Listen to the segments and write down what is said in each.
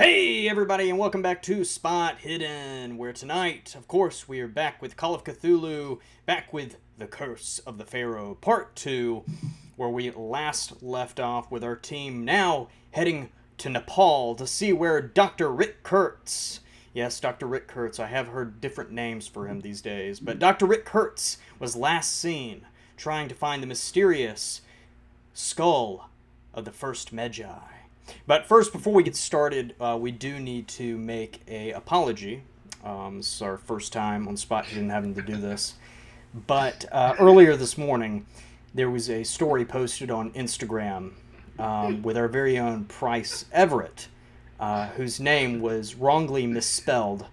Hey everybody, and welcome back to Spot Hidden, where tonight, of course, we are back with Call of Cthulhu, back with The Curse of the Pharaoh, Part 2, where we last left off with our team now heading to Nepal to see where Dr. Rick Kurtz, yes, Dr. Rick Kurtz, I have heard different names for him these days, but Dr. Rick Kurtz was last seen trying to find the mysterious skull of the first Magi. But first, before we get started, we do need to make an apology. This is our first time on Spot Hidden having to do this. But earlier this morning, there was a story posted on Instagram with our very own Price Everett, whose name was wrongly misspelled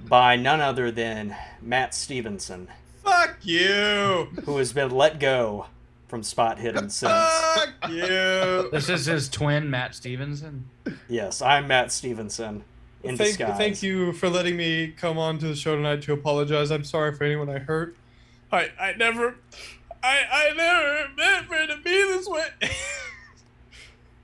by none other than Matt Stephenson. Fuck you! Who has been let go from Spot Hidden since. Fuck you! This is his twin, Matt Stephenson? Yes, I'm Matt Stephenson in disguise. Thank you for letting me come on to the show tonight to apologize. I'm sorry for anyone I hurt. I never meant for it to be this way.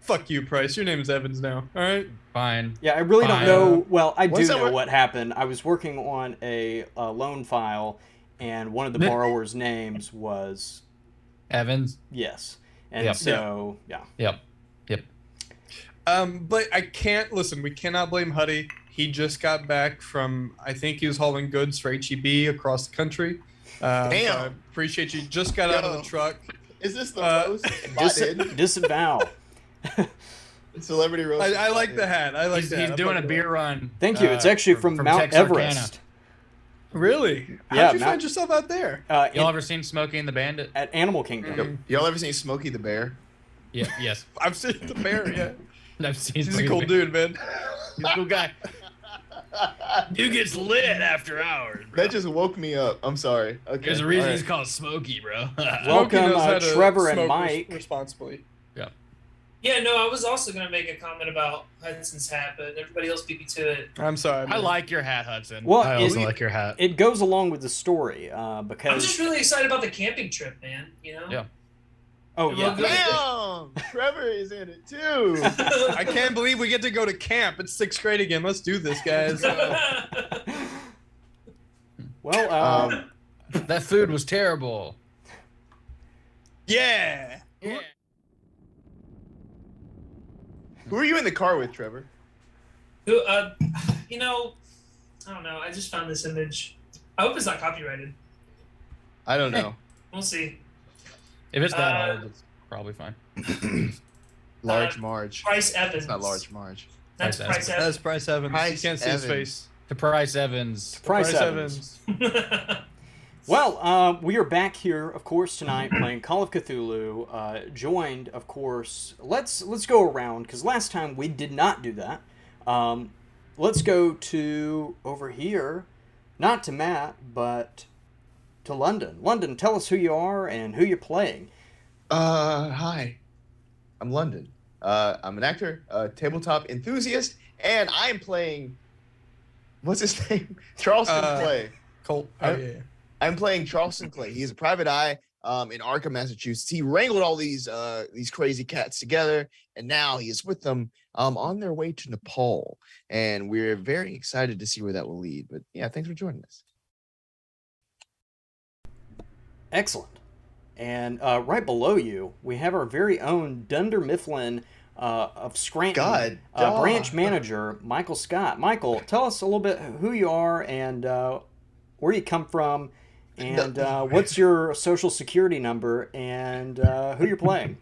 Fuck you, Price. Your name is Evans now, alright? Fine. Yeah, I really don't know. Well, I do know what? what happened. I was working on a loan file, and one of the borrower's names was... Evans? Yes. And Yep. so, yeah. Yep. But I can't... Listen, we cannot blame Huddy. He just got back from... I think he was hauling goods for HEB across the country. Damn. So I appreciate you. Just got out of the truck. Is this the roast? Disavow. Celebrity roast. I like the hat. I like He's that. doing a beer run. Thank you. It's actually from Mount Texarkana. Everest. Really? Yeah, How'd you find yourself out there? Y'all ever seen Smokey and the Bandit? At Animal Kingdom. Y'all ever seen Smokey the Bear? Yeah, yes. I've seen the bear, yeah. I've seen He's a Smokey cool the Bear. dude, man. He's a cool guy. Dude gets lit after hours, bro. That just woke me up. I'm sorry. Okay. There's a reason all he's right. called Smokey, bro. Welcome, Smokey knows how to Trevor and smoke Mike. responsibly. Yeah, no, I was also going to make a comment about Hudson's hat, but everybody else beat me to it. I'm sorry. I like your hat, Hudson. Well, I also like your hat. It goes along with the story, because... I'm just really excited about the camping trip, man, you know? Yeah. Oh, It yeah. looked good. Damn! Trevor is in it too. I can't believe we get to go to camp. It's 6th grade again. Let's do this, guys. Well, That food was terrible. Yeah. Yeah. Who are you in the car with, Trevor? Who, you know, I don't know. I just found this image. I hope it's not copyrighted. I don't know. We'll see. If it's that old, it's probably fine. Large Marge. Price Evans. It's not Large Marge. That's Price Price That's Evans. Price Evans. Price You can't see his Evans. face. To Price Evans. Price Evans. Well, we are back here, of course, tonight playing Call of Cthulhu. Joined, of course. Let's go around because last time we did not do that. Let's go to over here, not to Matt, but to London. London, tell us who you are and who you're playing. Hi. I'm London. I'm an actor, a tabletop enthusiast, and I'm playing... What's his name? Charleston Clay. Colt. Oh, yeah. I'm playing Charleston Clay. He's a private eye in Arkham, Massachusetts. He wrangled all these crazy cats together, and now he is with them on their way to Nepal. And we're very excited to see where that will lead. But yeah, thanks for joining us. Excellent. And right below you, we have our very own Dunder Mifflin of Scranton branch manager, Michael Scott. Michael, tell us a little bit who you are and where you come from, and what's your social security number, and who you're playing.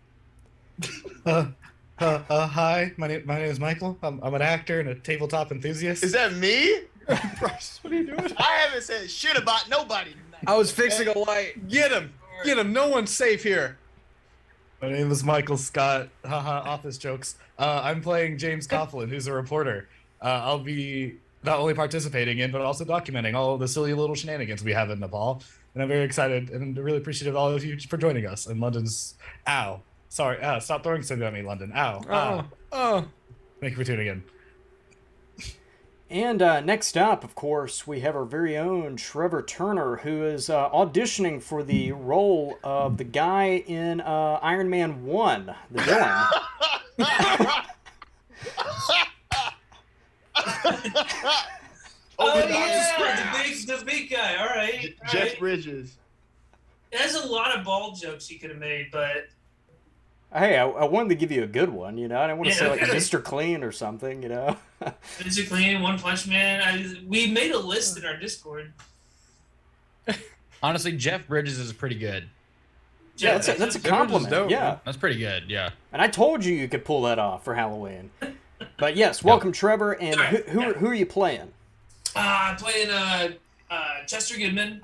Hi, my name is Michael. I'm an actor and a tabletop enthusiast. Is that me? Price, what are you doing? I haven't said shit about nobody tonight. I was fixing a light. Get him. Get him. No one's safe here. My name is Michael Scott. Haha, office jokes. I'm playing James Coughlin, who's a reporter. I'll be not only participating in, but also documenting all of the silly little shenanigans we have in Nepal. And I'm very excited and really appreciative of all of you for joining us in London's... Ow. Sorry. Stop throwing something at me, London. Ow. Thank you for tuning in. And next up, of course, we have our very own Trevor Turner, who is auditioning for the role of the guy in Iron Man 1, the villain. Oh the yeah, the big guy. All right. All Jeff right. Bridges. There's a lot of bald jokes you could have made, but Hey, I wanted to give you a good one, you know. I didn't want to Yeah, say like okay. Mr. Clean or something, you know. Physically, One Punch Man. We made a list in our Discord. Honestly, Jeff Bridges is pretty good. Yeah, that's a Bridges compliment. dope, Yeah, man. That's pretty good. Yeah. and I told you could pull that off for Halloween. But yes, welcome Trevor. And who are you playing? Playing Chester Goodman,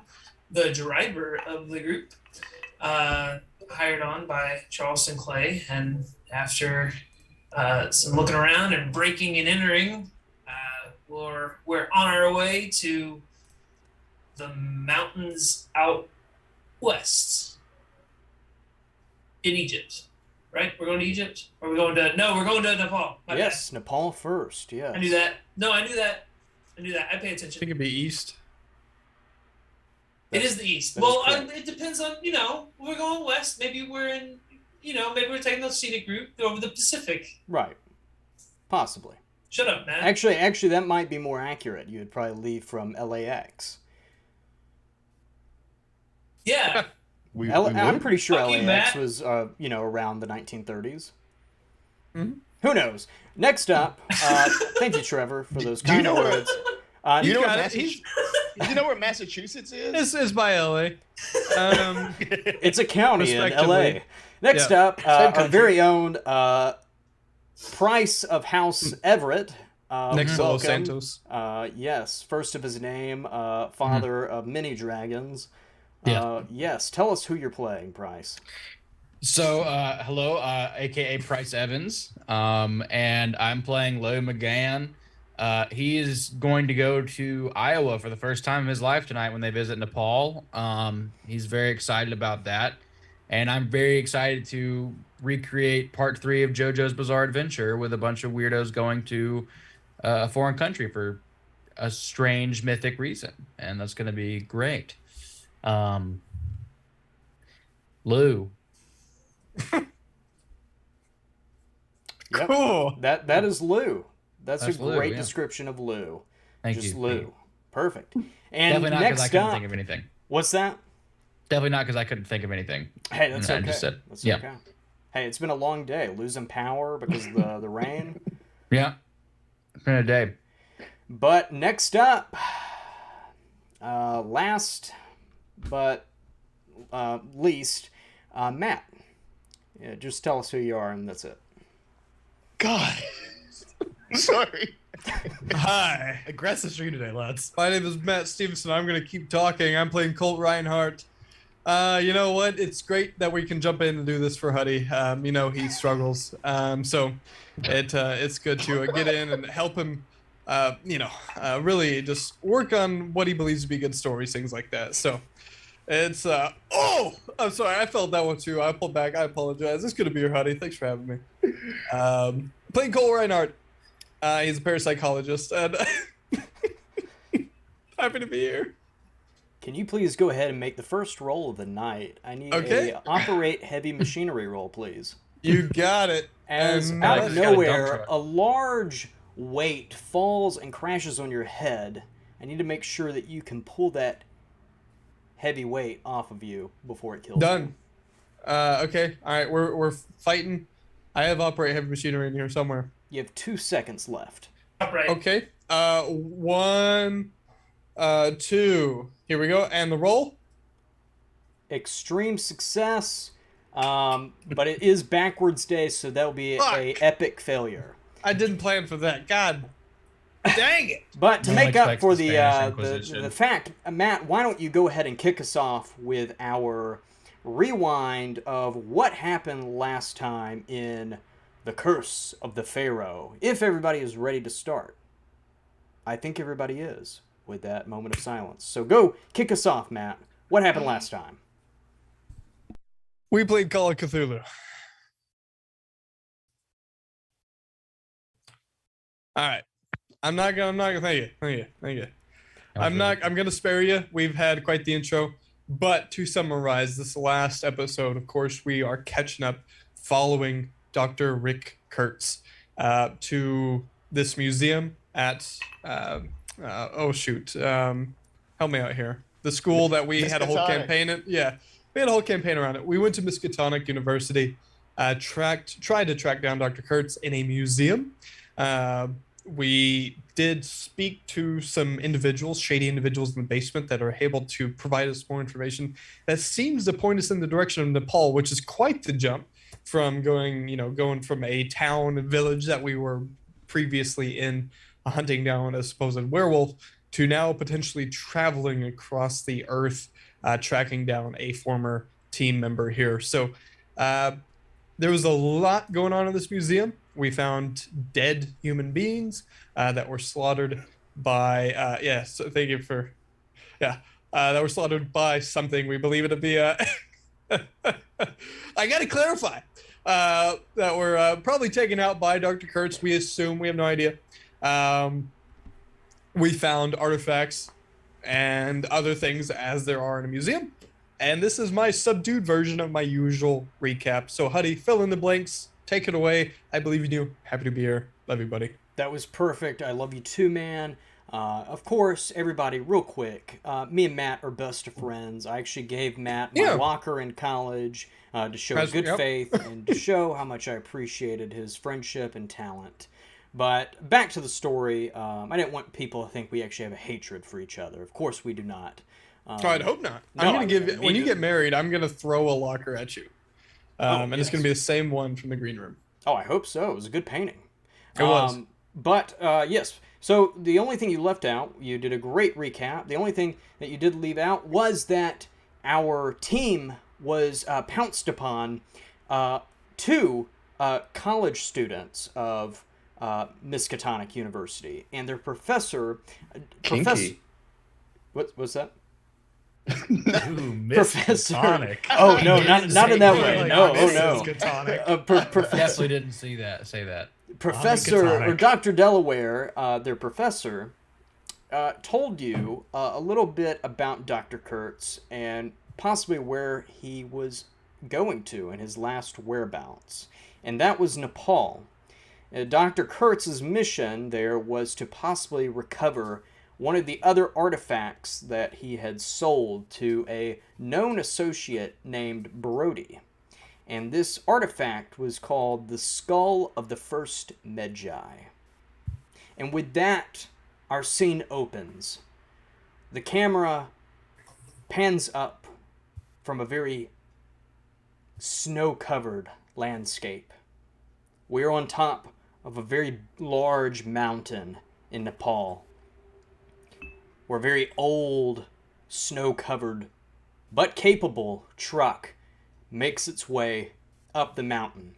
the driver of the group, hired on by Charleston Clay, and after some looking around and breaking and entering, we're on our way to the mountains out west in Egypt. Right? We're going to Egypt? Or we're going to... No, we're going to Nepal. My Yes, Nepal first. Yes. bad. I knew that. No, I knew that. I pay I think attention. it'd be east. It is the east. that is Well, correct. it depends on, we're going west. Maybe we're in, maybe we're taking the scenic route over the Pacific. Right. Possibly. Shut up, man. Actually, that might be more accurate. You would probably leave from LAX. Yeah. I'm pretty sure Fuck you, LAX Matt. was, around the 1930s. Mhm. Who knows? Next up, thank you, Trevor, for those Do you kind know where- words. You know got where it. He's- Do you know where Massachusetts is? It's by LA. It's a county in Respectively. LA. Next Yeah. up, our very own Price of House Everett. Next to Los welcome. Santos. Yes, first of his name, father of many dragons. Yeah. Yes, tell us who you're playing, Price. So, hello, aka Price Evans, and I'm playing Lo McGann. He is going to go to Iowa for the first time in his life tonight when they visit Nepal. He's very excited about that, and I'm very excited to recreate part 3 of JoJo's Bizarre Adventure with a bunch of weirdos going to a foreign country for a strange mythic reason, and that's going to be great. Lou. Yep. Cool. That is Lou. That's That's a Lou, great yeah. description of Lou. Thank Just you. Lou. Perfect. And Definitely not because I next couldn't up, think of anything. what's that? Definitely not because I couldn't think of anything. Hey, that's I okay. just said- That's yeah. okay. Hey, it's been a long day. Losing power because of the rain. Yeah. It's been a day. But next up, last but least, Matt. Yeah, just tell us who you are, and that's it. God. Sorry. Hi. Aggressive stream today, lads. My name is Matt Stephenson. I'm going to keep talking. I'm playing Colt Reinhardt. You know what? It's great that we can jump in and do this for Huddy. He struggles. So it's good to get in and help him, really just work on what he believes to be good stories, things like that. So it's, I'm sorry. I felt that one too. I pulled back. I apologize. It's good to be your Huddy. Thanks for having me. Playing Colt Reinhardt. He's a parapsychologist, and happy to be here. Can you please go ahead and make the first roll of the night? I need Okay. a operate heavy machinery roll, please. You got it. As And out I of just got a dump nowhere, truck. a large weight falls and crashes on your head. I need to make sure that you can pull that heavy weight off of you before it kills you. Done. Okay. All right. We're fighting. I have operate heavy machinery in here somewhere. You have 2 seconds left. Upright. Okay. 1, 2. Here we go. And the roll. Extreme success, but it is backwards day, so that'll be a Fuck. epic failure. I didn't plan for that. God. Dang it. But to No one make up expects for the the Spanish the Inquisition. fact, Matt, why don't you go ahead and kick us off with our rewind of what happened last time in The Curse of the Pharaoh, if everybody is ready to start. I think everybody is, with that moment of silence. So go kick us off, Matt. What happened last time? We played Call of Cthulhu. All right. I'm not gonna thank you. I'm gonna spare you. We've had quite the intro. But to summarize this last episode, of course, we are catching up following Dr. Rick Kurtz to this museum at Oh shoot. Help me out here. The school that we had a whole Miskatonic. campaign in. Yeah, we had a whole campaign around it. We went to Miskatonic University, tried to track down Dr. Kurtz in a museum. We did speak to some individuals, shady individuals in the basement that are able to provide us more information that seems to point us in the direction of Nepal, which is quite the jump from going from a town, a village that we were previously in, hunting down a supposed werewolf, to now potentially traveling across the earth, tracking down a former team member here. So there was a lot going on in this museum. We found dead human beings that were slaughtered by, so thank you for, that were slaughtered by something we believe it to be, I gotta clarify, that were probably taken out by Dr. Kurtz. We assume, we have no idea. We found artifacts and other things as there are in a museum. And this is my subdued version of my usual recap. So, Huddy, fill in the blanks. Take it away. I believe in you. Happy to be here. Love you, buddy. That was perfect. I love you too, man. Of course, everybody, real quick, me and Matt are best of friends. I actually gave Matt my locker in college to show good faith and to show how much I appreciated his friendship and talent. But back to the story, I didn't want people to think we actually have a hatred for each other. Of course we do not. I'd hope not. No, I'm gonna when you get married, I'm gonna throw a locker at you, and yes. it's gonna be the same one from the green room. Oh, I hope so. It was a good painting. It was. But yes, so the only thing you left out, you did a great recap. The only thing that you did leave out was that our team was pounced upon two college students of Miskatonic University, and their professor. Kinky. What was that? Ooh, Professor. Miskatonic. Oh no, not in that way. Like, No, oh no. Miskatonic. Professor. Definitely didn't say that. Professor or Miskatonic. Dr. Delaware, their professor, told you a little bit about Dr. Kurtz and possibly where he was going to in his last whereabouts, and that was Nepal. Dr. Kurtz's mission there was to possibly recover one of the other artifacts that he had sold to a known associate named Brody. And this artifact was called the Skull of the First Magi. And with that, our scene opens. The camera pans up from a very snow-covered landscape. We're on top of a very large mountain in Nepal, where a very old, snow-covered, but capable truck makes its way up the mountain.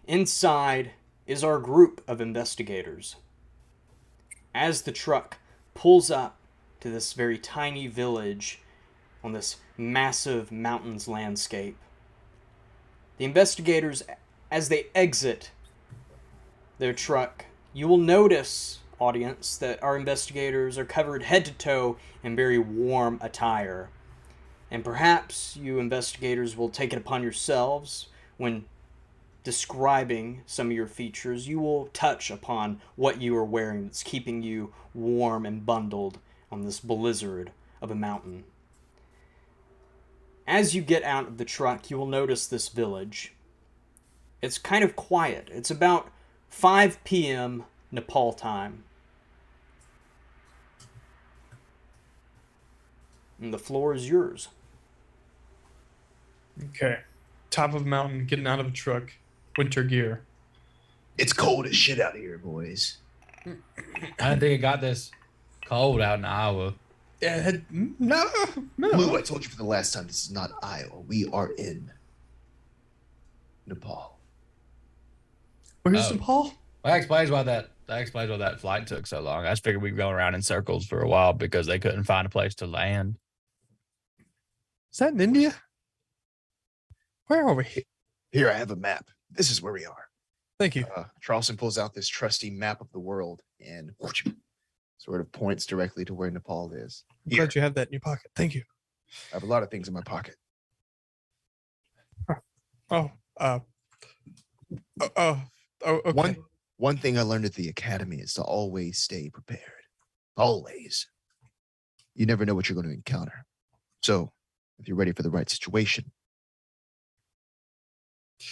Inside is our group of investigators. As the truck pulls up to this very tiny village on this massive mountains landscape, the investigators, as they exit their truck, you will notice, audience, that our investigators are covered head to toe in very warm attire. And perhaps you investigators will take it upon yourselves when describing some of your features. You will touch upon what you are wearing that's keeping you warm and bundled on this blizzard of a mountain. As you get out of the truck, you will notice this village. It's kind of quiet. It's about 5 p.m. Nepal time. And the floor is yours. Okay. Top of a mountain, getting out of a truck, winter gear. It's cold as shit out here, boys. I didn't think it got this cold out in Iowa. Yeah, no. Lou, I told you for the last time, this is not Iowa. We are in Nepal. Where's Oh. Nepal? That explains why that flight took so long. I just figured we'd be going around in circles for a while because they couldn't find a place to land. Is that in India? Where are we? Here, I have a map. This is where we are. Thank you. Charleston pulls out this trusty map of the world and sort of points directly to where Nepal is. I'm Here, glad you have that in your pocket. Thank you. I have a lot of things in my pocket. Okay. One thing I learned at the academy is to always stay prepared. always. You never know what you're going to encounter. So, if you're ready for the right situation,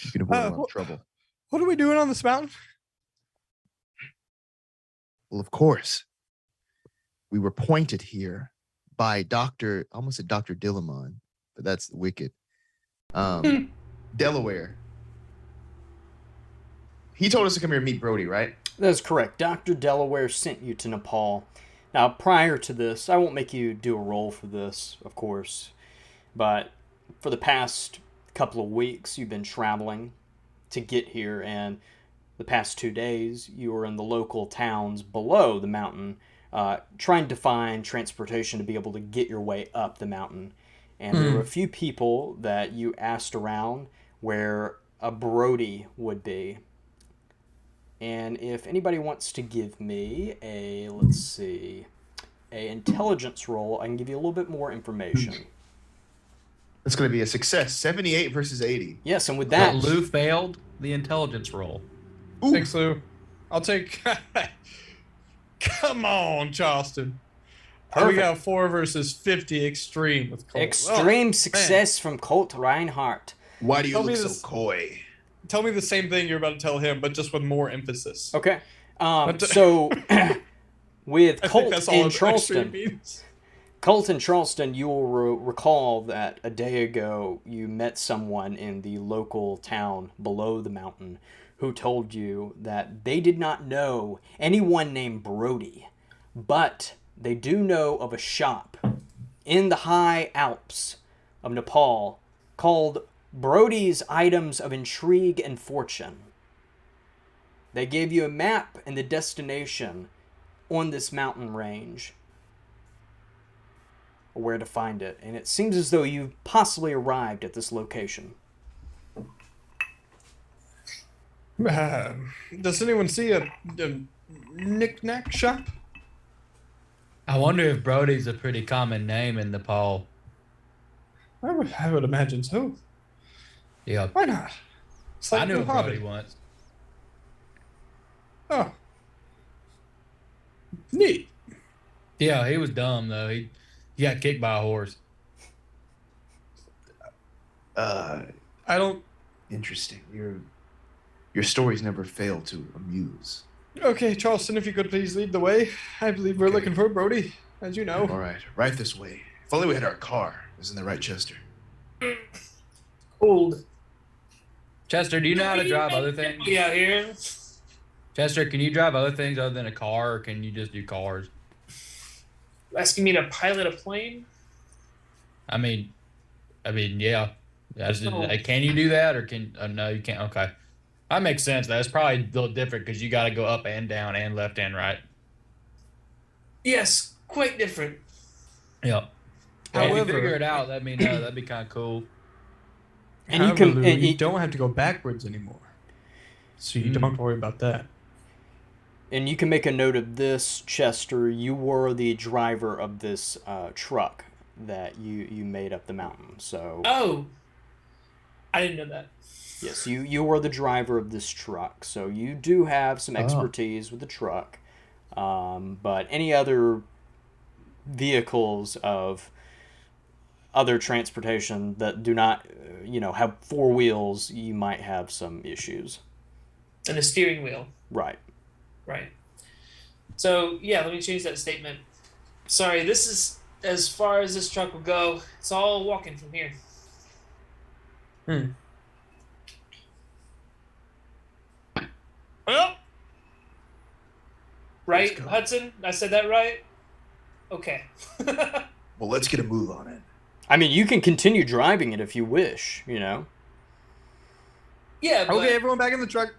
you can avoid a lot of trouble. What are we doing on this mountain? Well, of course, we were pointed here by almost a Dr. Dillamon, but that's wicked. Delaware. He told us to come here and meet Brody, right? That's correct. Dr. Delaware sent you to Nepal. Now, prior to this, I won't make you do a roll for this, of course, but for the past couple of weeks, you've been traveling to get here, and the past 2 days, you were in the local towns below the mountain, trying to find transportation to be able to get your way up the mountain. And there were a few people that you asked around where a Brody would be. And if anybody wants to give me a intelligence roll, I can give you a little bit more information. It's going to be a success. 78 versus 80. Yes, and with that... But Lou failed the intelligence roll. Ooh. Thanks, Lou. I'll take... Come on, Charleston. We got 4 versus 50 extreme with Colt. Extreme success from Colt Reinhardt. Why do you look so coy? Tell me the same thing you're about to tell him, but just with more emphasis. Okay. So, with Colt in Charleston, you will recall that a day ago you met someone in the local town below the mountain who told you that they did not know anyone named Brody, but they do know of a shop in the high Alps of Nepal called Brody's Items of Intrigue and Fortune. They gave you a map and the destination on this mountain range, or where to find it, and it seems as though you've possibly arrived at this location. Does anyone see a knick-knack shop? I wonder if Brody's a pretty common name in Nepal. I would imagine so. Yeah. Why not? It's like I knew the a Brody Hobbit. once. Oh. Neat. Yeah, he was dumb, though. He got kicked by a horse. I don't... Interesting. Your stories never fail to amuse. Okay, Charleston, if you could please lead the way. I believe we're looking for Brody, as you know. All right, right this way. If only we had our car. It was in the right Chester. Cold. Chester, do you know how to drive other things? Yeah, here. Chester, can you drive other things other than a car, or can you just do cars? Asking me to pilot a plane? I mean, yeah. No. Can you do that, or can? Oh, no, you can't. Okay, that makes sense. That's probably a little different because you got to go up and down and left and right. Yes, quite different. Yeah. If you However- figure it out, let me know. That'd be kind of cool. And However, you can... Lou, and you don't have to go backwards anymore. So you don't have to worry about that. And you can make a note of this, Chester. You were the driver of this truck that you made up the mountain. So Oh. I didn't know that. yes, you were the driver of this truck. So you do have some expertise with the truck. But any other vehicles of other transportation that do not, have 4 wheels, you might have some issues. And a steering wheel. Right. Right. So, yeah, let me change that statement. Sorry, this is as far as this truck will go. It's all walking from here. Well, Right, go. Hudson? I said that right? Okay. Well, let's get a move on it. I mean, you can continue driving it if you wish, Yeah, but okay, everyone back in the truck.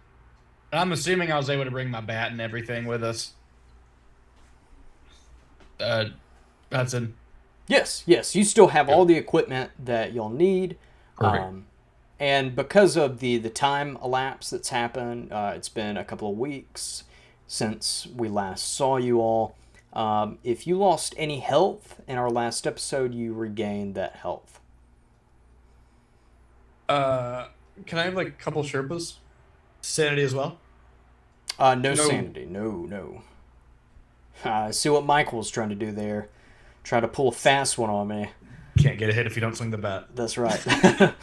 I'm assuming I was able to bring my bat and everything with us. Hudson. Yes, you still have all the equipment that you'll need. Perfect. And because of the time elapse that's happened, it's been a couple of weeks since we last saw you all. If you lost any health in our last episode, you regained that health. Can I have like a couple Sherpas? Sanity as well. No No. sanity. No. See what Michael's trying to do there. Try to pull a fast one on me. Can't get a hit if you don't swing the bat. That's right.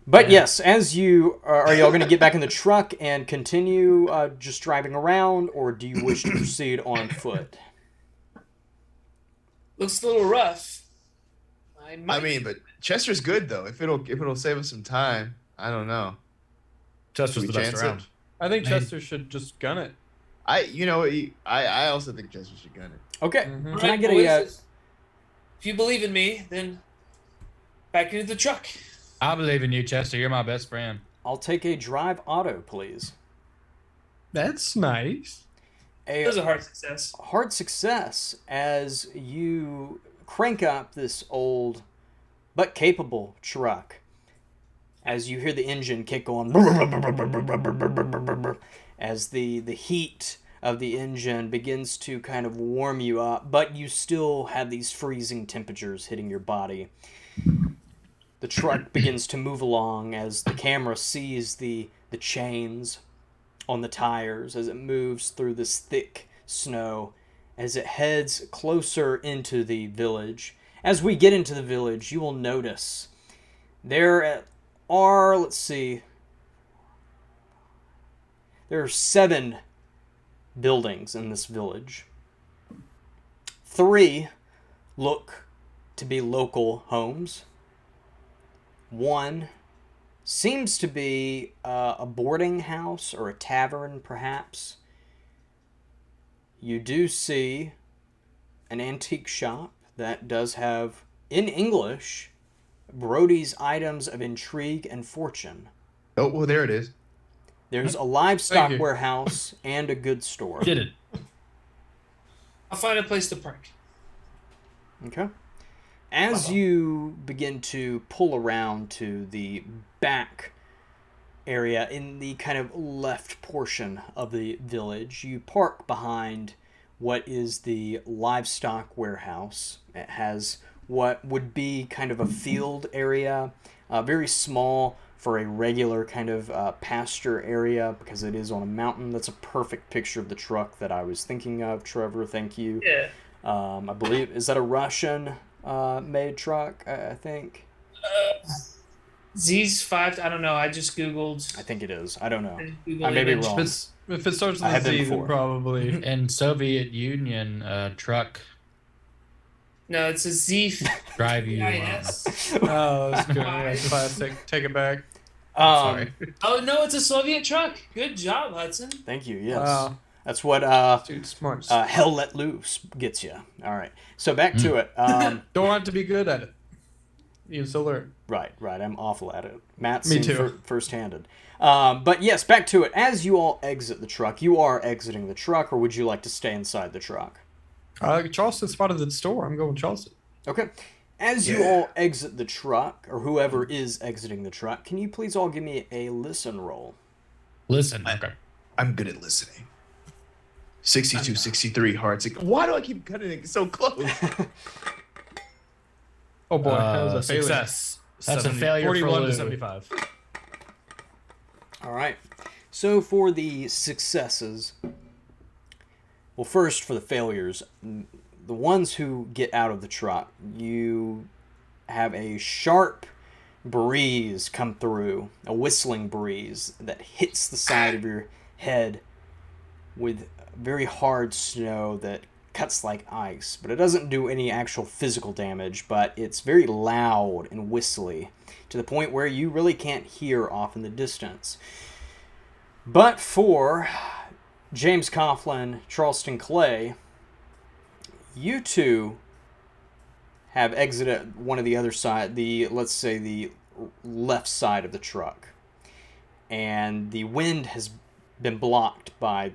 But yes, as you are y'all going to get back in the truck and continue just driving around, or do you wish to proceed on foot? Looks a little rough. I mean, but Chester's good though. If it'll save us some time, I don't know. Chester's we the best chance around. it? I think Chester should just gun it. I also think Chester should gun it. Okay. Mhm. Can I get boys, if you believe in me, then back into the truck. I believe in you, Chester. You're my best friend. I'll take a drive auto, please. That's nice. It was a hard success. Hard success as you crank up this old but capable truck. As you hear the engine kick on, as the heat of the engine begins to kind of warm you up, but you still have these freezing temperatures hitting your body. The truck begins to move along as the camera sees the chains on the tires as it moves through this thick snow, as it heads closer into the village. As we get into the village, you will notice there are, let's see, there are 7 buildings in this village. 3 look to be local homes. 1 seems to be a boarding house or a tavern, perhaps. You do see an antique shop that does have, in English, Brody's Items of Intrigue and Fortune. Oh, well, there it is. There's a livestock you. warehouse and a goods store. Did it. I'll find a place to park. Okay. As you begin to pull around to the back area in the kind of left portion of the village, you park behind what is the livestock warehouse. It has what would be kind of a field area, very small for a regular kind of pasture area because it is on a mountain. That's a perfect picture of the truck that I was thinking of, Trevor. Thank you. Yeah. I believe, is that a Russian made truck, I think? Z's 5. I don't know. I just Googled. I think it is. I don't know. Googled I may be image. wrong. If it starts with I a have been Z, then before. probably. And Soviet Union truck No, it's a Z. drive you. IS. Oh, that's good. Yeah, classic. Take it back. Sorry. Oh no, it's a Soviet truck. Good job, Hudson. Thank you. Yes. Wow. That's what Dude, smart. Hell Let Loose gets you. All right. So back to it. Don't want to be good at it. You still learn. Right. I'm awful at it. Matt's Me seen too. first-handed. But yes, back to it. As you all exit the truck, you are exiting the truck, or would you like to stay inside the truck? Charleston spotted the store. I'm going Charleston. Okay. As you all exit the truck, or whoever is exiting the truck, can you please all give me a listen roll? Listen. Okay. I'm good at listening. 62, 63 hearts. Why do I keep cutting it so close? Oh boy, that was a failure. Success. That's a failure for 41 to Lou. 75. All right. So for the successes, well, first for the failures, the ones who get out of the truck, you have a sharp breeze come through, a whistling breeze that hits the side of your head with very hard snow that cuts like ice, but it doesn't do any actual physical damage, but it's very loud and whistly to the point where you really can't hear off in the distance. But for James Coughlin, Charleston Clay, you two have exited one of the other side, let's say the left side of the truck, and the wind has been blocked by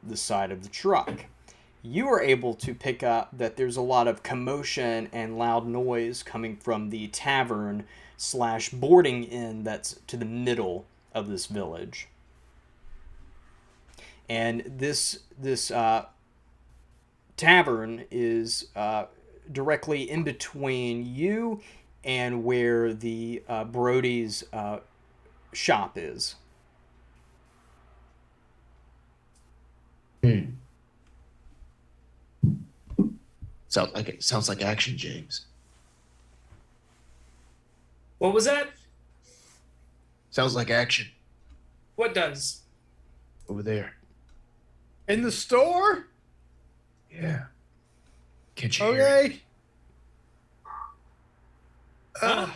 the side of the truck. You are able to pick up that there's a lot of commotion and loud noise coming from the tavern / boarding inn that's to the middle of this village. And this tavern is directly in between you and where the Brody's shop is. Sounds like action, James. What was that? Sounds like action What does? over there. In the store? Yeah. Can't you hear it? Okay.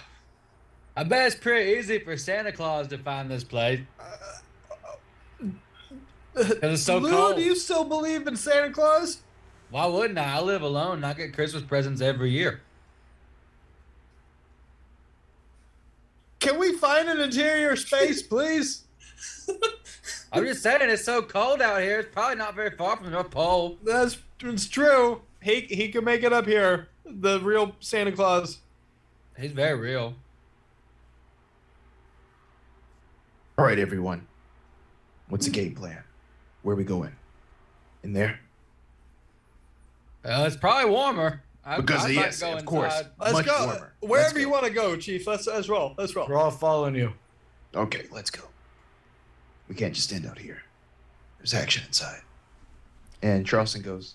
I bet it's pretty easy for Santa Claus to find this place. Because it's so Lou, cold. do you still believe in Santa Claus? Why wouldn't I? I live alone and I get Christmas presents every year. Can we find an interior space, please? I'm just saying, it's so cold out here. It's probably not very far from the North Pole. It's true. He can make it up here. The real Santa Claus. He's very real. All right, everyone. What's the game plan? Where are we going? In there? It's probably warmer. Because I'd like yes, to go of course. inside. Let's Much go. warmer. Wherever Let's go. you want to go, Chief. Let's roll. Let's roll. We're all following you. Okay, let's go. We can't just stand out here. There's action inside. And Charleston goes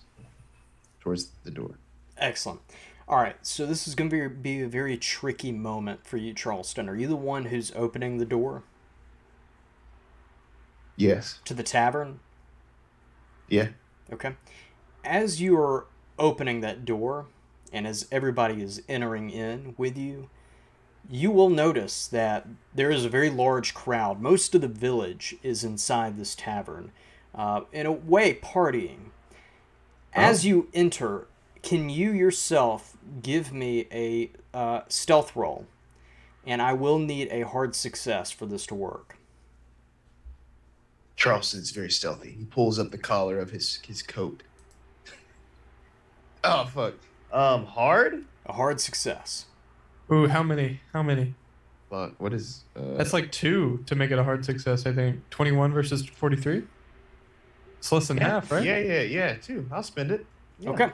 towards the door. Excellent. All right, so this is going to be a very tricky moment for you, Charleston. Are you the one who's opening the door Yes. to the tavern? Yeah. Okay. As you are opening that door, and as everybody is entering in with you, you will notice that there is a very large crowd. Most of the village is inside this tavern, in a way partying. As you enter, can you yourself give me a stealth roll? And I will need a hard success for this to work. Charleston's very stealthy. He pulls up the collar of his coat. Oh fuck. Hard? A hard success. Ooh, how many? How many? Fuck. What is That's like 2 to make it a hard success, I think. 21 versus 43? It's less than half, right? Yeah, 2. I'll spend it. Yeah. Okay.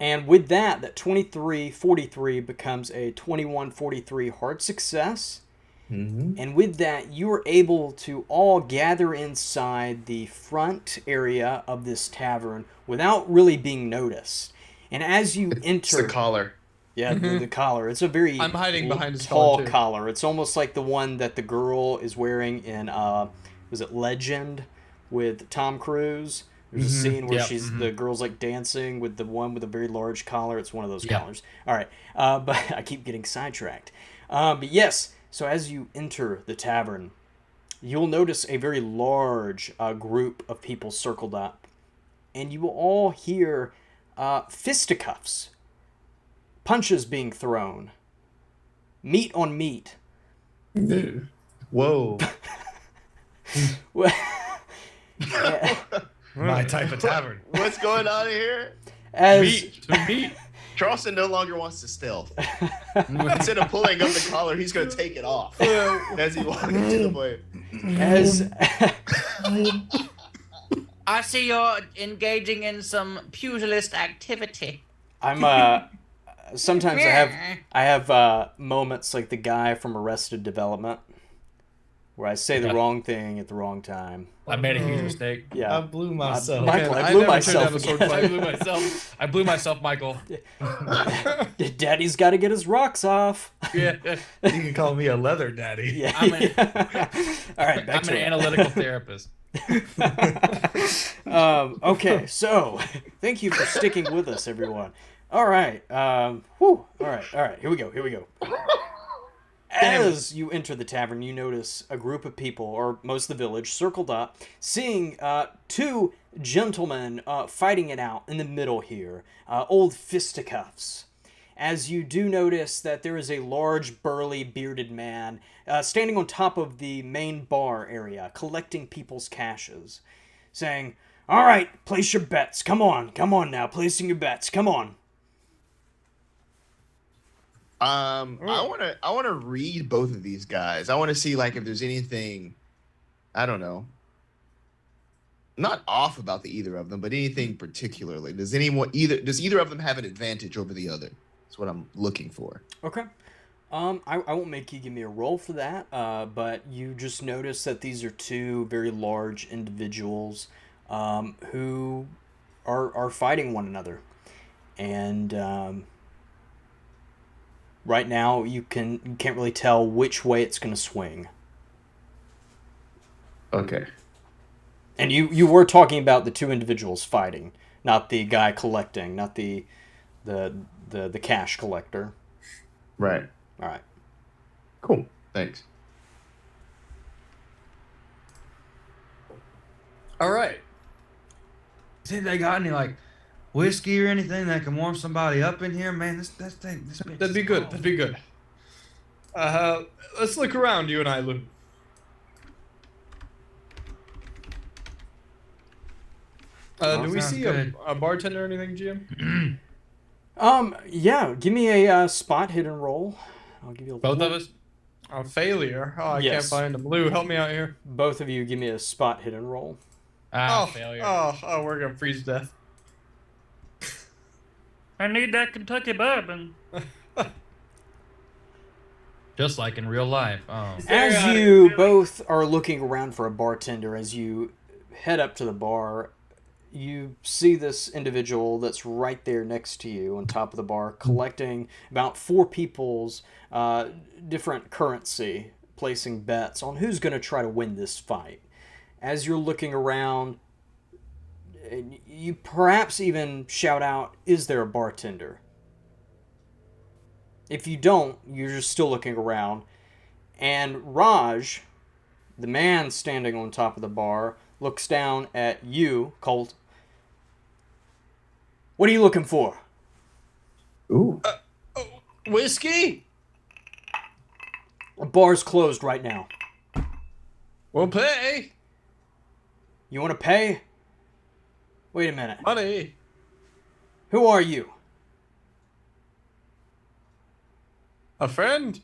And with that 23-43 becomes a 21-43 hard success. Mm-hmm. And with that, you are able to all gather inside the front area of this tavern without really being noticed. And as you It's enter... the collar. Yeah, the collar. It's a very I'm hiding behind his tall collar, too. collar. It's almost like the one that the girl is wearing in, was it Legend with Tom Cruise? There's a scene where Yep. the girl's like dancing with the one with a very large collar. It's one of those collars. All right, but I keep getting sidetracked. But yes, so as you enter the tavern, you'll notice a very large group of people circled up, and you will all hear fisticuffs, punches being thrown, meat on meat. Whoa. My type of tavern. What's going on here? As Meat to meat. Charleston no longer wants to stealth. Instead of pulling up the collar, he's going to take it off as he walks into the way. as I see you're engaging in some pugilist activity. I'm sometimes I have moments like the guy from Arrested Development where I say the wrong thing at the wrong time. I made a huge mistake. Yeah. I blew myself. Michael, I I blew never myself turned down a sword again. I blew myself. I blew myself, Michael. Daddy's got to get his rocks off. Yeah. You can call me a leather daddy. Yeah. I'm an- All right, back I'm to an it. analytical therapist. Okay, so thank you for sticking with us, everyone. All right, all right. Here we go. As you enter the tavern, you notice a group of people, or most of the village, circled up, seeing 2 gentlemen fighting it out in the middle here, old fisticuffs. As you do notice that there is a large, burly, bearded man standing on top of the main bar area, collecting people's caches, saying, "All right, place your bets. Come on now, placing your bets. Come on." I want to read both of these guys. I want to see like if there's anything, I don't know, not off about either of them, but anything particularly. Does either of them have an advantage over the other? That's what I'm looking for. Okay. I won't make you give me a roll for that, but you just notice that these are 2 very large individuals who are fighting one another. and right now you can't really tell which way it's going to swing. Okay. And you were talking about the two individuals fighting, not the guy collecting, not the cash collector. Right. All right. Cool. Thanks. All right. Think they got any like whiskey or anything that can warm somebody up in here, man? This bitch That'd be good. That'd be good. Let's look around, you and I, Lou. Do we sounds see good. a bartender or anything, GM? Yeah. Give me a spot hidden roll. I'll give you Both of us. A failure. Oh, I can't Yes. find him. Lou, help me out here. Both of you, give me a spot hidden roll. Failure. We're gonna freeze to death. I need that Kentucky bourbon. Just like in real life. Oh. As you both are looking around for a bartender, as you head up to the bar, you see this individual that's right there next to you on top of the bar collecting about 4 people's different currency, placing bets on who's going to try to win this fight. As you're looking around, you perhaps even shout out, "Is there a bartender?" If you don't, you're just still looking around. And Raj, the man standing on top of the bar, looks down at you, Colt. "What are you looking for?" Ooh. Whiskey? The bar's closed right now. We'll pay. You want to pay? Wait a minute. Money. Who are you? A friend?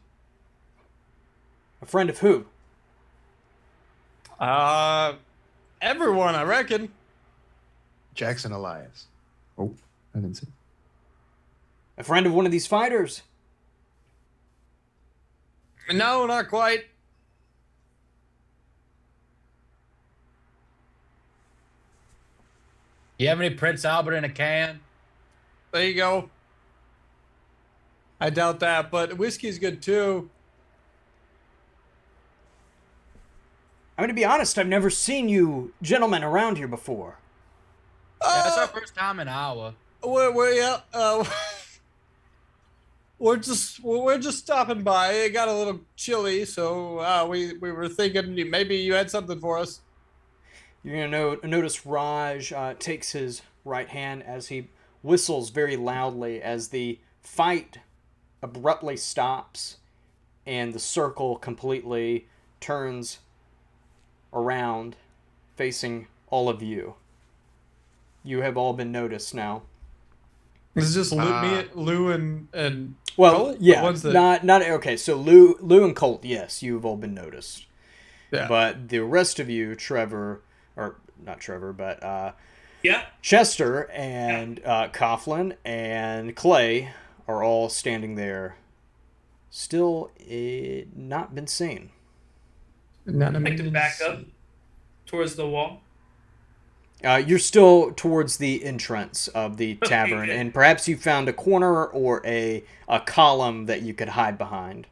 A friend of who? Everyone, I reckon. Jackson Elias. Oh, I didn't see. A friend of one of these fighters? No, not quite. You have any Prince Albert in a can? There you go. I doubt that, but whiskey's good too. I'm going to be honest, I've never seen you gentlemen around here before. Yeah, that's our first time in Iowa. We're just stopping by. It got a little chilly, so we were thinking maybe you had something for us. You're going to notice Raj takes his right hand as he whistles very loudly as the fight abruptly stops and the circle completely turns around, facing all of you. You have all been noticed now. It's just Lou and Well, Colt? yeah, The ones that- not okay. So Lou and Colt, yes, you've all been noticed. Yeah. But the rest of you, Trevor, or not Trevor, but Yeah. Chester and Coughlin and Clay are all standing there, still not been seen. Not I'd like to back up towards the wall. You're still towards the entrance of the Okay, tavern, good. and perhaps you found a corner or a column that you could hide behind.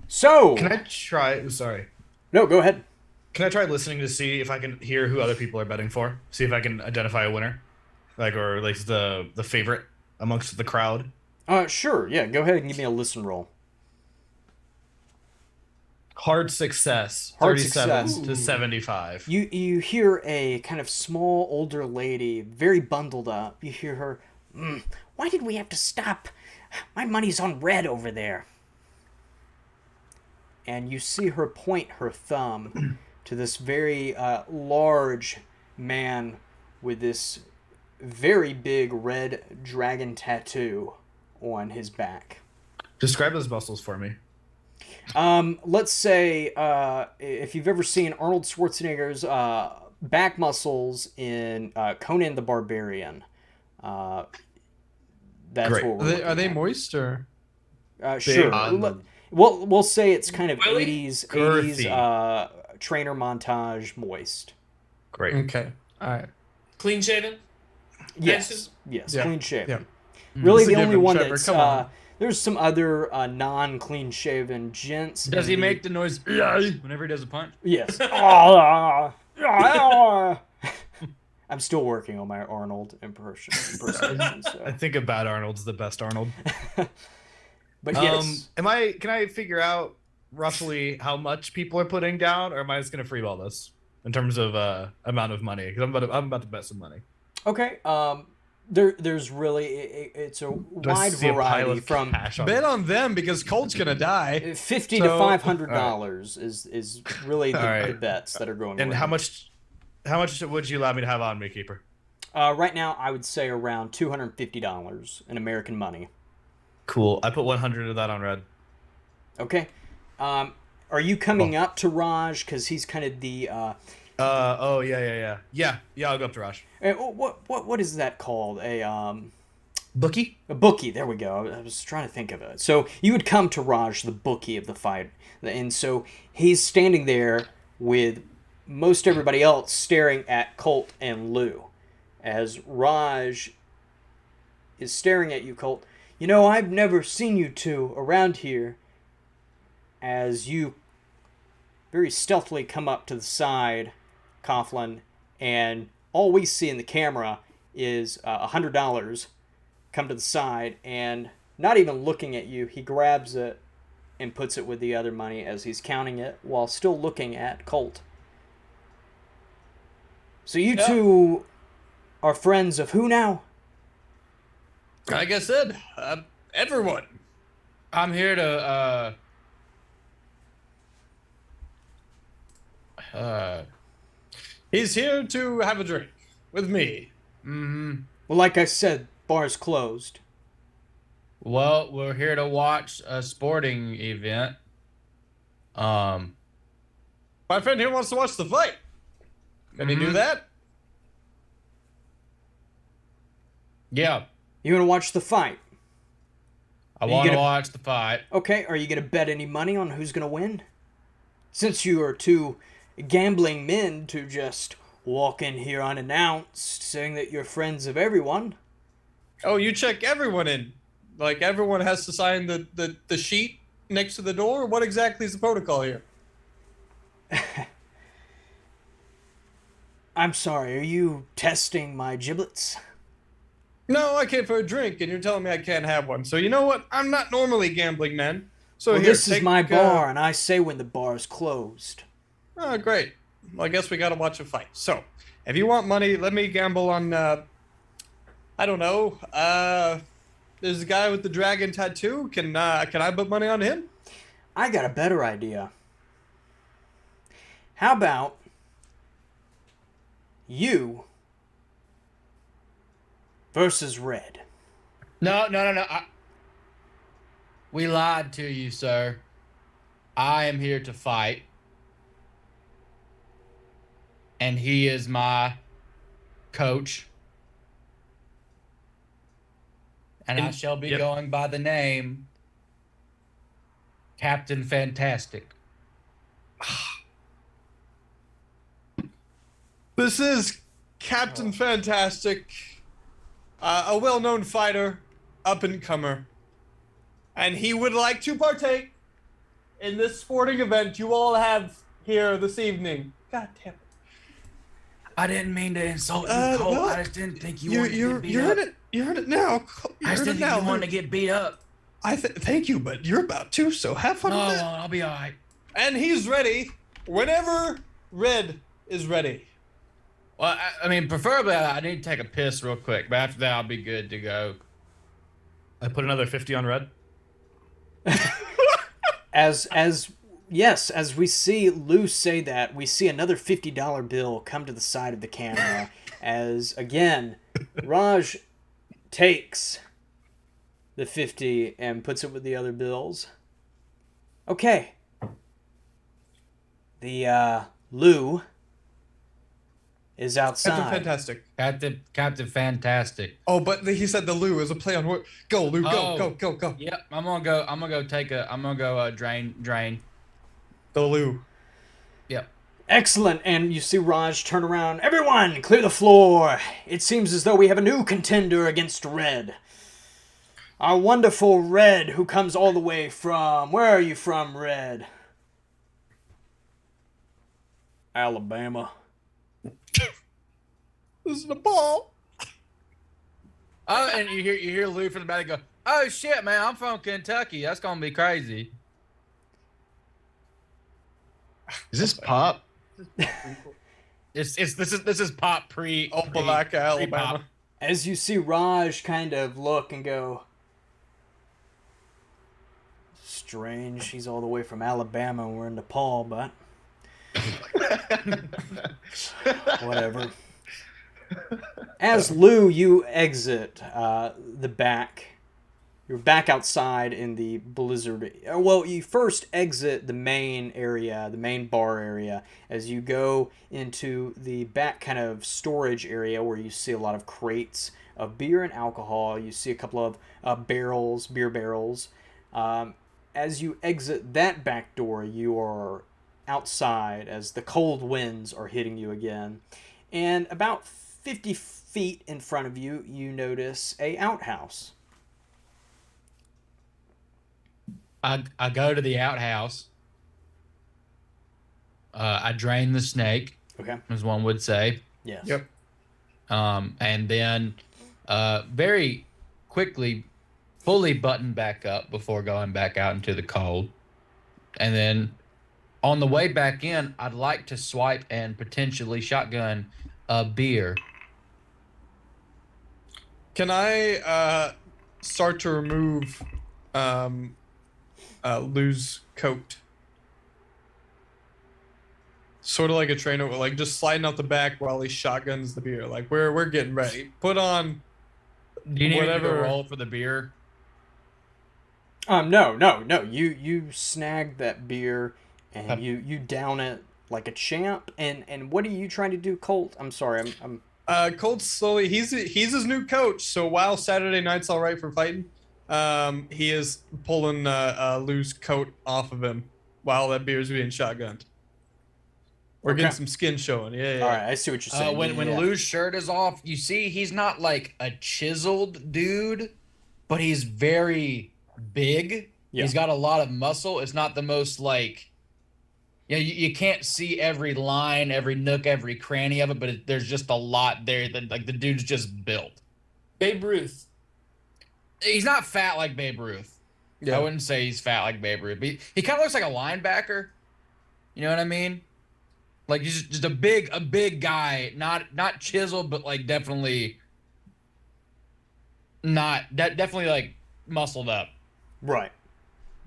So, Can I try? Sorry. no, go ahead. Can I try listening to see if I can hear who other people are betting for? See if I can identify a winner, or at least the favorite amongst the crowd. Sure, yeah, go ahead and give me a listen roll. Hard success. Hard 37 success. to 75. You hear a kind of small older lady, very bundled up. You hear her, "Why did we have to stop? My money's on red over there." And you see her point her thumb to this very large man with this very big red dragon tattoo on his back. Describe those muscles for me. Let's say if you've ever seen Arnold Schwarzenegger's back muscles in Conan the Barbarian, that's Great. what we're Are they looking moist or? at. Sure. on- We'll say it's kind of Really? 80s Girthy. trainer montage moist. Great. Okay. All right. Clean shaven? Yes, Yeah. clean shaven. Yeah. Really, It's a the only given, one Trevor, that's come on. there's some other non-clean shaven gents. Does in he the- make the noise whenever he does a punch? Yes. I'm still working on my Arnold impersonation. So. I think about Arnold's the best Arnold. But yes, Can I figure out roughly how much people are putting down, or am I just gonna freeball this in terms of amount of money? Because I'm about to bet some money. okay. There's really it's a Do I wide see a pile variety of from cash on Bet it? on them because Colt's gonna die. $50 So- to $500 is really the, All right. the bets that are going. And around. how much would you allow me to have on me, Keeper? Right now, I would say around $250 in American money. Cool. I put 100 of that on red. Okay. Are you coming up to Raj because he's kind of the Oh yeah. I'll go up to Raj. what is that called? Bookie. A bookie. There we go. I was trying to think of it. So you would come to Raj, the bookie of the fight, and so he's standing there with most everybody else staring at Colt and Lou, as Raj is staring at you, Colt. You know, I've never seen you two around here. As you very stealthily come up to the side, Coughlin, and all we see in the camera is $100 come to the side, and not even looking at you, he grabs it and puts it with the other money as he's counting it while still looking at Colt. So you two are friends of who now? Like I said, everyone. I'm here to He's here to have a drink with me. mm-hmm. Well, like I said, bar's closed. Well, we're here to watch a sporting event. My friend here wants to watch the fight. Can he do that? Yeah, You want to watch the fight? I you want to gonna- watch the fight. Okay, are you going to bet any money on who's going to win? Since you are two gambling men to just walk in here unannounced, saying that you're friends of everyone. Oh, you check everyone in. Like everyone has to sign the sheet next to the door? What exactly is the protocol here? I'm sorry, are you testing my giblets? No, I came for a drink, and you're telling me I can't have one. So you know what? I'm not normally gambling, man. So Well, here, this is take, my bar, and I say when the bar's closed. Oh, great. Well, I guess we gotta watch a fight. So, if you want money, let me gamble on, I don't know, there's a guy with the dragon tattoo. Can I put money on him? I got a better idea. How about you versus Red? No. We lied to you, sir. I am here to fight. And he is my coach. And I shall be Yep. going by the name Captain Fantastic. This is Captain Fantastic, a well-known fighter, up-and-comer. And he would like to partake in this sporting event you all have here this evening. God damn it. I didn't mean to insult you, Colt. well, I just didn't think you wanted to get beat you're up. in it. You're in it now. I just didn't think you wanted to get beat up. Thank you, but you're about to, so have fun No, with it. I'll be all right. And he's ready whenever Red is ready. Well, I mean, preferably I need to take a piss real quick, but after that I'll be good to go. I put another 50 on red. As we see Lou say that, we see another $50 bill come to the side of the camera as, again, Raj takes the 50 and puts it with the other bills. Okay. The, Lou is outside. Captain Fantastic. Captain Fantastic. Oh, but he said the Lou is a play on word. Go, Lou, go. Yep, I'm gonna go drain. The Lou. Yep. Excellent, and you see Raj turn around. Everyone, clear the floor. It seems as though we have a new contender against Red. Our wonderful Red, who comes all the way from... Where are you from, Red? Alabama. This is Nepal. Oh, and you hear Lou from the back go, "Oh shit, man, I'm from Kentucky. That's gonna be crazy." Is this Pop? This is Pop pre Opelika, Alabama. pre-pop. As you see Raj kind of look and go, strange, he's all the way from Alabama and we're in Nepal, but whatever. As Lou, you exit the back. You're back outside in the blizzard. Well, you first exit the main area, the main bar area, as you go into the back kind of storage area where you see a lot of crates of beer and alcohol. You see a couple of barrels, beer barrels. As you exit that back door, you are outside as the cold winds are hitting you again. And about 50 feet in front of you, you notice a outhouse. I go to the outhouse. I drain the snake, Okay. as one would say. Yes. Yep. And then very quickly fully button back up before going back out into the cold. And then on the way back in, I'd like to swipe and potentially shotgun a beer. Can I start to remove Lou's coat? Sort of like a trainer, like just sliding out the back while he shotguns the beer. Like we're getting ready. Put on Do you need whatever. me to roll for the beer? No. You snag that beer and you down it like a champ. And what are you trying to do, Colt? I'm sorry. I'm Colt's slowly. He's his new coach. So while Saturday night's all right for fighting, he is pulling Lou's coat off of him while that beer's being shotgunned. We're Okay. getting some skin showing. Yeah. all right. I see what you're saying. When Yeah. Lou's shirt is off, you see he's not like a chiseled dude, but he's very big. Yeah. He's got a lot of muscle. It's not the most like, you can't see every line, every nook, every cranny of it, but there's just a lot there that like the dude's just built. Babe Ruth. He's not fat like Babe Ruth. Yeah. I wouldn't say he's fat like Babe Ruth. But he kind of looks like a linebacker. You know what I mean? Like he's just a big guy, not chiseled, but like definitely definitely like muscled up. Right.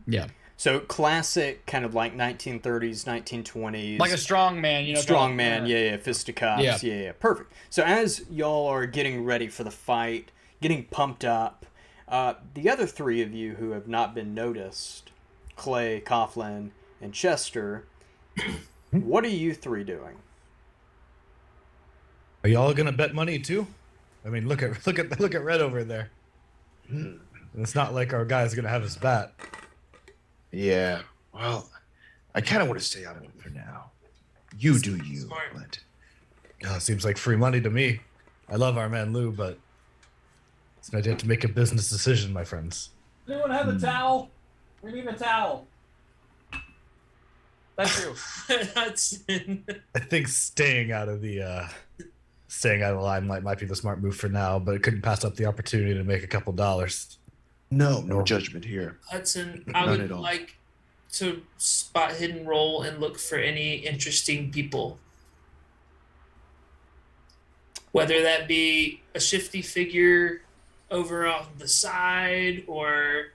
Yeah. So classic kind of like 1930s, 1920s. Like a strong man, you know. strong man, yeah, fisticuffs, Yeah. yeah, perfect. So as y'all are getting ready for the fight, getting pumped up, the other three of you who have not been noticed, Clay, Coughlin, and Chester, what are you three doing? Are y'all gonna bet money too? I mean, look at Red over there. It's not like our guy's gonna have his bat. Yeah. Well, I kind of want to stay out of it for now. You do you, Smart. Clint. Seems like free money to me. I love our man Lou, but it's an idea to make a business decision, my friends. Anyone have a towel? We need a towel. Thank you. Hudson. I think staying out of the limelight might be the smart move for now, but it couldn't pass up the opportunity to make a couple dollars. No judgment here. Hudson, I None would at all. like to spot hidden roll and look for any interesting people. Whether that be a shifty figure over on the side or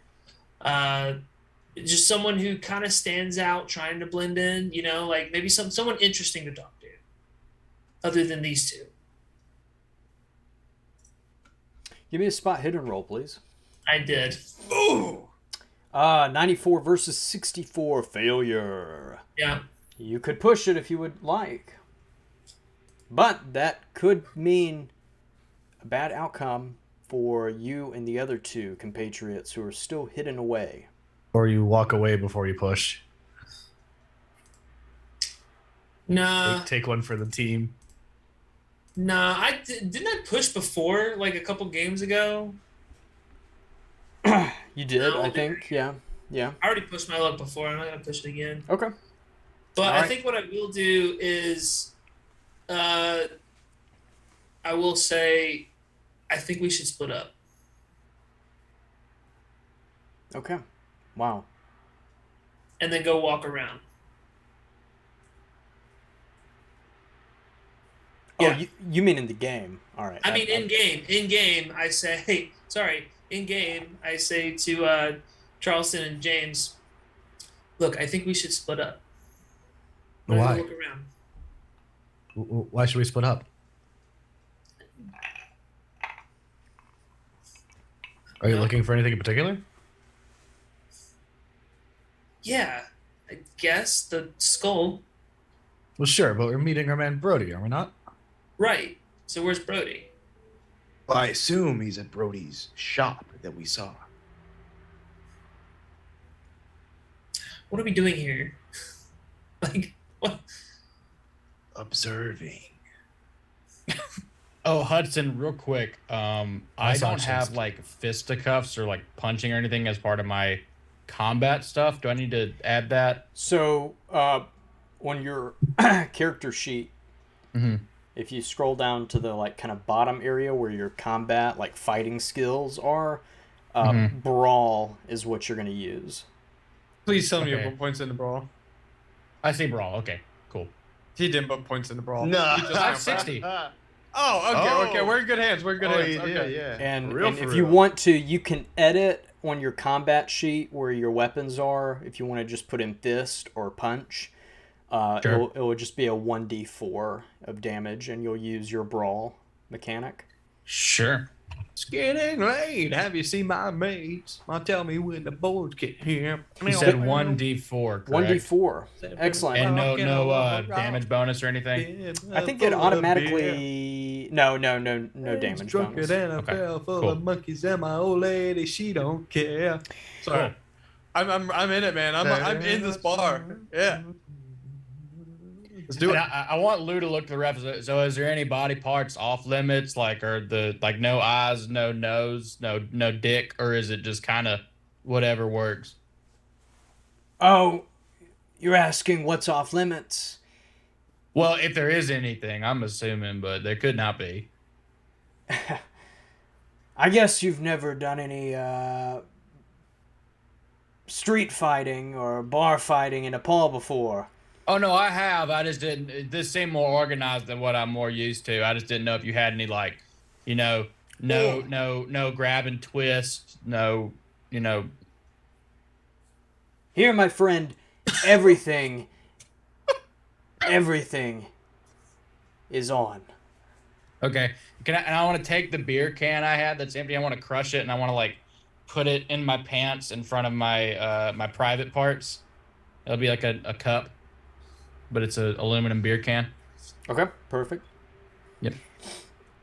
just someone who kind of stands out trying to blend in, you know, like maybe someone interesting to talk to other than these two. Give me a spot hidden roll, please. I did. 94 versus 64, failure. Yeah. You could push it if you would like. But that could mean a bad outcome for you and the other two compatriots who are still hidden away. Or you walk away before you push. Nah, Take one for the team. nah. Didn't I push before, like a couple games ago? You did, No. I think. Yeah. Yeah. I already pushed my luck before. I'm not gonna push it again. Okay. But All I right. think what I will do is, I will say, I think we should split up. Okay. Wow. And then go walk around. Yeah. Oh, you mean in the game? All right. I mean, in game, I say, sorry, in game, I say to Charleston and James, look, I think we should split up. Wanna Why? go look around. Why should we split up? Are you No. looking for anything in particular? Yeah, I guess the skull. Well, sure, but we're meeting our man Brody, are we not? Right. So where's Brody? Well, I assume he's at Brody's shop that we saw. What are we doing here? Like, what? Observing. Oh, Hudson, real quick. I saw don't have chest. like fisticuffs or like punching or anything as part of my combat stuff. Do I need to add that? So, on your character sheet, Mhm. if you scroll down to the like kind of bottom area where your combat like fighting skills are, brawl is what you're going to use. Please tell me you Okay. put points in the brawl. I see brawl. Okay, cool. He didn't put points in the brawl. No. He just I have went 60. Oh, okay, Oh. okay. We're in good hands. We're in good Oh, hands. you Okay. did, yeah. And, For real, and for if you real. want to, you can edit on your combat sheet where your weapons are. If you want to just put in fist or punch, Sure. it will just be a 1d4 of damage, and you'll use your brawl mechanic. Sure. It's getting late. Have you seen my mates? I'll tell me when the boys get here. You said 1d4, correct? 1d4. Excellent. And no damage bonus or anything? I think it automatically. No damage Drunker bonus. than a Okay, barrel full cool. of monkeys, and my old lady, she don't care. Sorry, I'm in it, man. I'm in this bar. Yeah. Let's do And it. I want Lou to look to the refs. So, is there any body parts off limits, like, or the like no eyes, no nose, no dick, or is it just kind of whatever works? Oh, you're asking what's off limits? Well, if there is anything, I'm assuming, but there could not be. I guess you've never done any street fighting or bar fighting in Nepal before. Oh no, I have. I just didn't. This seemed more organized than what I'm more used to. I just didn't know if you had any like, no grab and twist, no. Here, my friend, everything is on. Okay. And I want to take the beer can I had that's empty. I want to crush it and I want to like put it in my pants in front of my my private parts. It'll be like a cup, but it's an aluminum beer can. Okay, perfect. Yep.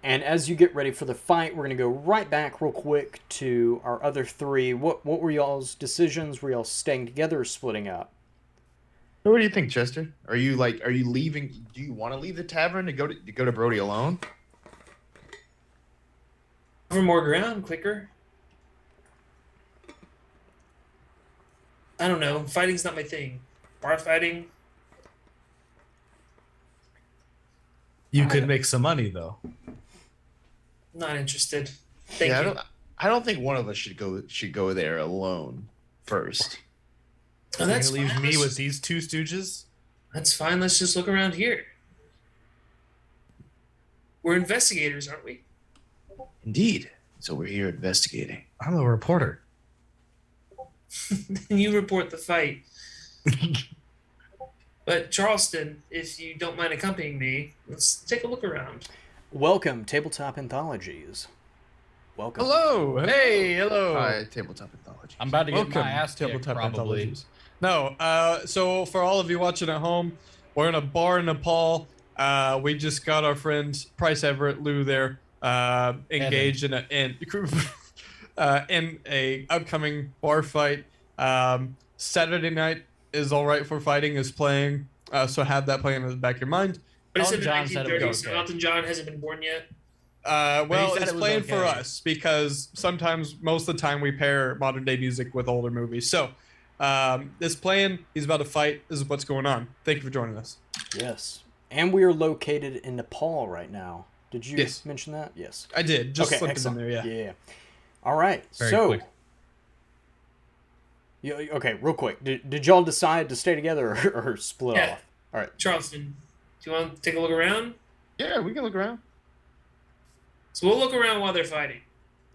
And as you get ready for the fight, we're going to go right back real quick to our other three. What were y'all's decisions? Were y'all staying together or splitting up? What do you think, Chester? Are you leaving? Do you want to leave the tavern to go to Brody alone? Cover more ground quicker. I don't know. Fighting's not my thing. Bar fighting. You could make some money though. Not interested. Thank Yeah, you. I don't think one of us should go there alone first. Oh, You're that's gonna leave fine. me Let's with just- these two stooges? That's fine. Let's just look around here. We're investigators, aren't we? Indeed. So we're here investigating. I'm a reporter. You report the fight. But Charleston, if you don't mind accompanying me, let's take a look around. Welcome, Tabletop Anthologies. Welcome. Hello. Hey, hello. Hi, tabletop anthology. I'm about to get Welcome, my ass kicked, Tabletop probably. Anthologies. No, so for all of you watching at home, we're in a bar in Nepal. We just got our friends Price, Everett, Lou there engaged in a upcoming bar fight. Saturday night is all right for fighting is playing. So have that playing in the back of your mind. But it's Elton in the John said it was 1930s, so okay. Elton John hasn't been born yet. Well, said it's it was playing for okay. us because sometimes, most of the time, we pair modern day music with older movies. So, this playing, he's about to fight. This is what's going on. Thank you for joining us. Yes. And we are located in Nepal right now. Did you Yes. mention that? Yes. I did. Just Okay, slipped excellent. it in there, Yeah. All right. Very so, quick. okay, real quick. Did y'all decide to stay together or split Yeah. off? All right. Charleston, do you want to take a look around? Yeah, we can look around. So we'll look around while they're fighting.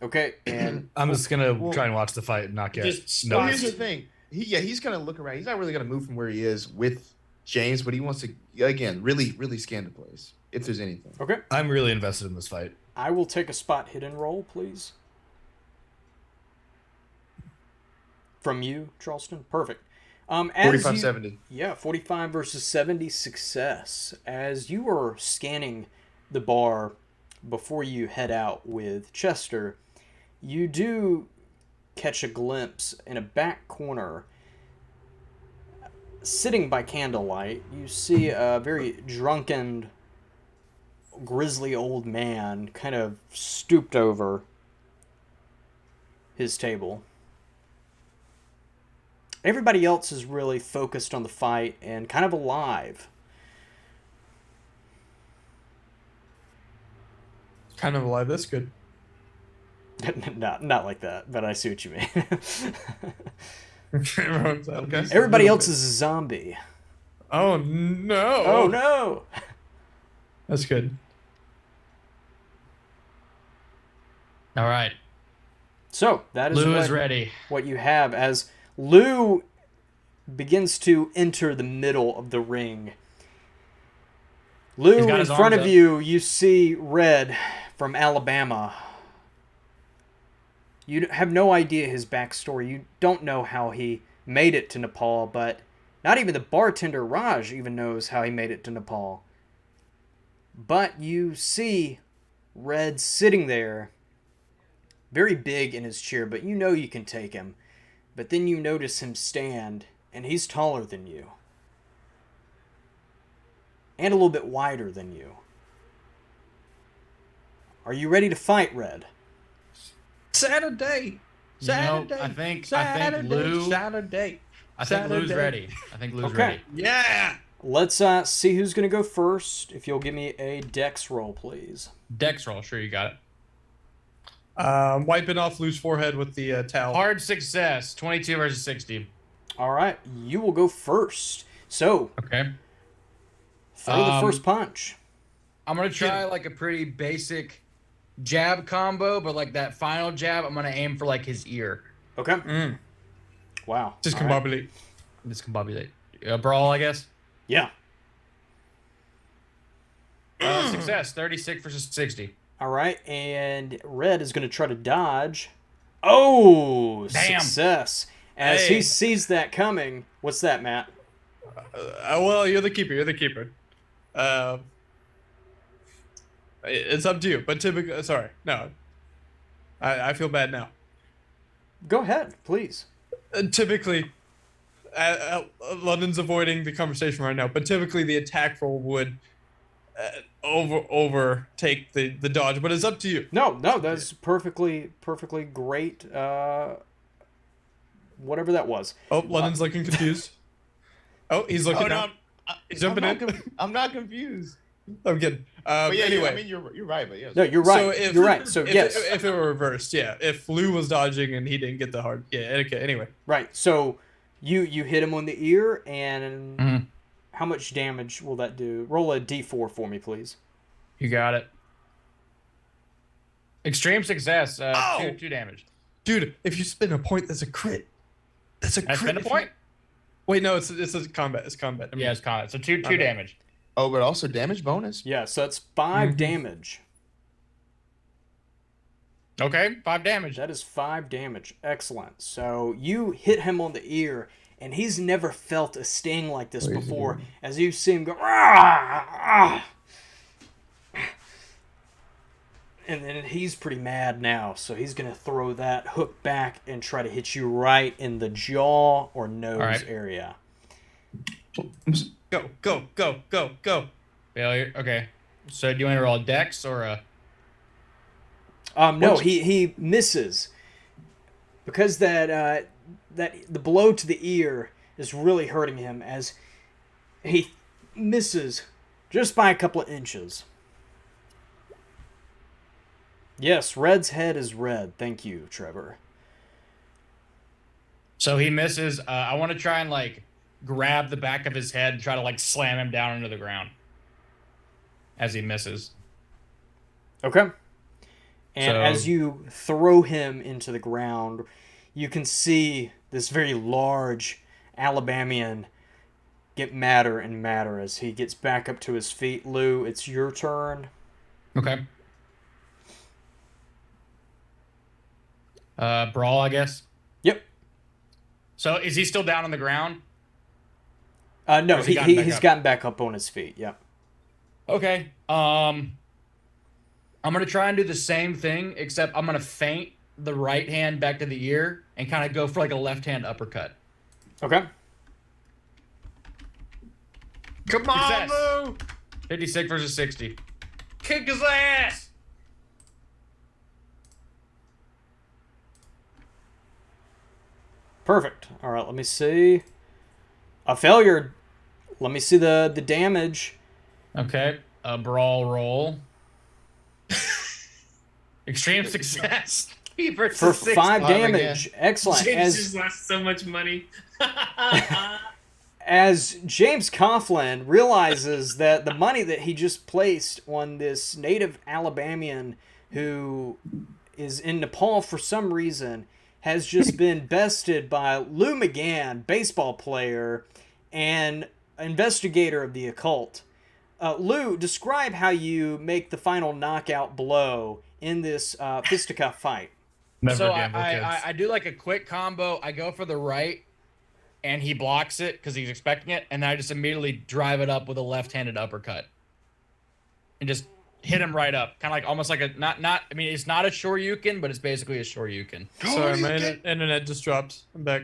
Okay. And I'm just gonna try and watch the fight and not get. Just Well, spot- here's the thing. He's gonna look around. He's not really gonna move from where he is with James, but he wants to again really scan the place if there's anything. okay. I'm really invested in this fight. I will take a spot hidden roll, please. From you, Charleston. Perfect. As 45, you- 70. Yeah, 45 versus 70 success. As you are scanning the bar before you head out with Chester, you do catch a glimpse in a back corner. Sitting by candlelight, you see a very drunken, grizzly old man kind of stooped over his table. Everybody else is really focused on the fight and kind of alive. Kind of alive. That's good. Not like that, but I see what you mean. Everyone's okay. Everybody else is a zombie. Oh, no. Oh no! That's good. All right. So that is Lou what, is ready. what you have as Lou begins to enter the middle of the ring. Lou, He's got in his front arms of up. you see Red from Alabama. You have no idea his backstory. You don't know how he made it to Nepal, but not even the bartender Raj even knows how he made it to Nepal. But you see Red sitting there, very big in his chair, but you know you can take him. But then you notice him stand, and he's taller than you. And a little bit wider than you. Are you ready to fight, Red? Saturday. You know, I think Lou. Saturday. I think Lou's ready. I think Lou's Okay. ready. Yeah. Let's see who's going to go first. If you'll give me a dex roll, please. Dex roll. Sure, you got it. Wiping off Lou's forehead with the towel. Hard success. 22 versus 60. All right, you will go first. So, Okay. throw the first punch. I'm gonna try like a pretty basic jab combo, but like that final jab, I'm gonna aim for like his ear. Okay. Mm. Wow. Just All right. combobulate. Discombobulate. A brawl, I guess. Yeah. Success. 36 versus 60. All right, and Red is going to try to dodge. Oh, Damn. success. As Hey. he sees that coming, what's that, Matt? Well, you're the keeper. You're the keeper. It's up to you. But typically, sorry, no. I feel bad now. Go ahead, please. Typically, London's avoiding the conversation right now. But typically, the attack roll would overtake the dodge. But it's up to you. No, that's perfectly great. Whatever that was. Oh, London's looking confused. Oh, he's looking. Now. He's jumping in. I'm not confused. I'm kidding. But yeah, anyway. I mean, you're right, but yeah. No, you're right. So if, you're right. So yes, if it were reversed, yeah. If Lou was dodging and he didn't get the hard, yeah. Okay. Anyway, right. So you hit him on the ear, and Mhm. how much damage will that do? Roll a d4 for me, please. You got it. Extreme success. Oh! Two damage. dude, if you spin a point, that's a crit. That's a I crit. spin a if you- point? Wait, no, it's a combat. It's combat. I mean, Yeah, it's combat. So two Okay. damage. Oh, but also damage bonus. Yeah, so that's 5 Mhm. damage. Okay, 5 damage. That is 5 damage. Excellent. So you hit him on the ear, and he's never felt a sting like this before. As you see him go, "Ah, ah." And then he's pretty mad now, so he's going to throw that hook back and try to hit you right in the jaw or nose right. area. Go. Go, go, go, go. Failure. Okay. So do you want to roll a dex or a? No, he misses because that the blow to the ear is really hurting him as he misses just by a couple of inches. Yes, Red's head is red. Thank you, Trevor. So he misses. I want to try and like grab the back of his head and try to like slam him down into the ground as he misses. Okay. And So- as you throw him into the ground, you can see this very large Alabamian get madder and madder as he gets back up to his feet. Lou, it's your turn. Okay. Brawl, I guess. Yep. So is he still down on the ground? No, Or has he gotten back he's up? gotten back up on his feet. Yep. Okay. I'm gonna try and do the same thing, except I'm gonna feint the right hand back to the ear and kind of go for like a left hand uppercut. Okay. Come on, Success. Lou. 56 versus 60. Kick his ass. Perfect. All right, let me see. A failure. Let me see the damage. Okay. A brawl roll. Extreme success. 3 versus For 60. 5 Five damage. Excellent. James just lost so much money. As James Coughlin realizes that the money that he just placed on this native Alabamian who is in Nepal for some reason has just been bested by Lou McGann, baseball player and investigator of the occult. Lou, describe how you make the final knockout blow in this fisticuff fight. Never So gamble, kids. I do like a quick combo. I go for the right, and he blocks it because he's expecting it, and then I just immediately drive it up with a left-handed uppercut, and just hit him right up, kind of like almost like a not. I mean, it's not a Shoryuken, but it's basically a Shoryuken. Sorry, my internet just dropped. I'm back.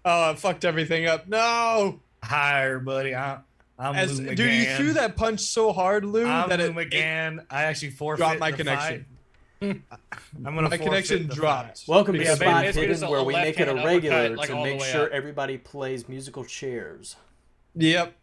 Oh, I fucked everything up. No. Hi, everybody. I'm Lou McGann. Dude, you threw that punch so hard, Lou, I'm that Lou it McGann. I actually forfeit dropped my the connection. fight. I'm gonna My connection dropped. Welcome to Yeah, Spot basically Hidden, just a where we make it a left-handed regular uppercut, like, to all the make way sure up. everybody plays musical chairs. Yep.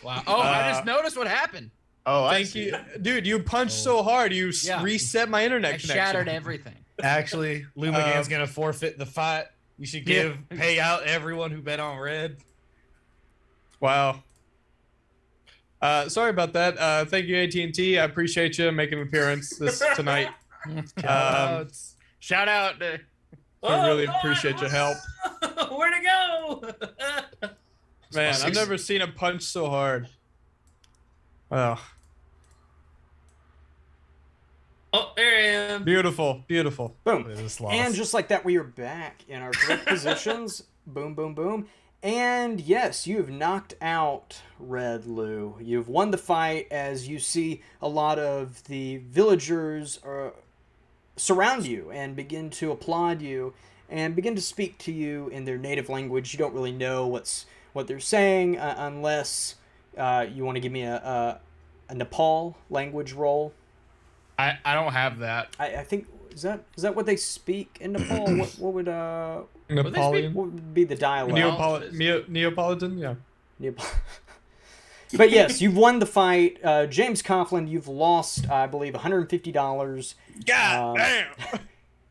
Wow. Oh, I just noticed what happened. Oh, I Thank see. you, dude. You punched so hard, you Yeah. reset my internet I connection. shattered everything. Actually, Lou McGann's gonna forfeit the fight. You should pay out everyone who bet on red. Wow. Sorry about that. Thank you, AT&T. I appreciate you making an appearance tonight. Shout out. I really appreciate your help. Where'd it go? Man, I've never seen a punch so hard. Wow. Oh, there I am. Beautiful. Boom. They just lost. And just like that, we are back in our correct positions. Boom, boom, boom. And yes, you have knocked out Red Lou. You've won the fight as you see a lot of the villagers surround you and begin to applaud you and begin to speak to you in their native language. You don't really know what they're saying unless you want to give me a Nepal language roll. I don't have that. I think is that what they speak in Nepal? what would Napoleon. what would be the dialect? Neapolitan, yeah. But yes, you've won the fight. James Coughlin, you've lost, I believe, $150. God damn.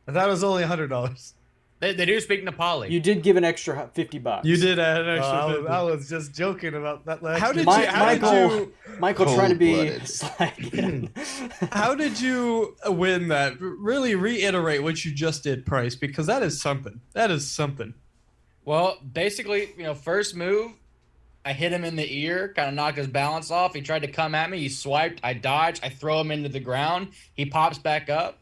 I thought it was only $100. They do speak Nepali. You did give an extra $50. You did add an extra. I was just joking about that. How did Michael trying to be Cold-blooded. slacking. How did you win that? Really reiterate what you just did, Price, because that is something. That is something. Well, basically, first move, I hit him in the ear, kind of knocked his balance off. He tried to come at me. He swiped. I dodged. I throw him into the ground. He pops back up.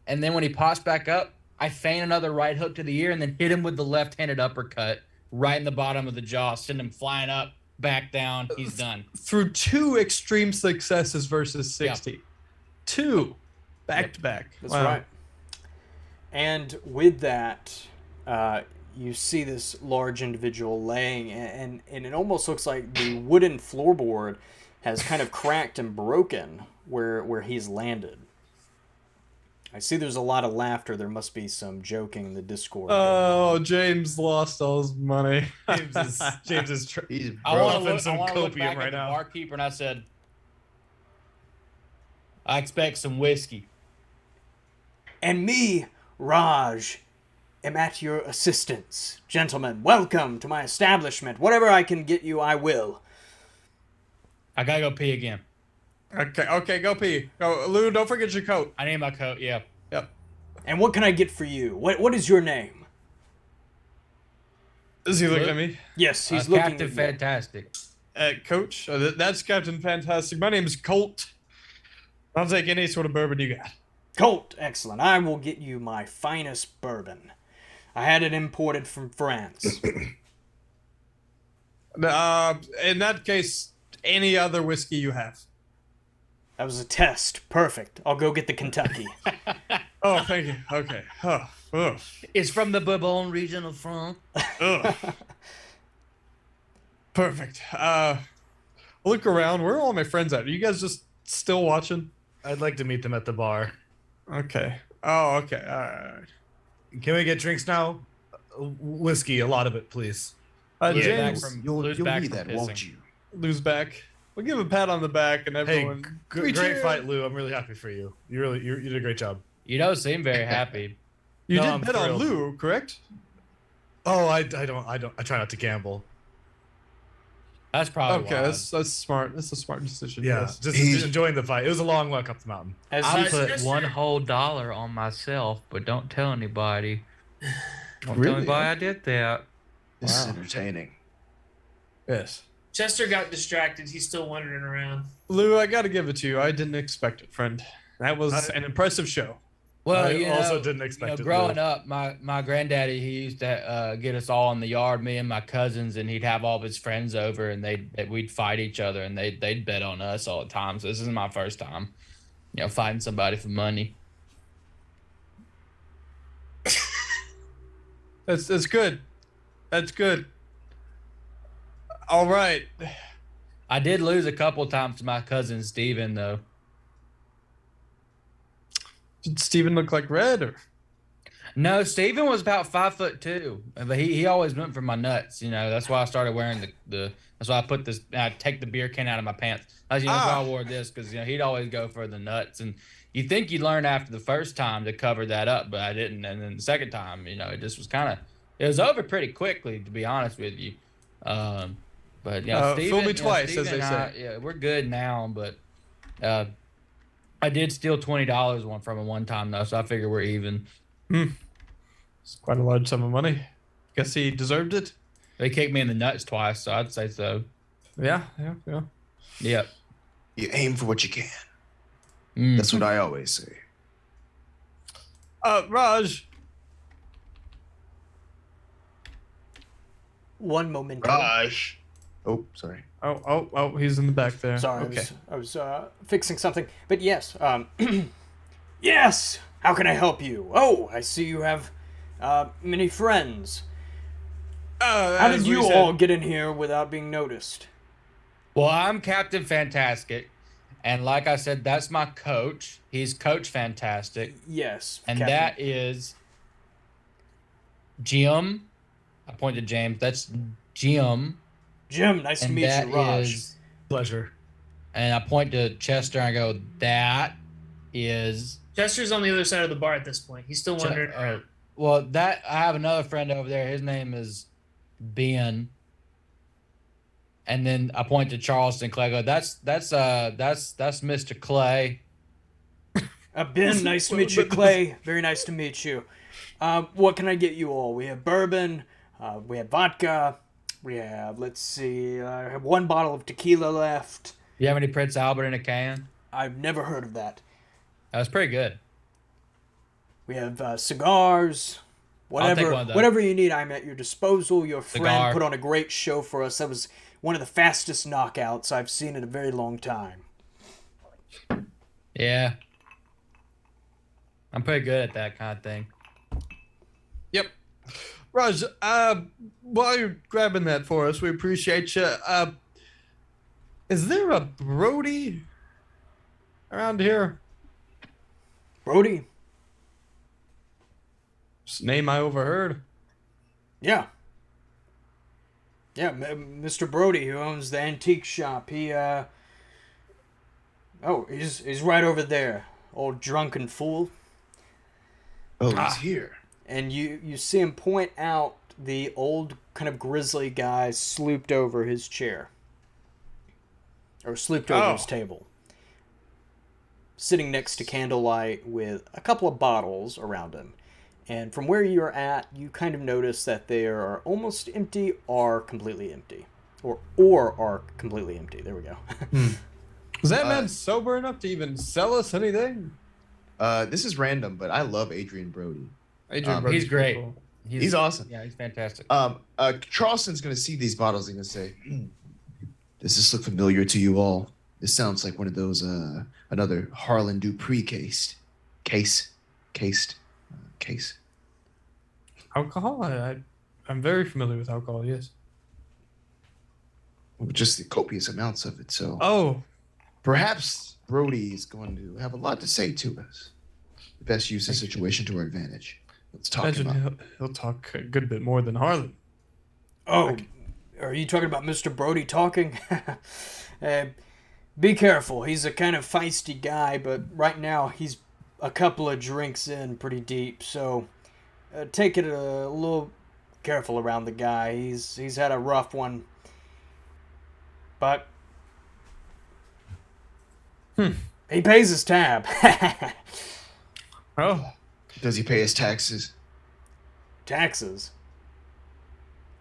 And then when he pops back up, I feint another right hook to the ear and then hit him with the left-handed uppercut right in the bottom of the jaw, send him flying up, back down. He's done. Through 2 extreme successes versus 60. Yep. 2 back to back. That's Wow. right. And with that, you see this large individual laying, and it almost looks like the wooden floorboard has kind of cracked and broken where he's landed. I see there's a lot of laughter. There must be some joking in the Discord. Oh, James lost all his money. James is He's I broke. want to Puffing look, some I wanna look copium back right at the now. barkeeper, and I said, I expect some whiskey. And me, Raj, am at your assistance. Gentlemen, welcome to my establishment. Whatever I can get you, I will. I gotta go pee again. Okay, go pee. Go, Lou, don't forget your coat. I need my coat. Yeah. Yep. And what can I get for you? What is your name? Is he looking at me? Yes, he's looking Captain at you. Fantastic. Coach, that's Captain Fantastic. My name's Colt. I'll take any sort of bourbon you got. Colt, excellent. I will get you my finest bourbon. I had it imported from France. In that case, any other whiskey you have. That was a test. Perfect. I'll go get the Kentucky. Oh, thank you. Okay. Oh. It's from the Bourbon region of France. Perfect. Look around. Where are all my friends at? Are you guys just still watching? I'd like to meet them at the bar. Okay. Oh, okay. All right. Can we get drinks now? Whiskey, a lot of it, please. James, You'll Lou's need back that, from won't pissing. you? Lou's back. We'll give a pat on the back and Hey, everyone. great fight, Lou. I'm really happy for you. You did a great job. You don't seem very happy. You No, did I'm bet on thrilled. Lou, correct? Oh, I try not to gamble. That's probably Okay, wise. that's smart. That's a smart decision. Yeah, Yes. just He's- enjoying the fight. It was a long walk up the mountain. As I he- put Chester- one whole dollar on myself, but don't tell anybody. Don't tell Really? anybody I did that. This is Wow. entertaining. Yes. Chester got distracted. He's still wandering around. Lou, I gotta give it to you. I didn't expect it, friend. That was an impressive show. Well, I you also know, didn't expect it, growing Lou. up, my granddaddy, he used to get us all in the yard, me and my cousins, and he'd have all of his friends over, and we'd fight each other, and they'd bet on us all the time. So this is my first time, fighting somebody for money. That's good. That's good. All right. I did lose a couple times to my cousin Steven, though. Did Steven look like red or? No, Steven was about 5'2", but he always went for my nuts. That's why I started wearing that's why I put this. I take the beer can out of my pants. That's why I wore this because he'd always go for the nuts. And you think you'd learn after the first time to cover that up, but I didn't. And then the second time, it just was it was over pretty quickly, to be honest with you. But Steven, fool me twice, Steven as they and say. I, yeah, we're good now, but I did steal $20 from him one time though, so I figure we're even. It's quite a large sum of money. Guess he deserved it. They kicked me in the nuts twice, so I'd say so. Yeah. Yep. You aim for what you can. Mm. That's what I always say. Raj. One moment. Raj. Oh, sorry. Oh, he's in the back there. Sorry, Okay. I was fixing something. But yes, yes. How can I help you? Oh, I see you have many friends. How did you all get in here without being noticed? Well, I'm Captain Fantastic, and like I said, that's my coach. He's Coach Fantastic, Yes, and Captain. that is Jim. I pointed to James. That's Jim, Jim. Nice to and meet that you, Raj. is. Pleasure. And I point to Chester and I go, that is. Chester's on the other side of the bar at this point. He's still wandering around. Well, I have another friend over there. His name is Ben. And then I point to Charleston Clay. I go, that's Mr. Clay. Ben, nice to meet you, Clay. Very nice to meet you. What can I get you all? We have bourbon. We have vodka. We have, let's see, I have one bottle of tequila left. You have any Prince Albert in a can? I've never heard of that. That was pretty good. We have cigars. I'll take one of those. Whatever you need, I'm at your disposal. Your friend Cigar. put on a great show for us. That was one of the fastest knockouts I've seen in a very long time. Yeah. I'm pretty good at that kind of thing. Yep. Raj, while you're grabbing that for us, we appreciate you. Is there a Brody around here? Brody? It's a name I overheard. Yeah. Yeah, Mr. Brody, who owns the antique shop, he's right over there. Old drunken fool. Oh, he's here. And you see him point out the old kind of grizzly guy slooped over his chair. Or slooped over his table. Sitting next to candlelight with a couple of bottles around him. And from where you're at, you kind of notice that they are almost empty or completely empty. Or are completely empty. There we go. Is that man sober enough to even sell us anything? This is random, but I love Adrian Brody. He's great. Cool. He's awesome. Yeah, he's fantastic. Charleston's gonna see these bottles and gonna say, "Does this look familiar to you all? This sounds like one of those another Harlan Dupree case. Alcohol? I'm very familiar with alcohol, yes. Just the copious amounts of it. So Oh, perhaps Brody is going to have a lot to say to us. The best use the situation to our advantage. Let's talk imagine about. he'll talk a good bit more than Harlan. Oh, are you talking about Mr. Brody talking? Be careful. He's a kind of feisty guy, but right now he's a couple of drinks in pretty deep, so take it a little careful around the guy. He's had a rough one, but he pays his tab. Oh, Does he pay his taxes? Taxes?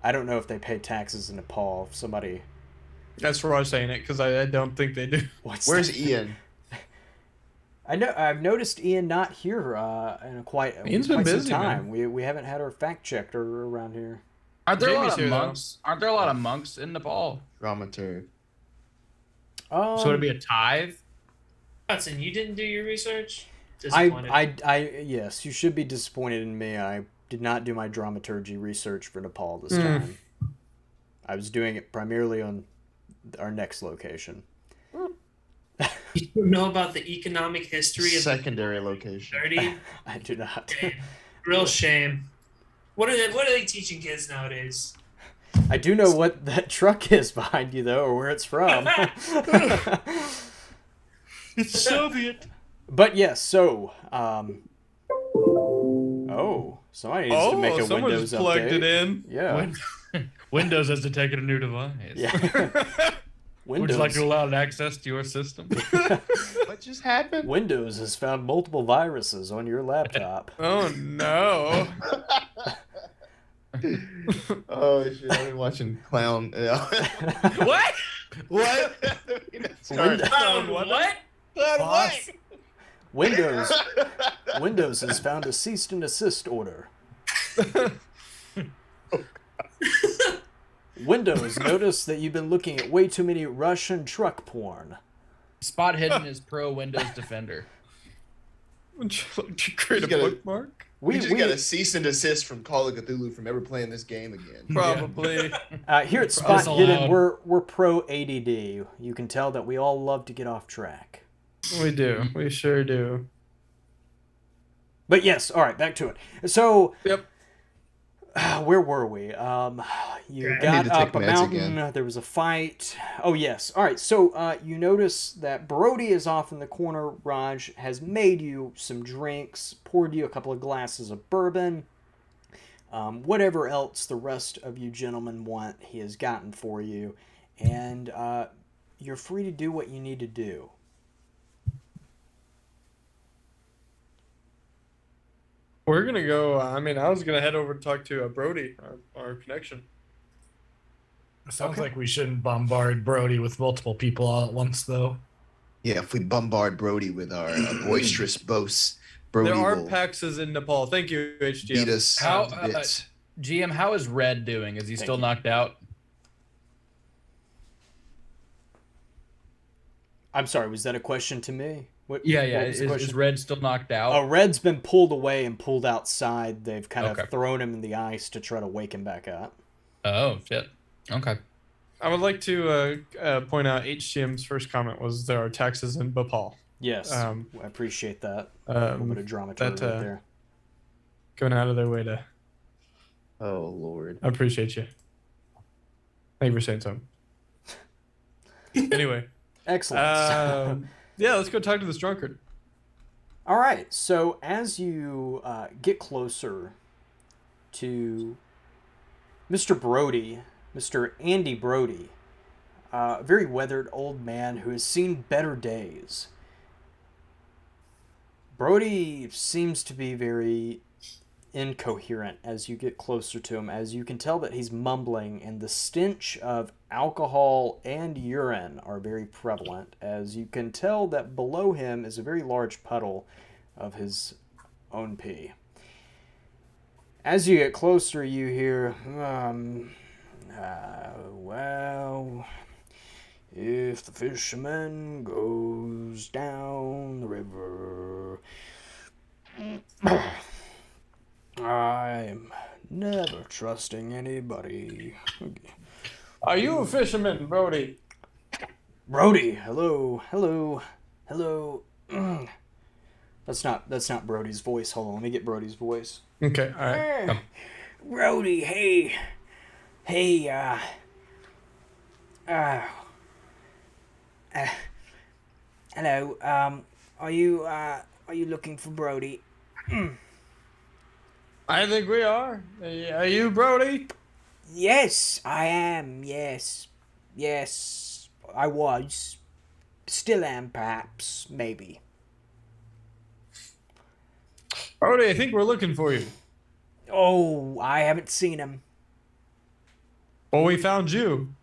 I don't know if they pay taxes in Nepal. If somebody... that's Raj saying it because I don't think they do. Where's Ian? I've noticed Ian not here in quite Ian's been some busy, time. man. We haven't had her fact checked or around here. Aren't there a Jamie's lot here, of though. monks? Aren't there a lot of monks in Nepal? Dramaturg. Um, So would it be a tithe? Hudson, you didn't do your research? I Disappointed. yes, you should be disappointed in me. I did not do my dramaturgy research for Nepal this time. I was doing it primarily on our next location. You don't know about the economic history of Secondary location. 30? I do not. Real shame. What are they teaching kids nowadays? I do know what that truck is behind you, though, or where it's from. It's Soviet. But yes, so somebody needs to make a someone Windows just plugged update. it in. Yeah. Windows has detected a new device. Yeah. Would Windows. you like to allow access to your system? What just happened? Windows has found multiple viruses on your laptop. Oh no. Oh shit! I've been watching Clown. What? What? What? What? Windows has found a cease and desist order. Windows noticed that you've been looking at way too many Russian truck porn. Spot Hidden is pro Windows Defender. Would you like to create a You gotta- bookmark? We just got a cease and desist from Call of Cthulhu from ever playing this game again. Probably. Here at Spot Disallowed. Hidden, we're pro ADD. You can tell that we all love to get off track. We do. We sure do. But yes, all right, back to it. So, Yep. where were we? You I need got to take up a meds mountain. again. There was a fight. Oh yes. All right. So you notice that Brody is off in the corner. Raj has made you some drinks, poured you a couple of glasses of bourbon. Whatever else the rest of you gentlemen want, he has gotten for you, and you're free to do what you need to do. We're gonna go. I was gonna head over to talk to Brody, our connection. Sounds like we shouldn't bombard Brody with multiple people all at once, though. Yeah, if we bombard Brody with our boisterous boasts, Brody There are will Paxes in Nepal. Thank you, beat HGM. us How, to bits. GM, how is Red doing? Is he still you. knocked out? I'm sorry. Was that a question to me? What? Yeah, yeah. what was the Is question? Red still knocked out? Oh, Red's been pulled away and pulled outside. They've kind Okay. of thrown him in the ice to try to wake him back up. Oh, shit. Okay. I would like to point out HCM's first comment was there are taxes in Bhopal. Yes, I appreciate that. A little bit of dramaturgy right there. Going out of their way to. Oh Lord. I appreciate you. Thank you for saying something. Anyway. Excellent. Yeah, let's go talk to this drunkard. All right. So as you get closer to Mr. Brody, Mr. Andy Brody, a very weathered old man who has seen better days. Brody seems to be very incoherent as you get closer to him, as you can tell that he's mumbling, and the stench of alcohol and urine are very prevalent, as you can tell that below him is a very large puddle of his own pee. As you get closer, you hear, well, if the fisherman goes down the river, I'm never trusting anybody. Are you a fisherman, Brody? Brody, hello. That's not Brody's voice. Hold on, let me get Brody's voice. Okay, all right. Come. Brody, hey, hello. Are you looking for Brody? I think we are. Are you Brody? Yes, I am. Yes, I was. Still am, perhaps, maybe. Brody, I think we're looking for you. Oh, I haven't seen him. Well, we found you.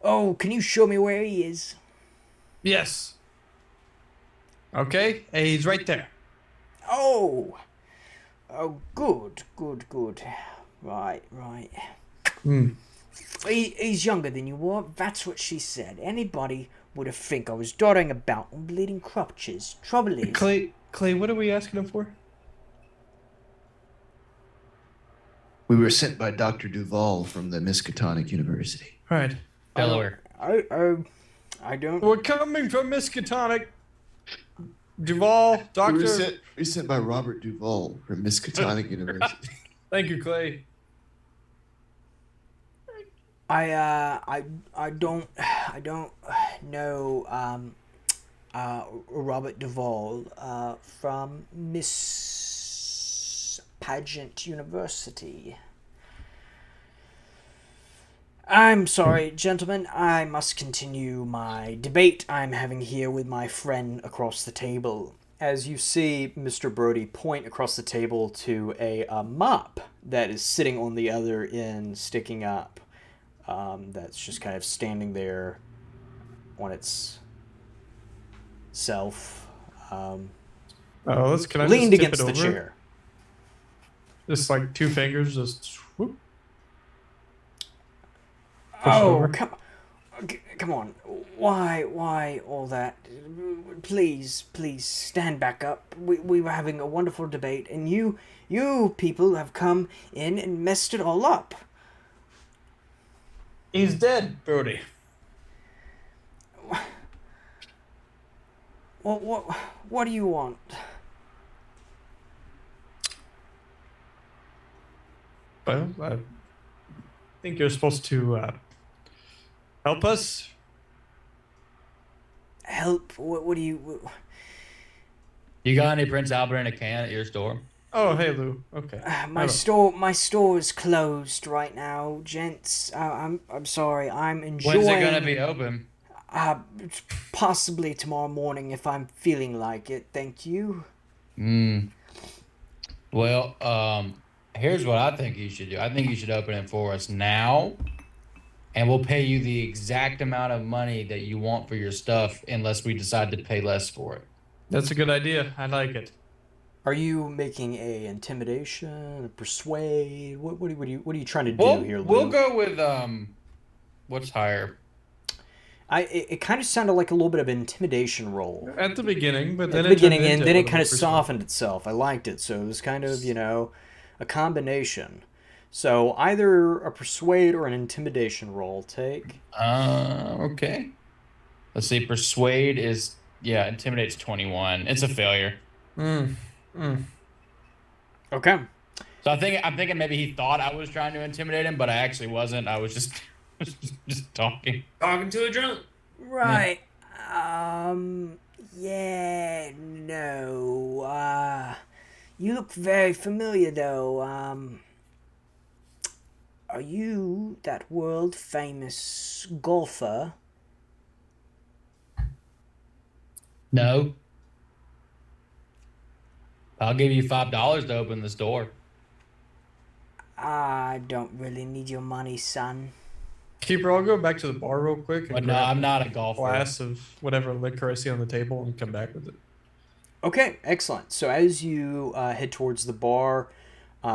Oh, can you show me where he is? Yes. Okay, he's right there. Oh, good. Right. He's younger than you are. That's what she said. Anybody would have think I was dotting about on bleeding crutches. Trouble is... Clay, what are we asking him for? We were sent by Dr. Duval from the Miskatonic University. Right. Delaware. I don't... We're coming from Miskatonic. Duval, doctor. We were sent by Robert Duval from Miskatonic University. Thank you, Clay. I don't know Robert Duvall from Miss Pageant University. I'm sorry, gentlemen. I must continue my debate I'm having here with my friend across the table. As you see Mr. Brody point across the table to a mop that is sitting on the other end, sticking up. That's just kind of standing there on its self. Can I leaned just tip against it the over? chair. Just like two fingers, just whoop. Push it Oh, over. come on. Why all that? Please stand back up. We were having a wonderful debate, and you people have come in and messed it all up. He's dead, Brody. What do you want? Well, I think you're supposed to help us. Help? What do you... You got any Prince Albert in a can at your store? Oh, hey, Lou. Okay. My store is closed right now, gents. I'm sorry. I'm enjoying... When's it gonna be open? Possibly tomorrow morning if I'm feeling like it. Thank you. Well, here's what I think you should do. I think you should open it for us now, and we'll pay you the exact amount of money that you want for your stuff unless we decide to pay less for it. That's a good idea. I like it. Are you making a intimidation, a persuade? What are you trying to do here, Lou? We'll go with what's higher? It kind of sounded like a little bit of an intimidation roll At the beginning, but at then the it beginning, turned and into then a it little kind of bit softened itself. I liked it, so it was kind of, a combination. So either a persuade or an intimidation roll. Take. Okay. Let's see. Persuade is intimidate's 21. It's a failure. Okay. So I'm thinking maybe he thought I was trying to intimidate him, but I actually wasn't. I was just just talking. Talking to a drunk. Right. Yeah. No. You look very familiar, though. Are you that world famous golfer? No. I'll give you $5 to open this door. I don't really need your money, son. Keeper, I'll go back to the bar real quick and But no, grab I'm not a a golfer. glass of whatever liquor I see on the table and come back with it. Okay, excellent. So as you head towards the bar,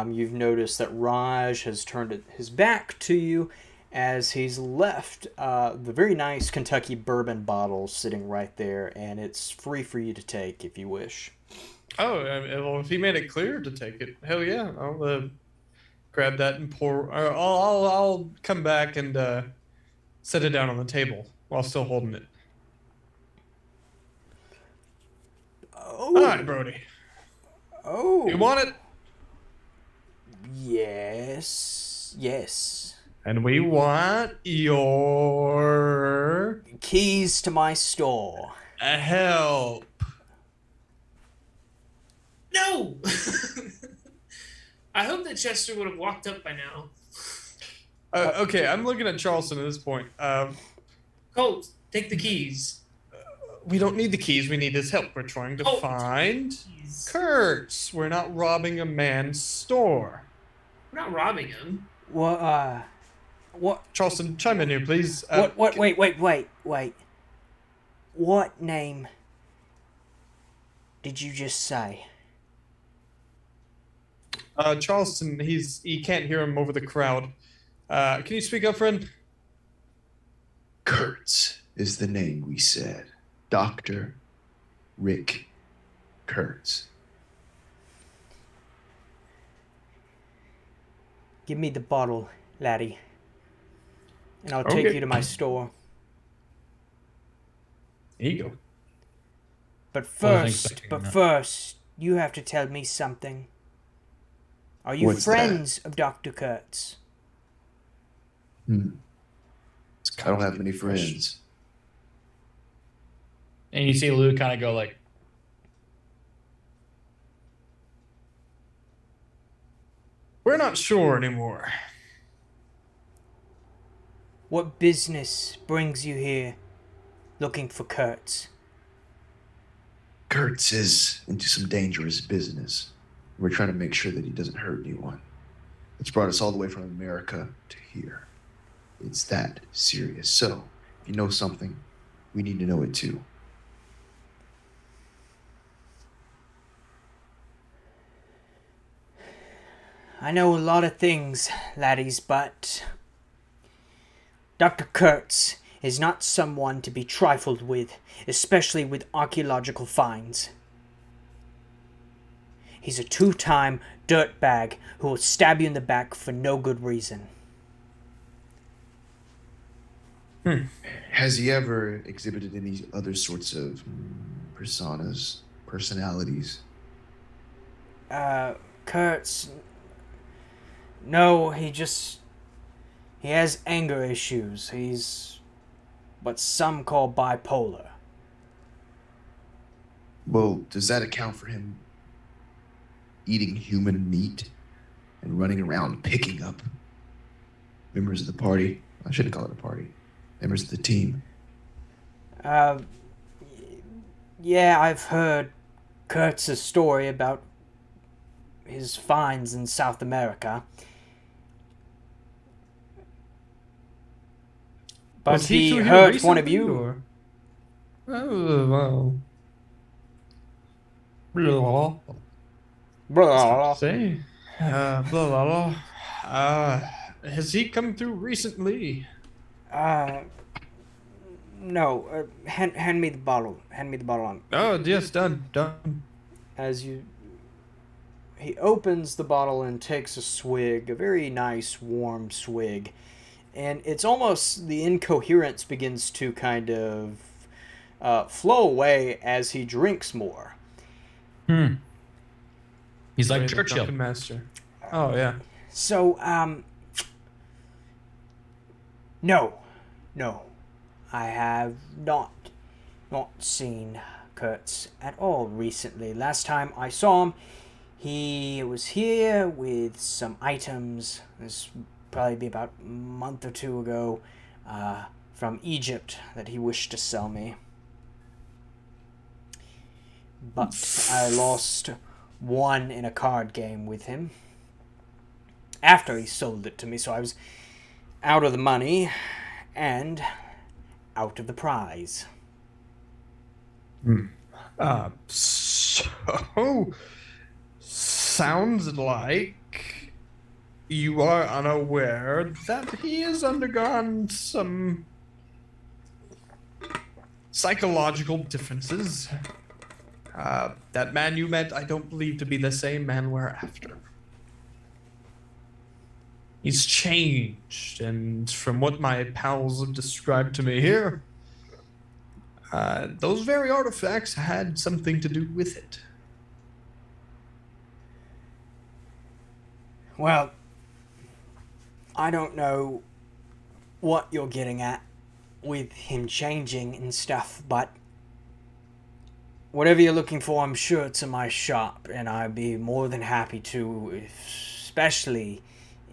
you've noticed that Raj has turned his back to you as he's left the very nice Kentucky bourbon bottle sitting right there, and it's free for you to take if you wish. Oh, well, if he made it clear to take it, hell yeah, I'll grab that and pour. Or I'll come back and set it down on the table while still holding it. Oh. All right, Brody. Oh. You want it? Yes. And we want your Keys to my store. help. No! I hope that Chester would have walked up by now. Okay, I'm looking at Charleston at this point. Colt, take the keys. We don't need the keys. We need his help. We're trying to Oh, find Keys. Kurtz. We're not robbing a man's store. We're not robbing him. What? Charleston, chime in here, please. What? Wait. What name did you just say? Charleston, he can't hear him over the crowd. Can you speak up, friend? Kurtz is the name we said. Dr. Rick Kurtz. Give me the bottle, laddie, and I'll take Okay. you to my store. Here you go. But Wasn't first, expecting that. you have to tell me something. Are you What's friends of Dr. Kurtz? I don't have many friends. And you see Lou kind of go like, We're not sure anymore. What business brings you here looking for Kurtz? Kurtz is into some dangerous business. We're trying to make sure that he doesn't hurt anyone. It's brought us all the way from America to here. It's that serious. So, if you know something, we need to know it too. I know a lot of things, laddies, but Dr. Kurtz is not someone to be trifled with, especially with archaeological finds. He's a two-time dirtbag who will stab you in the back for no good reason. Has he ever exhibited any other sorts of personalities? Kurtz... No, he has anger issues. He's what some call bipolar. Well, does that account for him eating human meat and running around picking up members of the party? I shouldn't call it a party. Members of the team. Yeah, I've heard Kurtz's story about his finds in South America. But Was he through here hurt one of recently, you. or- Oh, well. Blah, Blah. say. Blah, blah, blah. Has he come through recently? No, hand me the bottle. Hand me the bottle. Oh, yes, done. He opens the bottle and takes a swig, a very nice, warm swig. And it's almost the incoherence begins to kind of flow away as he drinks more. He's like Great, the Churchill. drunken master. Oh, yeah. So, no. I have not seen Kurtz at all recently. Last time I saw him, he was here with some items. This would probably be about a month or two ago, from Egypt that he wished to sell me. But I lost one in a card game with him after he sold it to me, so I was out of the money and out of the prize. So sounds like you are unaware that he has undergone some psychological differences. That man you met, I don't believe to be the same man we're after. He's changed, and from what my pals have described to me here, those very artifacts had something to do with it. Well, I don't know what you're getting at with him changing and stuff, but whatever you're looking for, I'm sure it's in my shop, and I'd be more than happy to, especially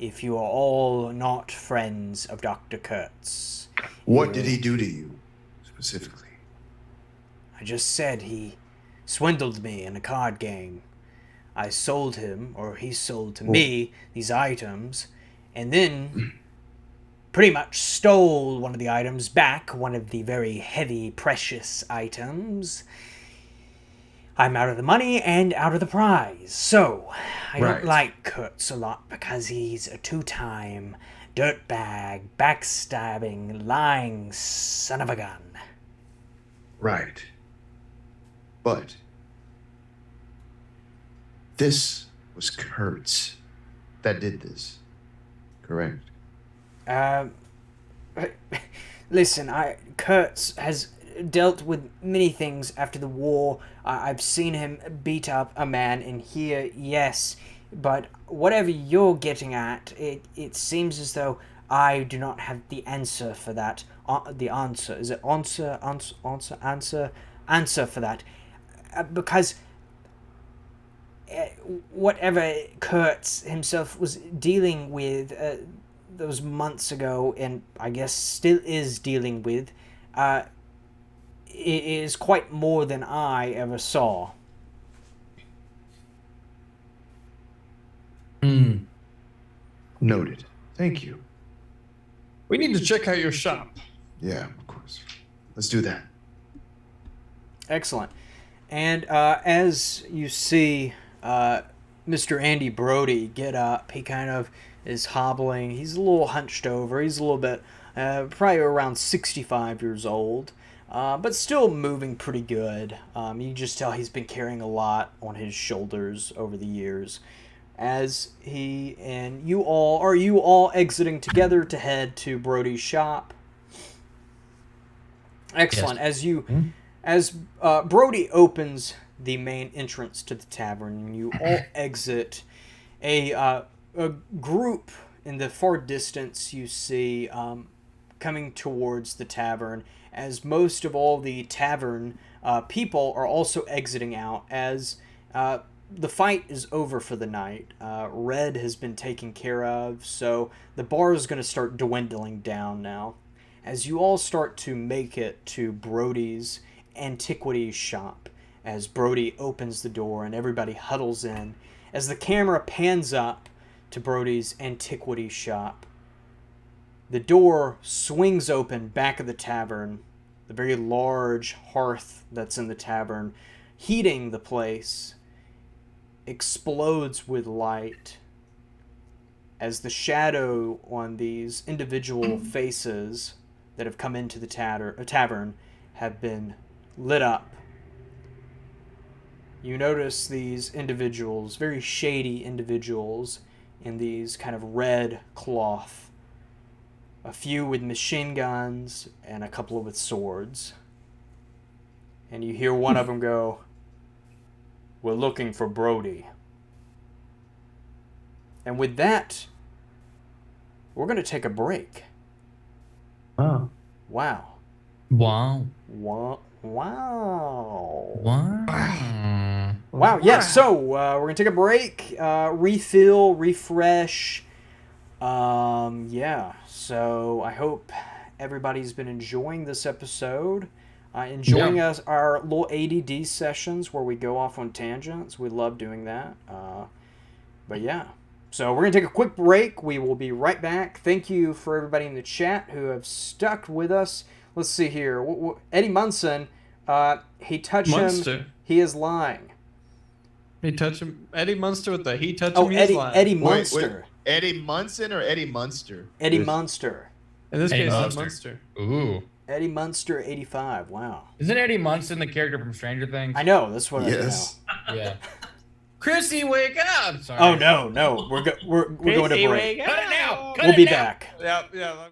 if you are all not friends of Dr. Kurtz. What did he do to you, specifically? I just said he swindled me in a card game. I sold him, or he sold to me, these items, and then pretty much stole one of the items back, one of the very heavy, precious items. I'm out of the money and out of the prize. So, I don't like Kurtz a lot because he's a two-time dirtbag, backstabbing, lying son of a gun. Right. But this was Kurtz that did this, correct? Listen, Kurtz has dealt with many things after the war. I've seen him beat up a man in here, yes, but whatever you're getting at, it seems as though I do not have the answer for that. The answer, is it answer for that? Because whatever Kurtz himself was dealing with those months ago, and I guess still is dealing with, it is quite more than I ever saw. Noted. Thank you. We need to check out your shop. Yeah, of course. Let's do that. Excellent. And as you see Mr. Andy Brody get up, he kind of is hobbling. He's a little hunched over. He's a little bit, probably around 65 years old, but still moving pretty good. You can just tell he's been carrying a lot on his shoulders over the years. As he and you all exiting together to head to Brody's shop? Excellent. Yes. As Brody opens the main entrance to the tavern, you all exit. A group in the far distance you see coming towards the tavern, as most of all the tavern people are also exiting out, as the fight is over for the night. Red has been taken care of, so the bar is going to start dwindling down now. As you all start to make it to Brody's antiquities shop, as Brody opens the door and everybody huddles in, as the camera pans up to Brody's antiquities shop, the door swings open back of the tavern, the very large hearth that's in the tavern, heating the place, explodes with light, as the shadow on these individual faces that have come into the tavern have been lit up. You notice these individuals, very shady individuals, in these kind of red cloth. A few with machine guns and a couple with swords. And you hear one of them go, "We're looking for Brody." And with that, we're going to take a break. Oh. Wow. Wow. Wow. Wow. Wow. Wow. Yeah, so we're going to take a break, refill, refresh. Yeah, so I hope everybody's been enjoying this episode. Enjoying our little ADD sessions where we go off on tangents. We love doing that. But yeah. So we're going to take a quick break. We will be right back. Thank you for everybody in the chat who have stuck with us. Let's see here. Eddie Munson, he touched him. He is lying. He touched him. Eddie Munster with the he touched Oh, him. He's Eddie, lying. Eddie Wait, Munster. Eddie Munson or Eddie Munster? Eddie Munster. In this Eddie case, Munster. it's Munster. Ooh. Eddie Munster, 85. Wow. Isn't Eddie Munson the character from Stranger Things? I know. That's what Yes. Yeah. Chrissy, wake up! Sorry. I know. Oh, no. We're going to Chrissy, break. wake up! Cut it now! Cut We'll it be now. back. Yeah.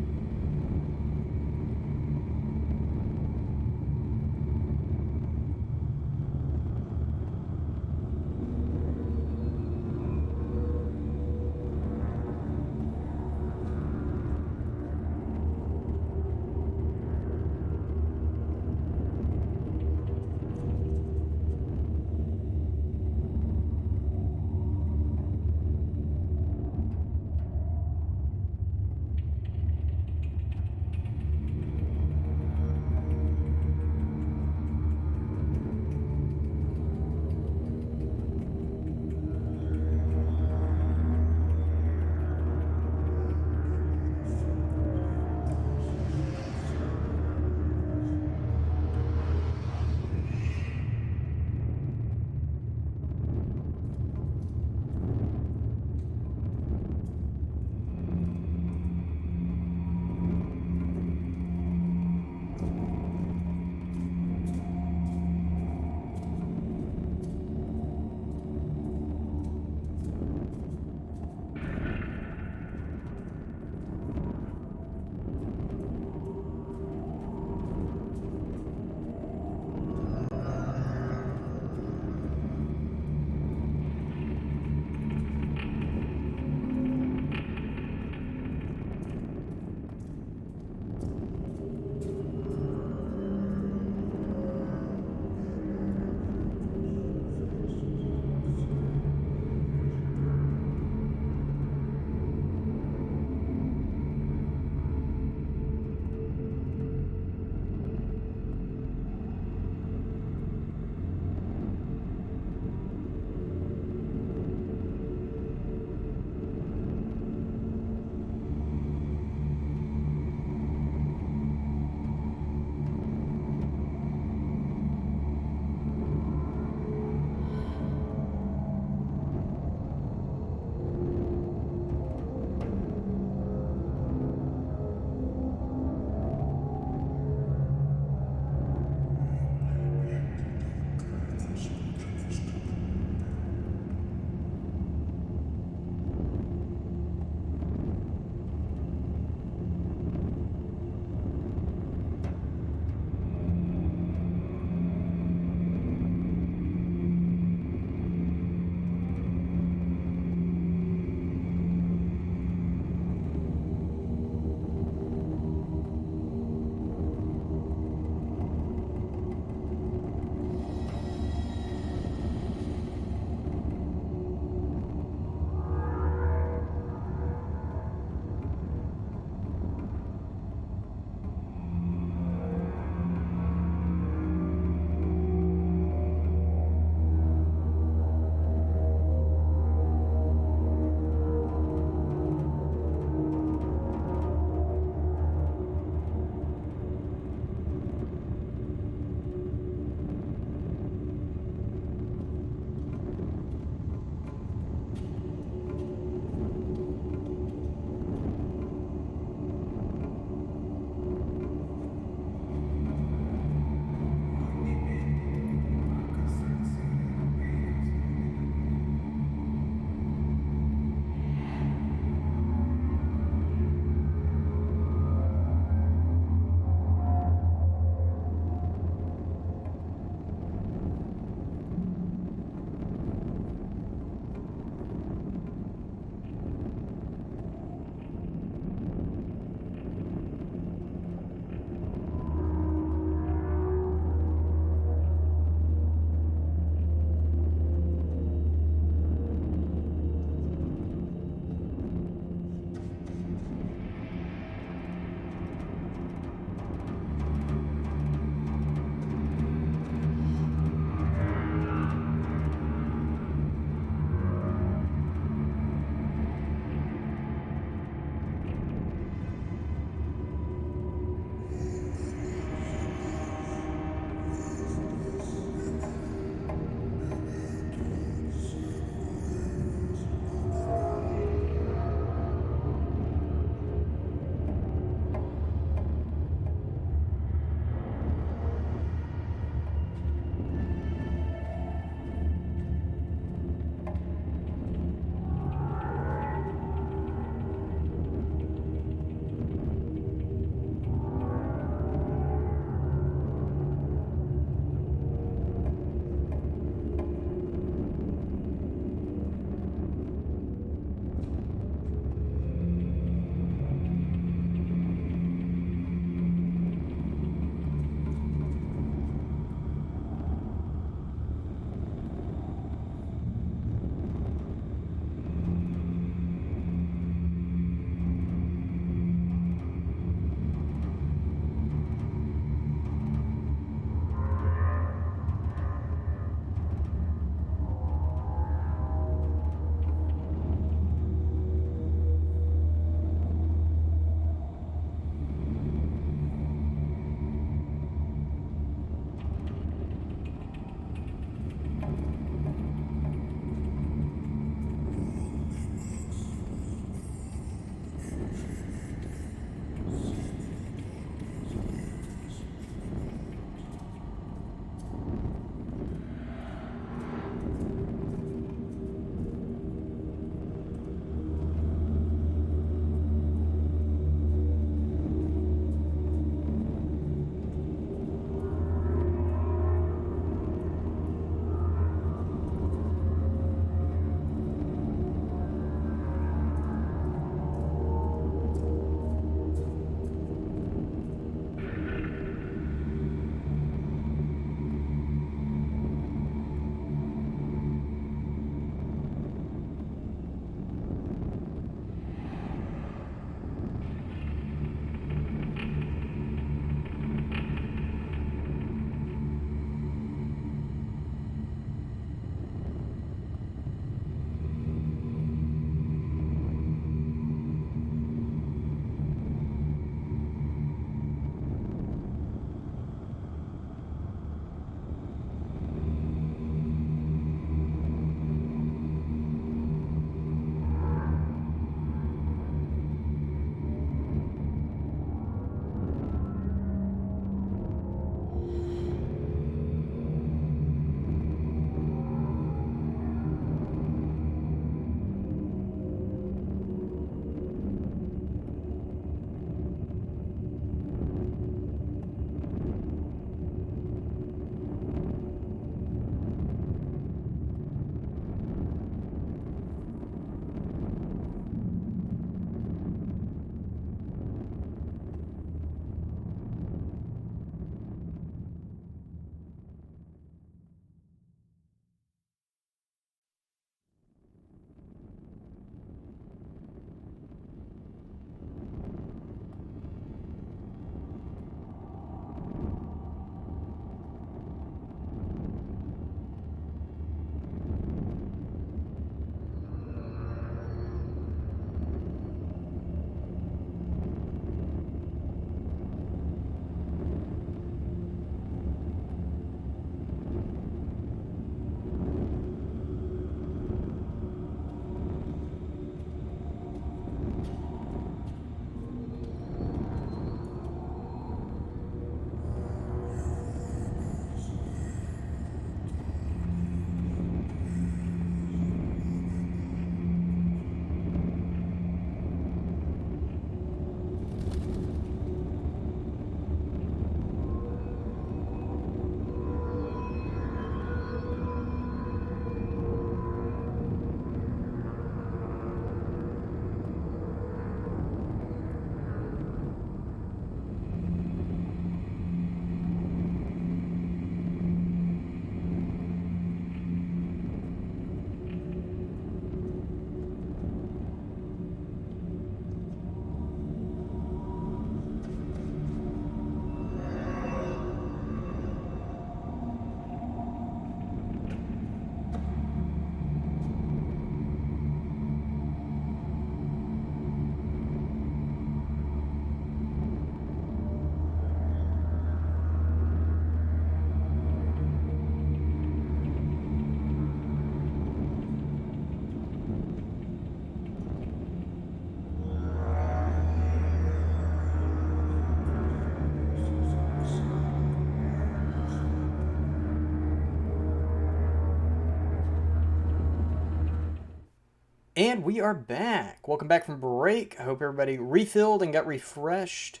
And we are back. Welcome back from break. I hope everybody refilled and got refreshed.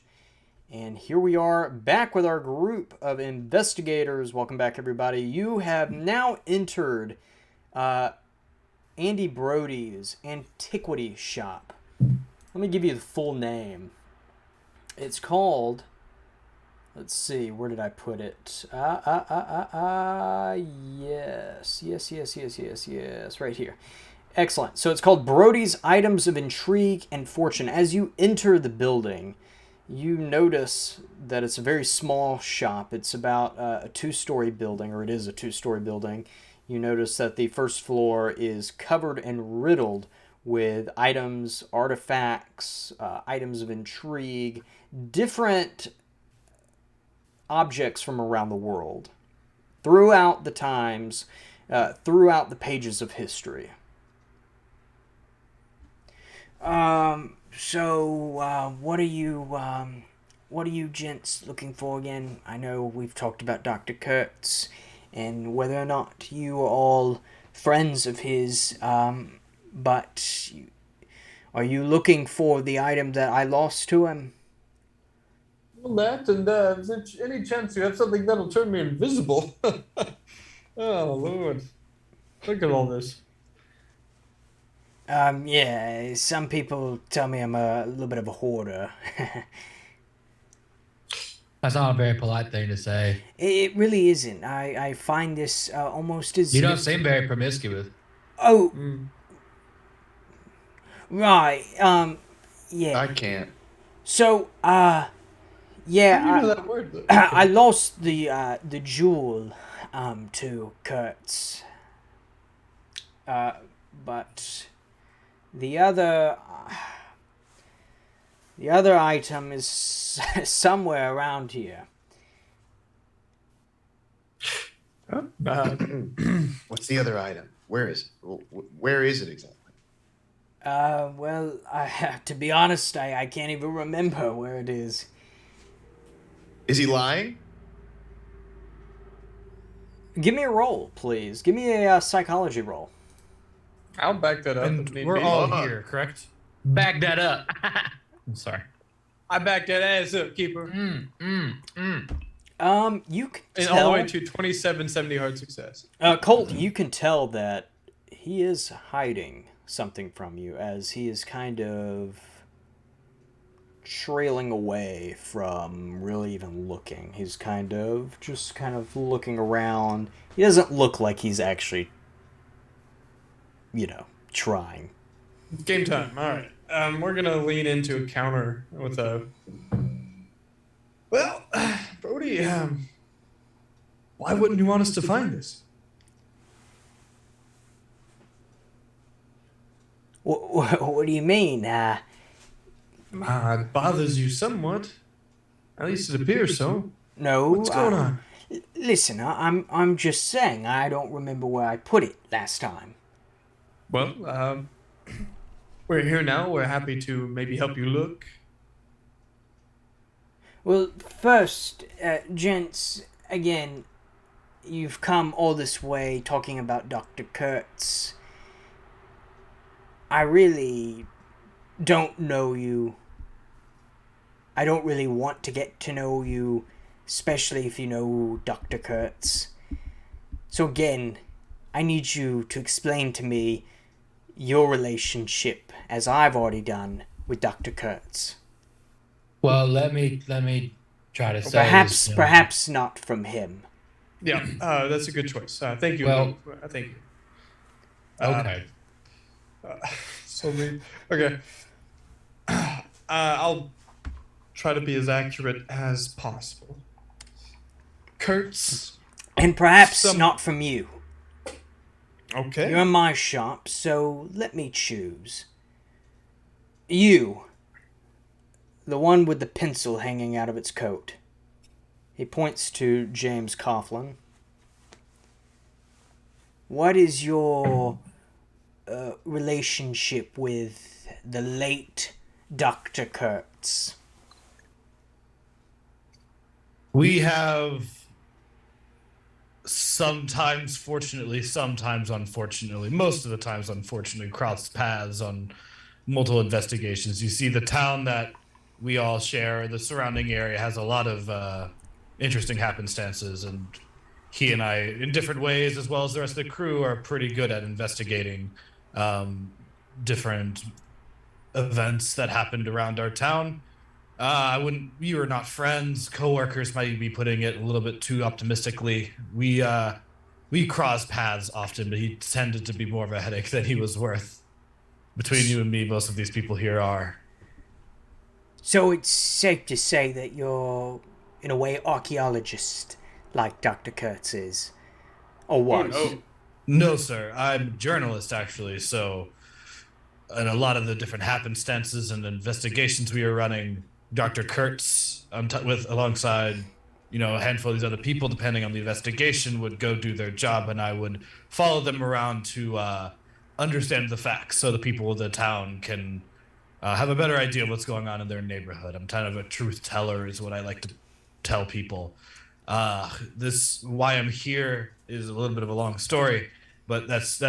And here we are back with our group of investigators. Welcome back, everybody. You have now entered Andy Brody's antiquity shop. Let me give you the full name. It's called... Let's see, where did I put it? Yes, right here. Excellent. So it's called Brody's Items of Intrigue and Fortune. As you enter the building, you notice that it's a very small shop. It's about a two-story building, or it is a two-story building. You notice that the first floor is covered and riddled with items, artifacts, items of intrigue, different objects from around the world, throughout the times, throughout the pages of history. So what are you gents looking for again? I know we've talked about Dr. Kurtz and whether or not you are all friends of his, but are you looking for the item that I lost to him? Well, that and is there any chance you have something that'll turn me invisible? Oh, Lord. Look at all this. Yeah, some people tell me I'm a little bit of a hoarder. That's not a very polite thing to say. It really isn't. I find this almost as... You don't seem very promiscuous. Oh, right, yeah. I can't. So, yeah, How do you know that word, though? I lost the jewel, to Kurtz. But the other item is somewhere around here. What's the other item? Where is it? Where is it exactly? Well, to be honest, I can't even remember where it is. Is he lying? Give me a roll, please. Give me a psychology roll. I'll back that up. And if need we're be. all here, correct? Back that up. I'm sorry. I back that ass up, keeper. You can And tell... all the way to 2770 hard success. Colt, you can tell that he is hiding something from you, as he is kind of trailing away from really even looking. He's just kind of looking around. He doesn't look like he's actually, trying. Game time. All right. We're going to lean into a counter with a... Well, Brody, why wouldn't you want us to find this? What do you mean? It bothers you somewhat. At least it appears so. No. What's going on? Listen, I'm just saying I don't remember where I put it last time. Well, we're here now. We're happy to maybe help you look. Well, first, gents, again, you've come all this way talking about Dr. Kurtz. I really don't know you. I don't really want to get to know you, especially if you know Dr. Kurtz. So again, I need you to explain to me your relationship, as I've already done, with Dr. Kurtz. Well, let me try to say this, Perhaps not from him. Yeah, that's a good choice. Thank you. Well- thank you. Okay. So mean. Okay. I'll try to be as accurate as possible. Kurtz. And perhaps not from you. Okay. You're in my shop, so let me choose. You. The one with the pencil hanging out of its coat. He points to James Coughlin. What is your relationship with the late Dr. Kurtz? We have sometimes fortunately, sometimes unfortunately, most of the times unfortunately, crossed paths on multiple investigations. You see, the town that we all share, the surrounding area, has a lot of interesting happenstances, and he and I, in different ways, as well as the rest of the crew, are pretty good at investigating different events that happened around our town. I wouldn't. We were not friends. Coworkers might be putting it a little bit too optimistically. We crossed paths often, but he tended to be more of a headache than he was worth. Between you and me, most of these people here are. So it's safe to say that you're, in a way, archaeologist, like Dr. Kurtz is, or was. No, sir. I'm a journalist, actually. So, and a lot of the different happenstances and investigations we were running, Dr. Kurtz, alongside, a handful of these other people, depending on the investigation, would go do their job, and I would follow them around to understand the facts, so the people of the town can have a better idea of what's going on in their neighborhood. I'm kind of a truth teller, is what I like to tell people. Why I'm here is a little bit of a long story, but that's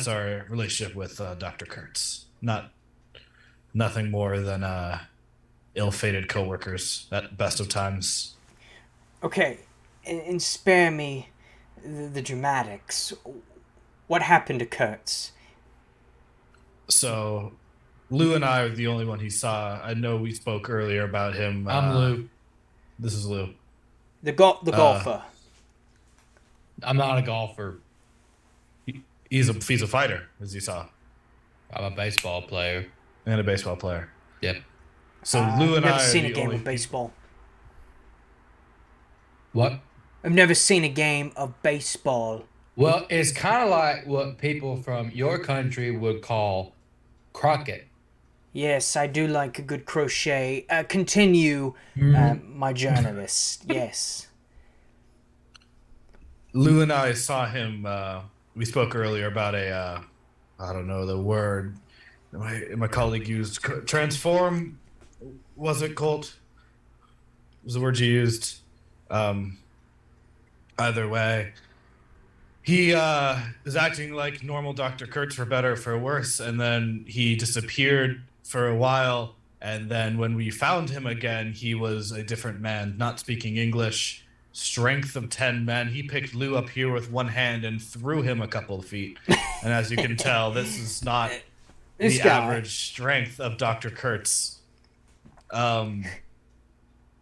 our relationship with Dr. Kurtz. Nothing more than ill-fated coworkers at best of times. Okay, and spare me the dramatics. What happened to Kurtz? So, Lou and I are the only one he saw. I know we spoke earlier about him. I'm Lou. This is Lou. The golfer. I'm not a golfer. He's a fighter, as you saw. I'm a baseball player. And a baseball player. Yep. So Lou and I I've never are seen a the game only of baseball. What? I've never seen a game of baseball. Well, it's kind of like what people from your country would call croquet. Yes, I do like a good crochet. Continue, my journalist. Yes. Lou and I saw him. We spoke earlier about I don't know the word. My colleague used transform. Was it Colt? Was the word you used? Either way, he is acting like normal Dr. Kurtz, for better or for worse, and then he disappeared for a while, and then when we found him again, he was a different man, not speaking English, strength of 10 men. He picked Lou up here with one hand and threw him a couple of feet, and as you can tell, this is not the average strength of Dr. Kurtz.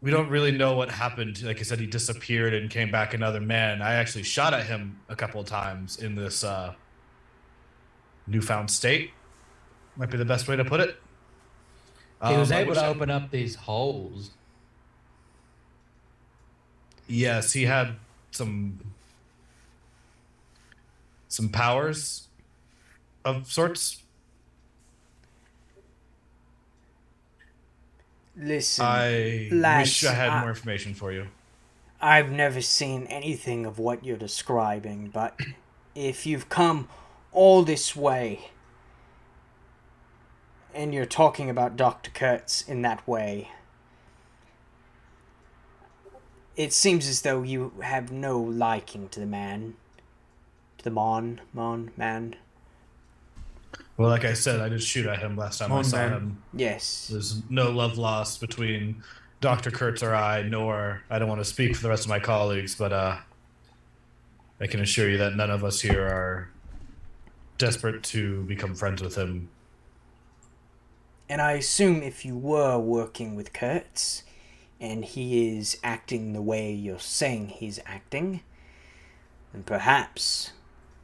We don't really know what happened. Like I said, he disappeared and came back another man. I actually shot at him a couple of times in this newfound state. Might be the best way to put it. He was able to open up these holes. Yes, he had some powers of sorts. Listen, I lads, wish I had more information for you. I've never seen anything of what you're describing, but if you've come all this way and you're talking about Dr. Kurtz in that way, it seems as though you have no liking to the man. To the man. Well, like I said, I did shoot at him last time I saw him. Yes. There's no love lost between Dr. Kurtz or I, nor I don't want to speak for the rest of my colleagues, but I can assure you that none of us here are desperate to become friends with him. And I assume if you were working with Kurtz, and he is acting the way you're saying he's acting, then perhaps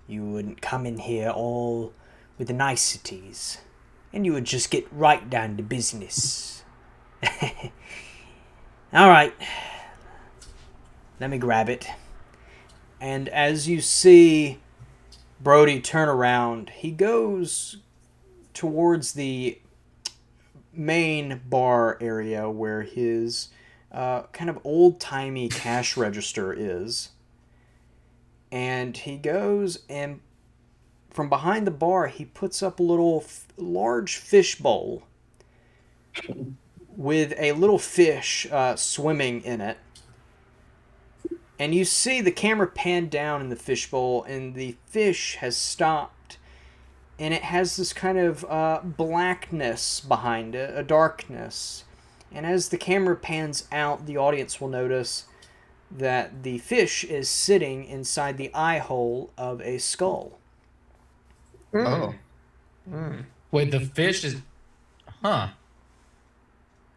you wouldn't come in here all with the niceties, and you would just get right down to business. Alright. Let me grab it. And as you see Brody turn around, he goes towards the main bar area where his kind of old-timey cash register is. And he goes and from behind the bar, he puts up a little large fish bowl with a little fish swimming in it. And you see the camera pan down in the fishbowl, and the fish has stopped. And it has this kind of blackness behind it, a darkness. And as the camera pans out, the audience will notice that the fish is sitting inside the eye hole of a skull. Oh. Wait, the fish is, huh?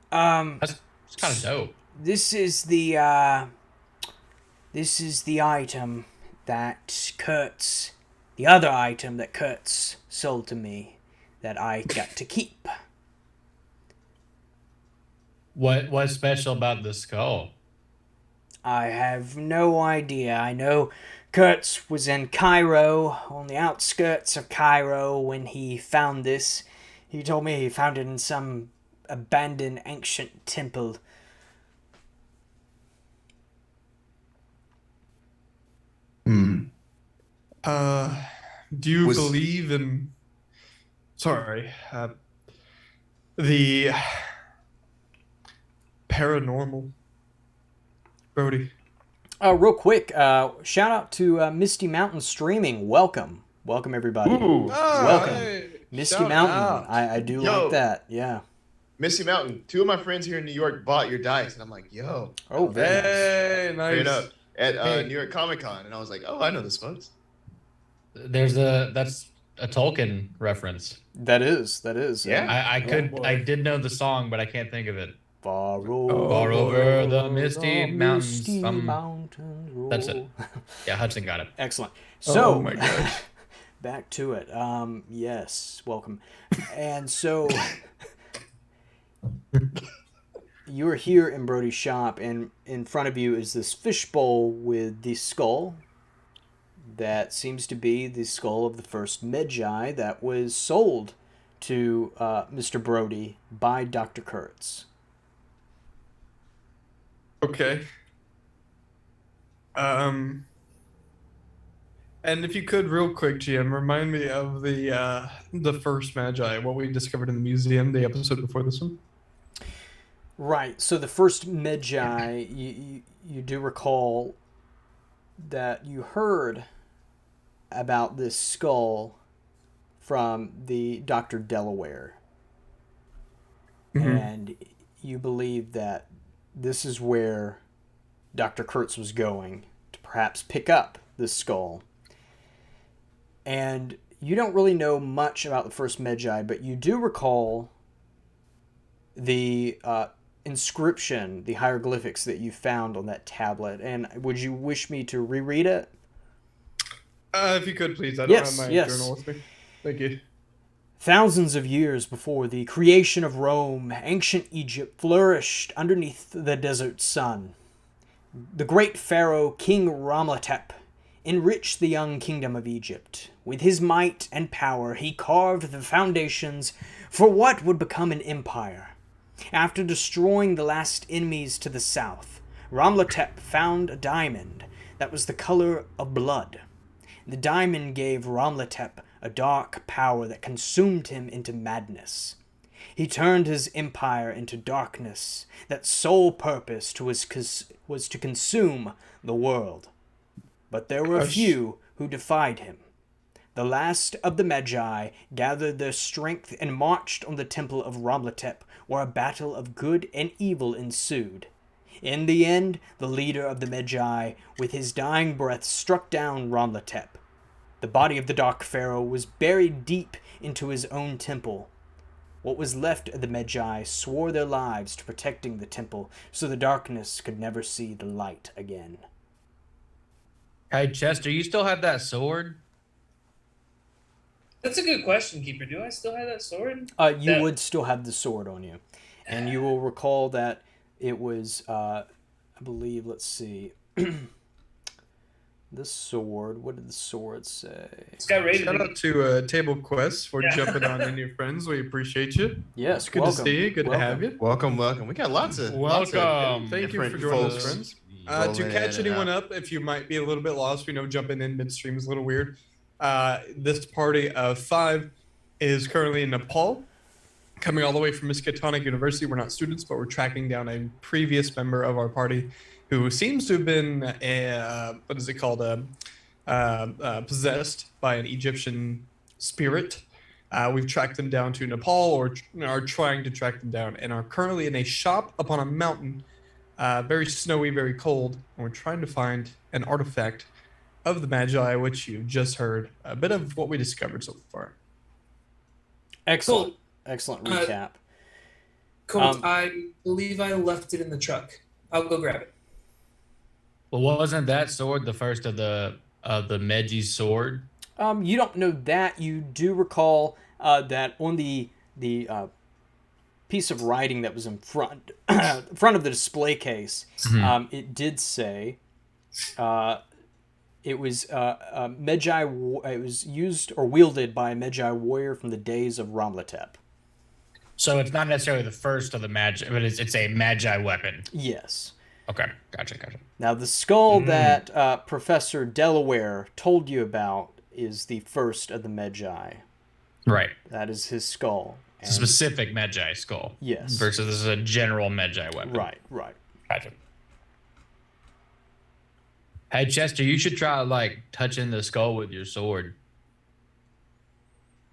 That's kind of dope. This is the item that Kurtz, the other item that Kurtz sold to me, that I got to keep. What's special about the skull? I have no idea. I know Kurtz was in Cairo, on the outskirts of Cairo, when he found this. He told me he found it in some abandoned ancient temple. Do you believe in... Sorry. The paranormal? Brody. Real quick, shout out to Misty Mountain Streaming. Welcome. Welcome, everybody. Ooh. Welcome. Hey, Misty shout Mountain. out. I do Yo. like that. Yeah. Misty Mountain. 2 of my friends here in New York bought your dice, and I'm like, yo. Oh, very nice. Hey, Straight nice. up at Hey. New York Comic Con, and I was like, oh, I know this, folks. That's a Tolkien reference. That is. Yeah. I did know the song, but I can't think of it. Far Far over the misty mountains. misty mountains roll. That's it. Yeah, Hudson got it. Excellent. So, Oh my gosh. back to it. Yes, welcome. And so, you are here in Brody's shop, and in front of you is this fishbowl with the skull. That seems to be the skull of the first Magi that was sold to Mr. Brody by Dr. Kurtz. Okay. And if you could, real quick, GM, remind me of the first Magi, what we discovered in the museum, the episode before this one. Right. So the first Magi, you do recall that you heard about this skull from the Dr. Delaware. And you believe that this is where Dr. Kurtz was going to perhaps pick up this skull. And you don't really know much about the first Magi, but you do recall the inscription, the hieroglyphics that you found on that tablet. And would you wish me to reread it? If you could, please. I don't Yes, have my yes. journal with me. Thank you. Thousands of years before the creation of Rome, ancient Egypt flourished underneath the desert sun. The great pharaoh King Ramlatep enriched the young kingdom of Egypt. With his might and power, he carved the foundations for what would become an empire. After destroying the last enemies to the south, Ramlatep found a diamond that was the color of blood. The diamond gave Ramlatep a dark power that consumed him into madness. He turned his empire into darkness that sole purpose was to consume the world. But there were a few who defied him. The last of the Magi gathered their strength and marched on the temple of Ramlatep, where a battle of good and evil ensued. In the end, the leader of the Magi, with his dying breath, struck down Ramlatep. The body of the Dark Pharaoh was buried deep into his own temple. What was left of the Magi swore their lives to protecting the temple, so the darkness could never see the light again. Hey, Chester, you still have that sword? That's a good question, Keeper. Do I still have that sword? You would still have the sword on you. And you will recall that it was, I believe, let's see. The sword, what did the sword say? It's got rated. Shout out to Table Quest for jumping on in your friends. We appreciate you. Yes, Good welcome. to see you. Good to have you. Welcome. We got lots of Welcome. Thank you for different joining us, folks friends. rolling To in catch and anyone out. up, if you might be a little bit lost, we know jumping in midstream is a little weird. This party of 5 is currently in Nepal, coming all the way from Miskatonic University. We're not students, but we're tracking down a previous member of our party who seems to have been what is it called? Possessed by an Egyptian spirit. We've tracked them down to Nepal, or are trying to track them down, and are currently in a shop up on a mountain, very snowy, very cold. And we're trying to find an artifact of the Magi, which you've just heard a bit of what we discovered so far. Excellent. Colt, Excellent recap. Colt, I believe I left it in the truck. I'll go grab it. Well, wasn't that sword the first of the Meji's sword? You don't know that. You do recall that on the piece of writing that was in front of the display case, it did say it was Magi. It was used or wielded by a Magi warrior from the days of Ramlatep. So it's not necessarily the first of the Magi, but it's a Magi weapon. Yes. Okay, gotcha. Now the skull that Professor Delaware told you about is the first of the Magi. Right. That is his skull. It's a specific Magi skull. Yes. Versus this is a general Magi weapon. Right. Gotcha. Hey, Chester, you should try, like, touching the skull with your sword.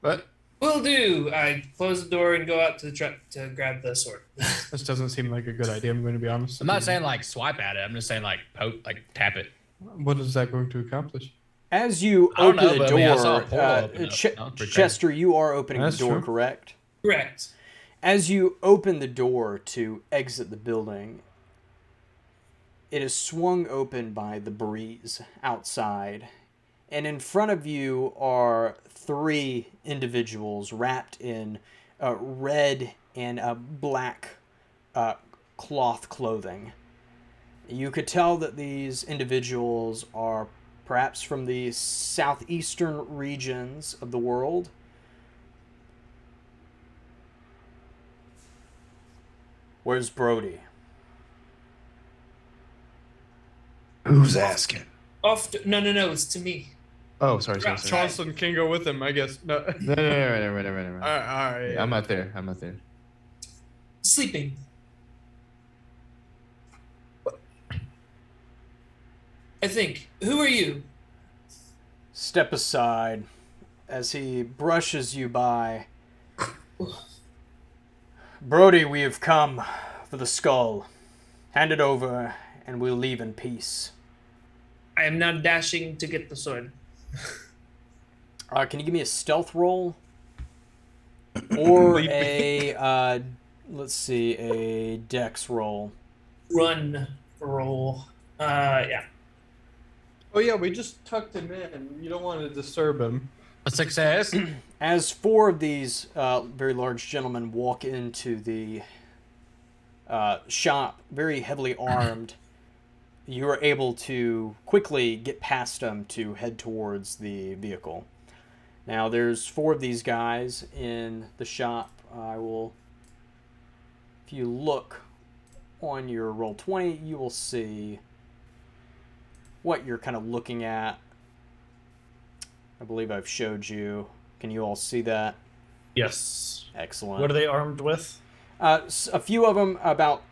What? Will do. I close the door and go out to the truck to grab the sword. This doesn't seem like a good idea, I'm going to be honest. I'm not saying, like, swipe at it. I'm just saying, like, poke, like, tap it. What is that going to accomplish? As you I don't open know, the but I mean, I saw a door, portal open up. No, pretty Chester, you are opening That's the door, true. correct? Correct. As you open the door to exit the building, it is swung open by the breeze outside, and in front of you are three individuals wrapped in red and black cloth clothing. You could tell that these individuals are perhaps from the southeastern regions of the world. Where's Brody? Who's asking? No, it's to me. Oh, sorry. Charleston can go with him, I guess. No. No. All right. I'm not there. Sleeping. I think. Who are you? Step aside as he brushes you by. Brody, we have come for the skull. Hand it over, and we'll leave in peace. I am now dashing to get the sword. Can you give me a stealth roll? Or a, let's see, a dex roll. Run roll. Yeah. Oh, yeah, we just tucked him in. You don't want to disturb him. A success. As four of these very large gentlemen walk into the shop, very heavily armed, you are able to quickly get past them to head towards the vehicle. Now, there's four of these guys in the shop. If you look on your Roll20, you will see what you're kind of looking at. I believe I've showed you. Can you all see that? Yes. Excellent. What are they armed with? A few of them, about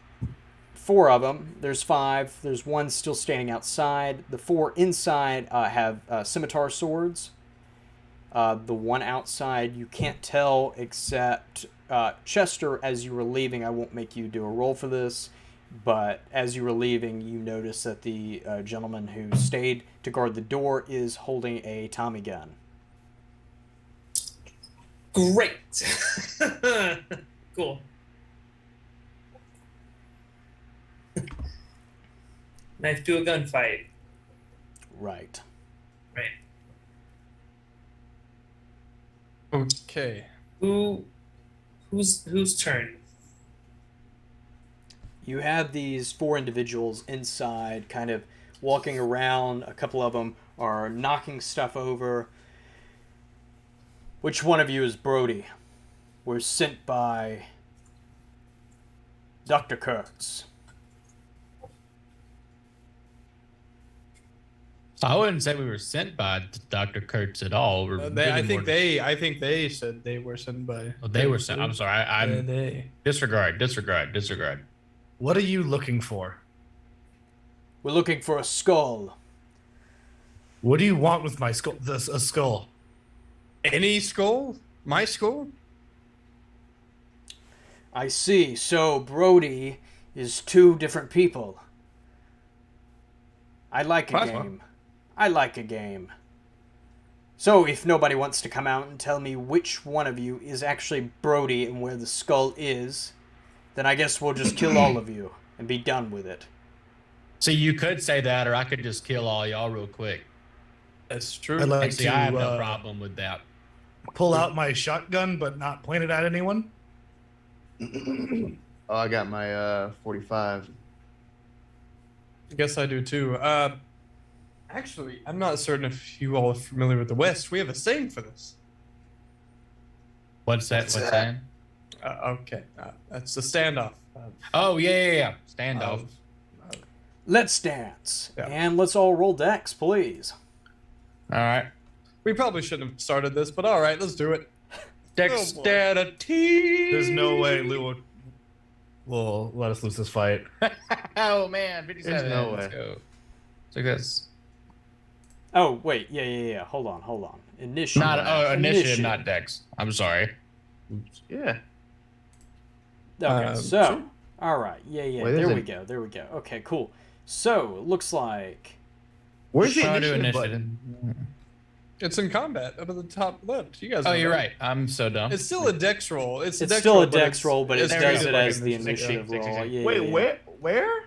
four of them. There's five. There's one still standing outside. The four inside have scimitar swords. The one outside, you can't tell except Chester, as you were leaving, I won't make you do a roll for this, but as you were leaving, you notice that the gentleman who stayed to guard the door is holding a Tommy gun. Great. Cool. Knife to a gunfight. Right. Right. Okay. Whose turn? You have these four individuals inside, kind of walking around. A couple of them are knocking stuff over. Which one of you is Brody? We're sent by Dr. Kurtz. I wouldn't say we were sent by Dr. Kurtz at all. I think they said they were sent by. Oh, they were sent. I'm sorry. I'm they. disregard. What are you looking for? We're looking for a skull. What do you want with my skull? A skull. Any skull? My skull? I see. So Brody is two different people. I like a Plasma. game. I like a game. So if nobody wants to come out and tell me which one of you is actually Brody and where the skull is, then I guess we'll just kill all of you and be done with it. So you could say that, or I could just kill all y'all real quick. That's true. I'd like Actually, to I have no problem with that. pull out my shotgun, but not point it at anyone. Oh, I got my 45. I guess I do too. Actually, I'm not certain if you all are familiar with the West. We have a saying for this. What's that? What's that? Okay, that's the standoff. Oh, yeah. Standoff. Let's dance. Yeah. And let's all roll dex, please. All right. We probably shouldn't have started this, but all right, let's do it. Dexterity. There's no way Lou will let us lose this fight. Oh, man. 57. There's no Let's way. go. So this. Oh, wait. Yeah. Hold on. Initiative. Initiative, not dex. I'm sorry. Yeah. Okay, so. Sure. All right. Yeah. Wait, there there's we go. Okay, cool. So, looks like... Where's the Try to initiative initiative. button? It's in combat up at the top left. You guys. Oh, know you're that. right. I'm so dumb. It's still a dex roll. It's It's still a but dex roll, but it it's does treated it like as an the initiative. initiative roll. Yeah, Wait, yeah. where?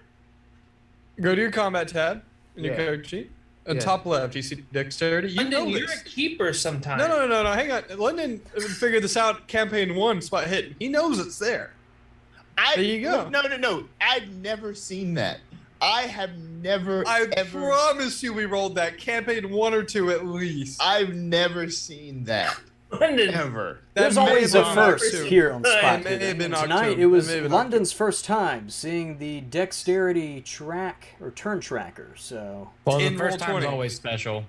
Go to your combat tab in your Yeah. character sheet. On Yeah. top left, you see dexterity. You know London, you're this. a keeper sometimes. No. Hang on. London figured this out. Campaign 1, spot hidden. He knows it's there. There you go. No. I've never seen that. I have never. I ever. promise you, we rolled that. Campaign 1 or 2 at least. I've never seen that London. ever. There's That may always have a been first October. here on It Spot may Hidden. have been And tonight October. it was It may have been London's first time seeing the dexterity track or turn tracker. So Well, the In first roll time's 20. always special.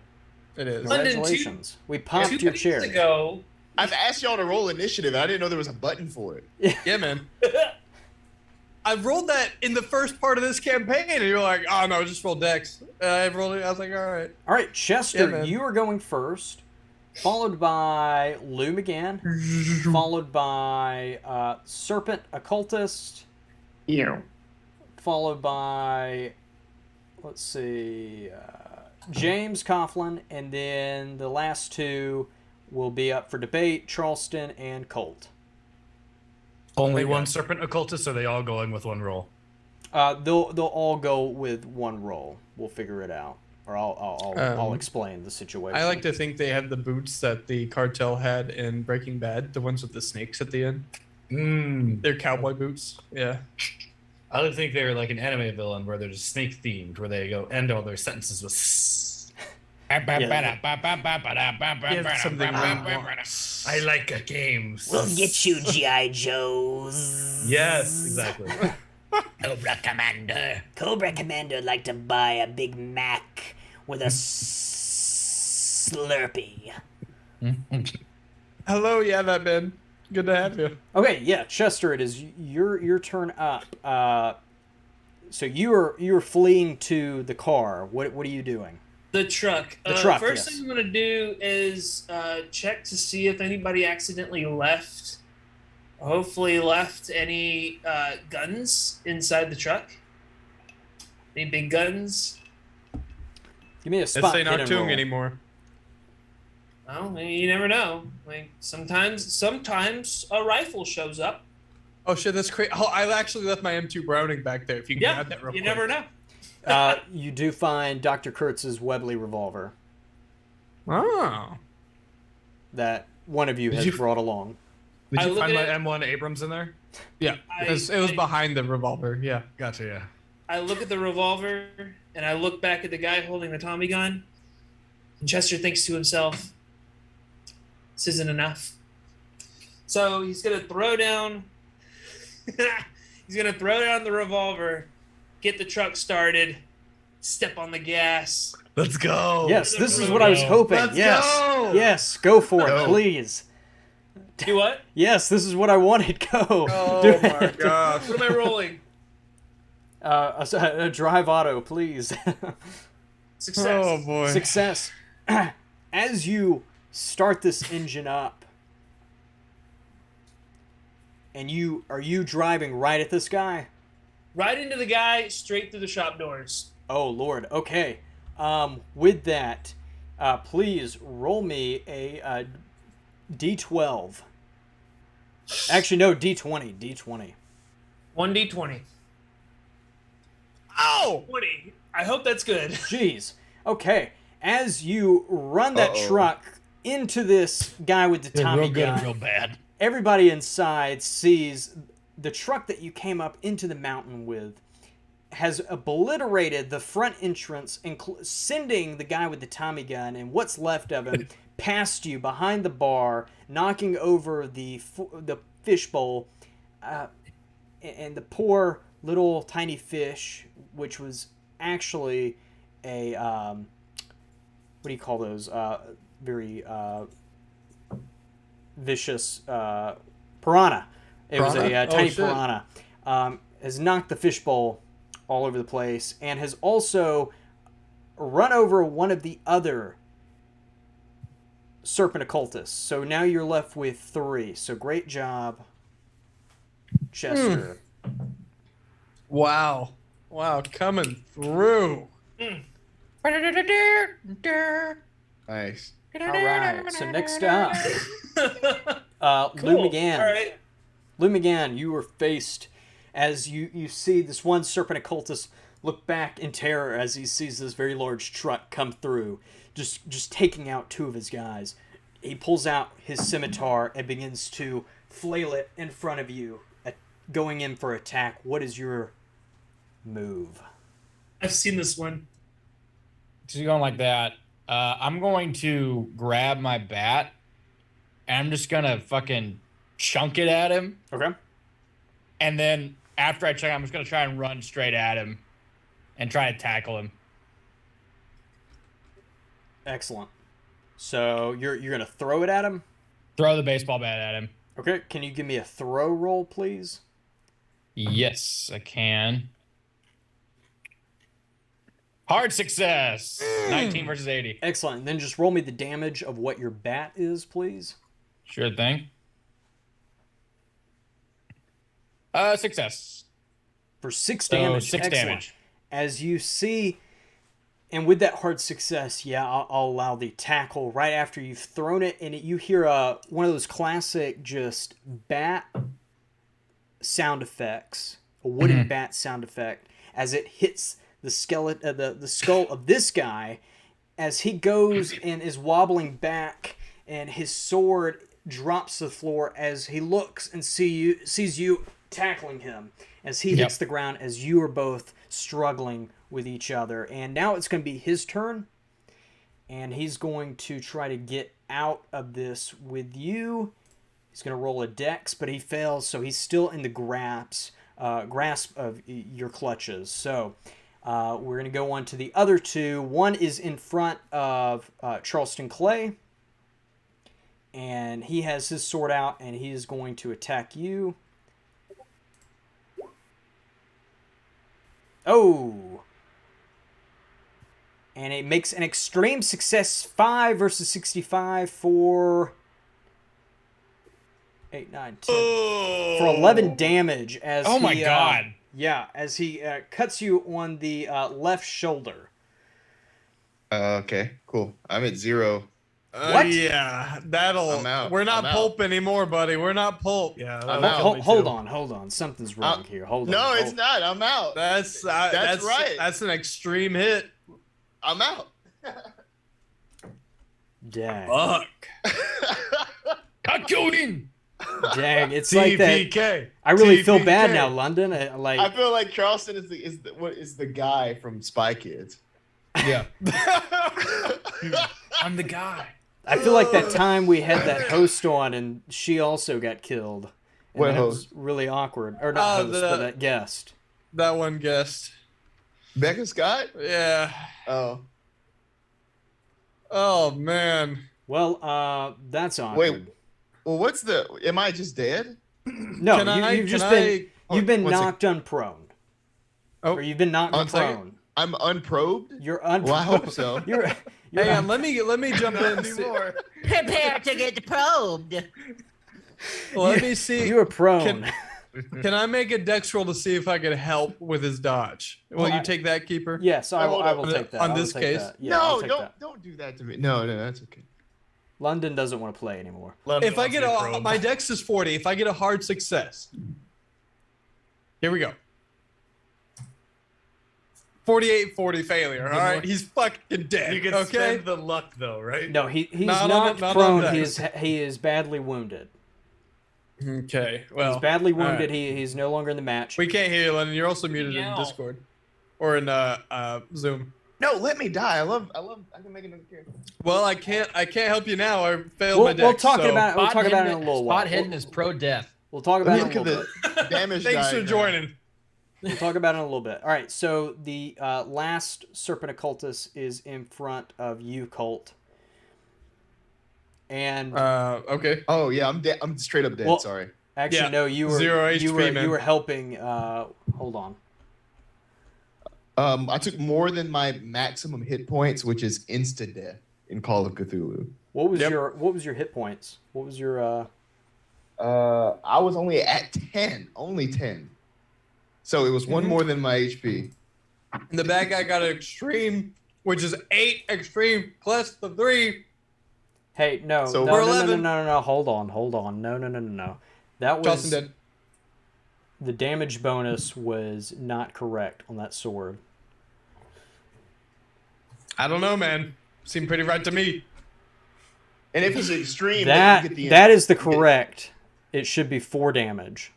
It is. London, congratulations, we popped Two your weeks cherry. ago, I've asked y'all to roll initiative. I didn't know there was a button for it. Yeah, man. I rolled that in the first part of this campaign, and you're like, "Oh no, just roll dex." I rolled it. I was like, "All right." All right, Chester, Yeah, man. you are going first, followed by Lou McGann, followed by Serpent Occultist, followed by, let's see, James Coughlin, and then the last two will be up for debate, Charleston and Colt. Only one serpent occultist, or are they all going with one roll? They'll all go with one roll. We'll figure it out, or I'll explain the situation. I like to think they have the boots that the cartel had in Breaking Bad, the ones with the snakes at the end. They're cowboy boots. Yeah. I would think they were like an anime villain where they're just snake themed, where they go end all their sentences with I like games. We'll get you, G.I. Joes. Yes, exactly. Cobra Commander. Cobra Commander would like to buy a Big Mac with a Slurpee. Hello, yeah, that man. Good to have you. Okay, yeah, Chester, it is your turn up. So you're fleeing to the car. What are you doing? the truck. The truck, First yes. thing I'm going to do is check to see if anybody accidentally left, hopefully left any guns inside the truck. Any big guns? Give me a This spot ain't hidden Artung roll. anymore. Well, you never know. Like sometimes a rifle shows up. Oh shit, that's crazy. Oh, I actually left my M2 Browning back there. If you can Yeah, grab that real you quick. never know. You do find Dr. Kurtz's Webley revolver Oh. that one of you Did has you- brought along. Did I you look find my at it- M1 Abrams in there? Yeah, it was behind the revolver. Yeah. Gotcha, yeah. I look at the revolver and I look back at the guy holding the Tommy gun. And Chester thinks to himself, "This isn't enough." So he's gonna throw down. He's gonna throw down the revolver, get the truck started, step on the gas. Let's go. Yes, this is what I was hoping. Let's yes. go! Yes, go for it, Go. please. Do what? Yes, this is what I wanted. Go. Oh Do my it. gosh. What am I rolling? A drive auto, please. Success. Oh boy. Success. As you start this engine up, and are you driving right at this guy? Right into the guy, straight through the shop doors. Oh Lord. Okay. With that, please roll me a D12. Actually, no, D20. D20. 1d20. Ow! 20. I hope that's good. Jeez. Okay. As you run that truck into this guy with the They're Tommy real good gun, and real bad. everybody inside sees the truck that you came up into the mountain with has obliterated the front entrance, sending the guy with the Tommy gun and what's left of him past you behind the bar, knocking over the fishbowl, and the poor little tiny fish, which was actually a what do you call those? Very vicious piranha. It was a tiny piranha. Has knocked the fishbowl all over the place and has also run over one of the other serpent occultists. So now you're left with 3. So great job, Chester. Wow. Wow, coming through. Nice. All right. So next up, Cool. Lou McGann. All right. Lou McGann, you were faced as you see this one serpent occultist look back in terror as he sees this very large truck come through, just taking out 2 of his guys. He pulls out his scimitar and begins to flail it in front of you, going in for attack. What is your move? I've seen this one. So you're going like that. I'm going to grab my bat, and I'm just going to fucking chunk it at him. Okay. And then after I chunk, I'm just going to try and run straight at him and try to tackle him. Excellent. So you're gonna throw it at him? Throw the baseball bat at him. Okay. Can you give me a throw roll, please? Yes, I can. Hard success. 19 versus 80. Excellent. And then just roll me the damage of what your bat is, please. Sure thing. Success. For 6 So, damage. 6 Excellent. damage. As you see, and with that hard success, yeah, I'll allow the tackle right after you've thrown it, and you hear one of those classic just bat sound effects, a wooden bat sound effect, as it hits the skeleton, the skull of this guy, as he goes and is wobbling back, and his sword drops to the floor as he looks and sees you tackling him, as he hits the ground, as you are both struggling with each other. And now it's going to be his turn, and he's going to try to get out of this with you. He's going to roll a dex, but he fails, so he's still in the grasp of your clutches. So we're going to go on to the other 2. One is in front of Charleston Clay, and he has his sword out, and he is going to attack you. Oh! And it makes an extreme success. 5 versus 65 for 8, 9, 10. For 11 damage as Oh my god. Yeah, as he cuts you on the left shoulder. Okay, cool. I'm at 0. What? Yeah, that'll. I'm out. We're not I'm out. pulp anymore, buddy. We're not pulp. Yeah, I'm that'll out. kill me Hold too. on. Something's wrong here. Hold on. No, it's Hold- not. I'm out. That's right. That's an extreme hit. I'm out. Dang. Fuck. Coughlin. Dang. It's like that. TPK. I really feel TPK. bad now, London. I feel like Charleston is the guy from Spy Kids. Yeah. I'm the guy. I feel like that time we had that host on and she also got killed. And What that was host? really awkward. Or not host, but that guest. That one guessed. Becca Scott? Yeah. Oh. Oh man. Well, that's awkward. Well, what's the? Am I just dead? No, Can I- you've just can been I- you've been what's it- knocked unprone. Oh, or you've been knocked one second. prone. I'm unprobed. You're unprone. Well, I hope so. You're Hang on, let me jump in. And see, Prepare to get probed. let me see. You were prone. Can I make a dex roll to see if I can help with his dodge? Will you take that, Keeper? Yes, I will take that. On I will this take case? that. Yeah, I'll No, take don't that. don't do that to me. No, that's okay. London doesn't want to play anymore. If I get my dex is 40. If I get a hard success, here we go. 48-40 failure. All right, he's fucking dead. You can okay. spend the luck though, right? No, he's Not not on prone. dex. He is badly wounded. Okay. Well, He's badly all wounded. right. He's no longer in the match. We can't hear you, Lennon. You're also muted in Meow. Discord or in Zoom. No, let me die. I can make another character. Well, I can't help you now. I failed my dex. We'll talk so- about it. We'll talk about it in a little while. Spot hidden is pro death. We'll talk about it Look in a at little bit. the damage. Thanks for diagram. joining. We'll talk about it in a little bit. All right. So the last serpent occultus is in front of you, Colt. And Okay. Oh yeah, I'm dead. I'm straight up dead. Well, Sorry. actually, Yeah, no, you were 0 HP, man. you were helping. Hold on. I took more than my maximum hit points, which is insta death in Call of Cthulhu. What was Yep. your hit points? What was your I was only at 10, only 10. So it was one more than my HP. And the bad guy got an extreme, which is 8 extreme plus the 3. Hey, no, So no, we're no, no, no, 11. no, no, hold on. No. That was Charleston dead. the damage bonus was not correct on that sword. I don't know, man. Seemed pretty right to me. And if it's extreme, then you get the That is the you get- correct. It should be 4 damage.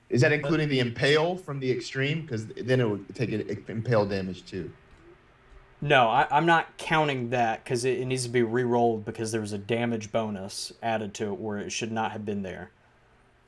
Is that including the impale from the extreme? Because then it would take impale damage too. No, I'm not counting that because it needs to be re-rolled because there was a damage bonus added to it where it should not have been there.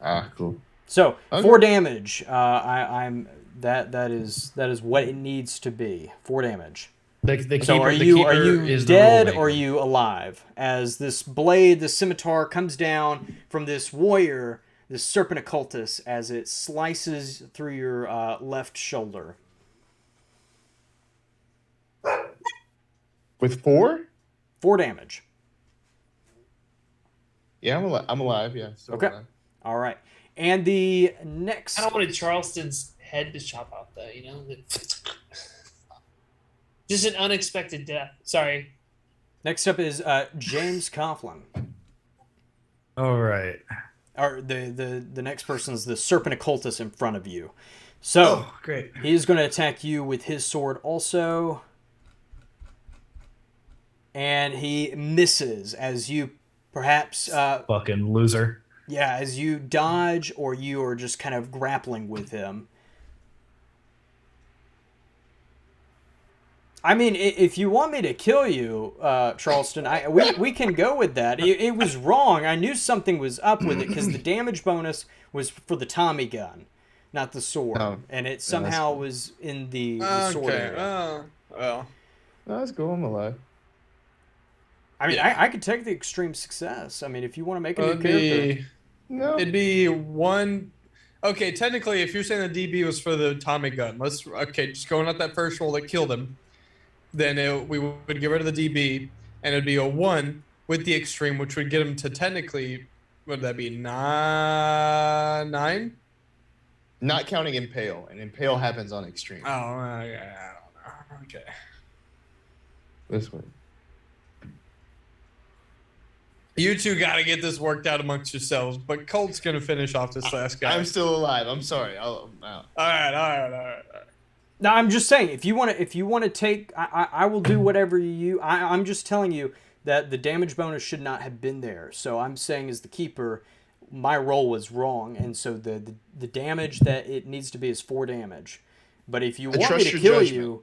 Ah, cool. So Okay. 4 damage. I'm that is what it needs to be. 4 damage. The keeper, So are the you keeper is the dead rule or are maker. you alive? As this blade, the scimitar comes down from this warrior, this serpent occultus, as it slices through your left shoulder. With 4? 4 damage. Yeah, I'm alive. Yeah. Still Okay. alive. All right. And the next I don't wanted Charleston's head to chop out, though. You know, just an unexpected death. Sorry. next up is James Coughlin. All right. Or the next person is the serpent occultus in front of you. So Oh, great. he's going to attack you with his sword also. And he misses as you perhaps Fucking loser. yeah, as you dodge or you are just kind of grappling with him. I mean, if you want me to kill you, Charleston, we can go with that. It was wrong. I knew something was up with it because the damage bonus was for the Tommy gun, not the sword. Oh, and it somehow was in the sword Okay. area. Oh, well. No, that's cool. I'm alive. I mean, I could take the extreme success. I mean, if you want to make a new It'd character. be, No. it'd be 1. Okay, technically, if you're saying the DB was for the Tommy gun, just going at that first roll that killed him, then we would get rid of the DB, and it'd be a 1 with the extreme, which would get him to technically, would that be 9? Not counting impale, and impale happens on extreme. Oh, yeah, I don't know. Okay. This way. You two got to get this worked out amongst yourselves, but Colt's going to finish off this last guy. I'm still alive. I'm sorry. I'm out. All right. No, I'm just saying if you want to take, I will do whatever you. I'm just telling you that the damage bonus should not have been there. So I'm saying as the keeper, my roll was wrong, and so the damage that it needs to be is 4 damage. But if you want me trust to your kill judgment. you,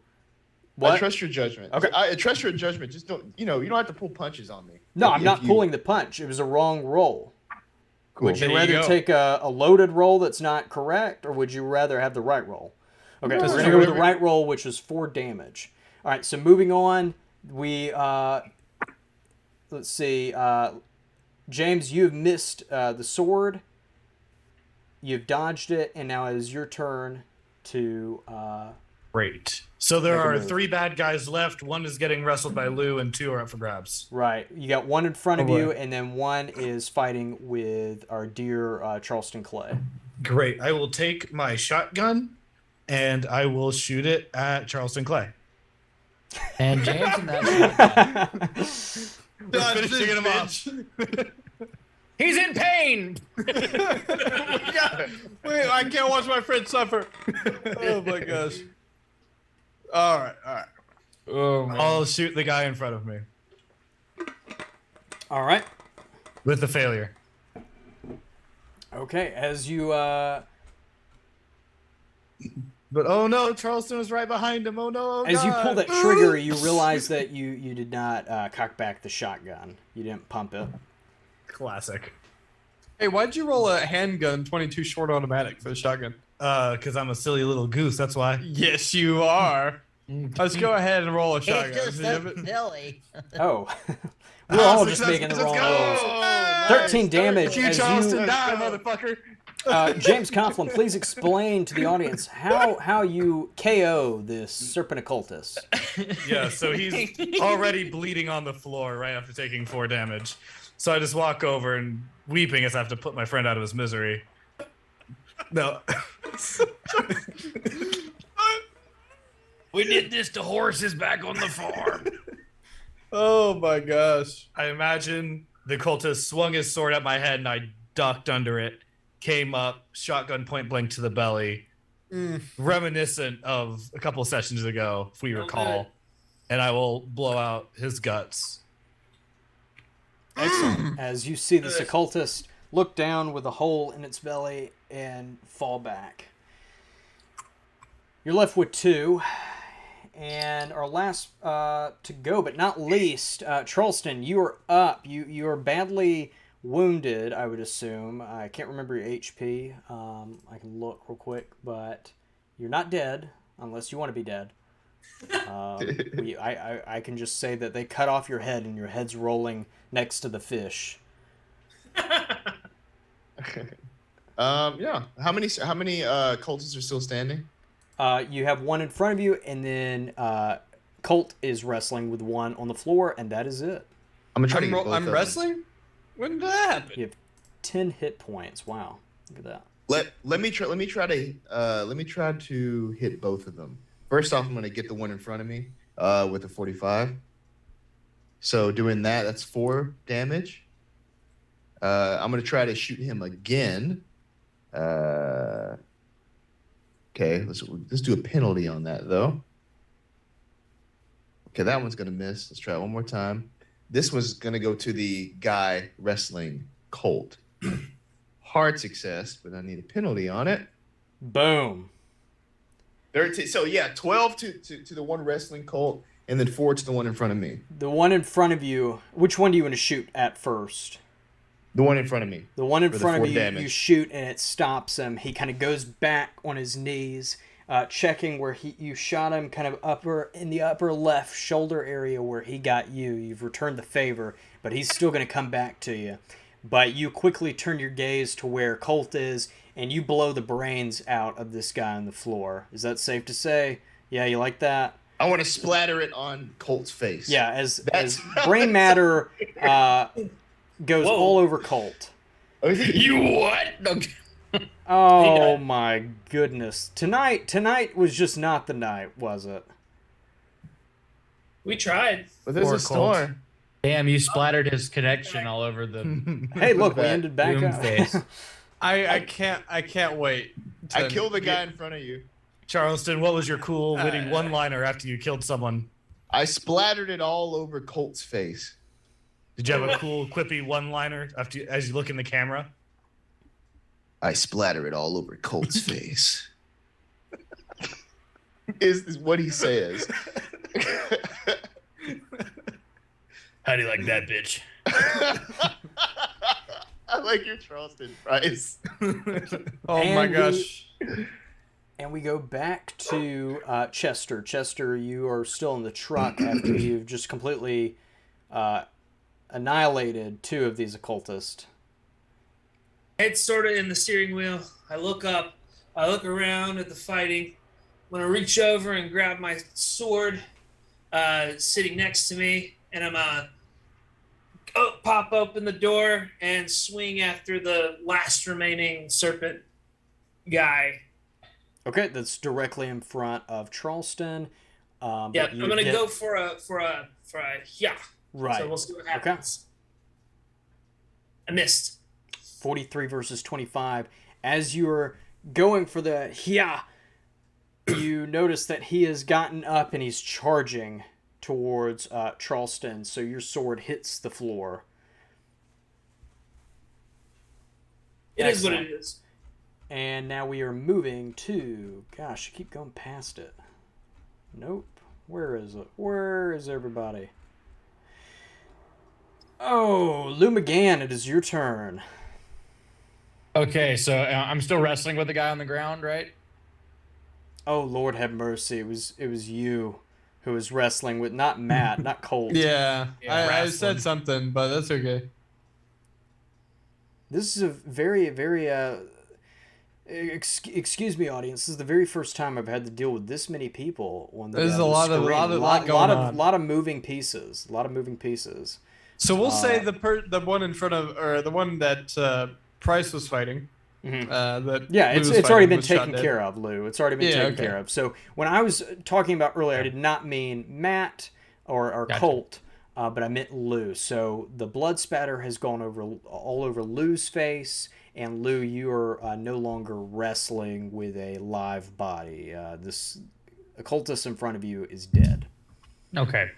what? I trust your judgment. Okay. I trust your judgment. Just don't. You don't have to pull punches on me. No, If- I'm if not you- pulling the punch. It was a wrong roll. Cool. Would you There you rather go. take a loaded roll that's not correct, or would you rather have the right roll? Okay, No, we're no, gonna go with the whatever. right roll, which was 4 damage. All right, so moving on, we let's see, James, you have missed the sword. you've dodged it, and now it is your turn to. Great. So there Make a are move. 3 bad guys left. 1 is getting wrestled by Lou, and 2 are up for grabs. Right. You got 1 in front of Oh, boy. you, and then 1 is fighting with our dear Charleston Clay. Great. I will take my shotgun, and I will shoot it at Charleston Clay. And James and that shotgun. We're finishing him off. He's in pain. Wait, I can't watch my friend suffer. Oh my gosh. All right. Oh man. I'll shoot the guy in front of me All right. with the failure. Okay. As you But oh no, Charleston was right behind him. Oh no! Oh, as you pull God. that trigger, you realize that you did not cock back the shotgun. You didn't pump it. Classic. Hey, why'd you roll a handgun 22 short automatic for the shotgun? Because I'm a silly little goose. That's why. Yes, you are. Let's go ahead and roll a shotgun. It's just so silly. Oh. We're all just Success. making the Let's wrong go. rolls. 13 damage You as Charleston you... die, motherfucker. James Coughlin, please explain to the audience how you KO this serpent occultist. Yeah, so he's already bleeding on the floor right after taking 4 damage. So I just walk over and weeping as I have to put my friend out of his misery. No. We did this to horses back on the farm. Oh my gosh. I imagine the cultist swung his sword at my head and I ducked under it, came up, shotgun point blank to the belly, reminiscent of a couple of sessions ago, if we recall. good. And I will blow out his guts. Excellent. As you see this occultist look down with a hole in its belly and fall back. You're left with 2. And our last to go, but not least, Charleston, you are up. You are badly wounded, I would assume. I can't remember your HP. I can look real quick, but you're not dead, unless you want to be dead. I can just say that they cut off your head, and your head's rolling next to the fish. Yeah. How many cultists are still standing? You have 1 in front of you, and then Colt is wrestling with 1 on the floor, and that is it. I'm gonna try to get both of I'm them. wrestling? When did that happen? You have 10 hit points. Wow, look at that. Let me try to hit both of them. First off, I'm gonna get the one in front of me with a 45. So doing that, that's 4 damage. I'm gonna try to shoot him again. Okay, let's do a penalty on that though. Okay, that one's gonna miss. Let's try it one more time. This was gonna go to the guy wrestling Colt. Hard success, but I need a penalty on it. Boom. 13. So yeah, 12 to the one wrestling Colt, and then 4 to the one in front of me. The one in front of you, which one do you want to shoot at first? The one in front of me. The one in For the front of 4 you, damage. you shoot and it stops him. He kind of goes back on his knees, checking where you shot him, kind of in the upper left shoulder area where he got you. You've returned the favor, but he's still going to come back to you. But you quickly turn your gaze to where Colt is, and you blow the brains out of this guy on the floor. Is that safe to say? Yeah, you like that? I want to splatter it on Colt's face. Yeah, as brain matter goes all over Colt. You what? Oh my goodness. Tonight was just not the night, was it? We tried. But there's Poor a storm. Damn, you splattered his connection all over the Hey, look, we That ended back boom up. face. I can't wait. I killed the guy in front of you. Charleston, what was your cool witty one-liner after you killed someone? I splattered it all over Colt's face. Did you have a cool quippy one-liner as you look in the camera? I splatter it all over Colt's face. is what he says. How do you like that, bitch? I like your Charleston Price. Oh And my gosh. And we go back to Chester. Chester, you are still in the truck after you've just completely annihilated 2 of these occultists. Head sort of in the steering wheel. I look up. I look around at the fighting. I'm gonna reach over and grab my sword, sitting next to me, and I'm pop open the door and swing after the last remaining serpent guy. Okay, that's directly in front of Charleston. Yeah, I'm gonna go for a yeah. Right. So we'll see what happens. I missed. 43 versus 25. As you're going for the yeah, you notice that he has gotten up and he's charging towards Charleston. So your sword hits the floor. It is what it is. And now we are moving to... Gosh, I keep going past it. Nope. Where is it? Where is everybody? Oh, Lou McGann, it is your turn. Okay, so I'm still wrestling with the guy on the ground, right? Oh, Lord have mercy. It was you who was wrestling with... Not Matt, not Colt. Yeah, I wrestling. said something, but that's okay. This is a very, very... excuse me, audience. This is the very first time I've had to deal with this many people on the. There's a the lot screen. going on. lot of moving pieces. A lot of moving pieces. So we'll say the one in front of, or the one that Price was fighting. That Yeah, Lou was it's already fighting been was shot taken dead. care of, Lou. It's already been taken care of. So when I was talking about earlier, I did not mean Matt or Gotcha. Colt, but I meant Lou. So the blood spatter has gone all over Lou's face. And Lou, you are no longer wrestling with a live body. This occultist in front of you is dead. Okay.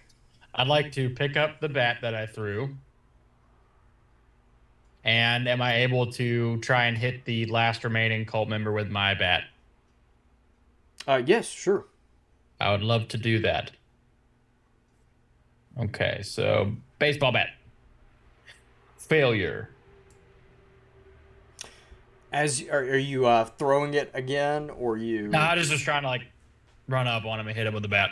I'd like to pick up the bat that I threw. And am I able to try and hit the last remaining cult member with my bat? Yes, sure. I would love to do that. Okay, so baseball bat. Failure. Are you throwing it again, or you? No, I was just trying to like run up on him and hit him with the bat.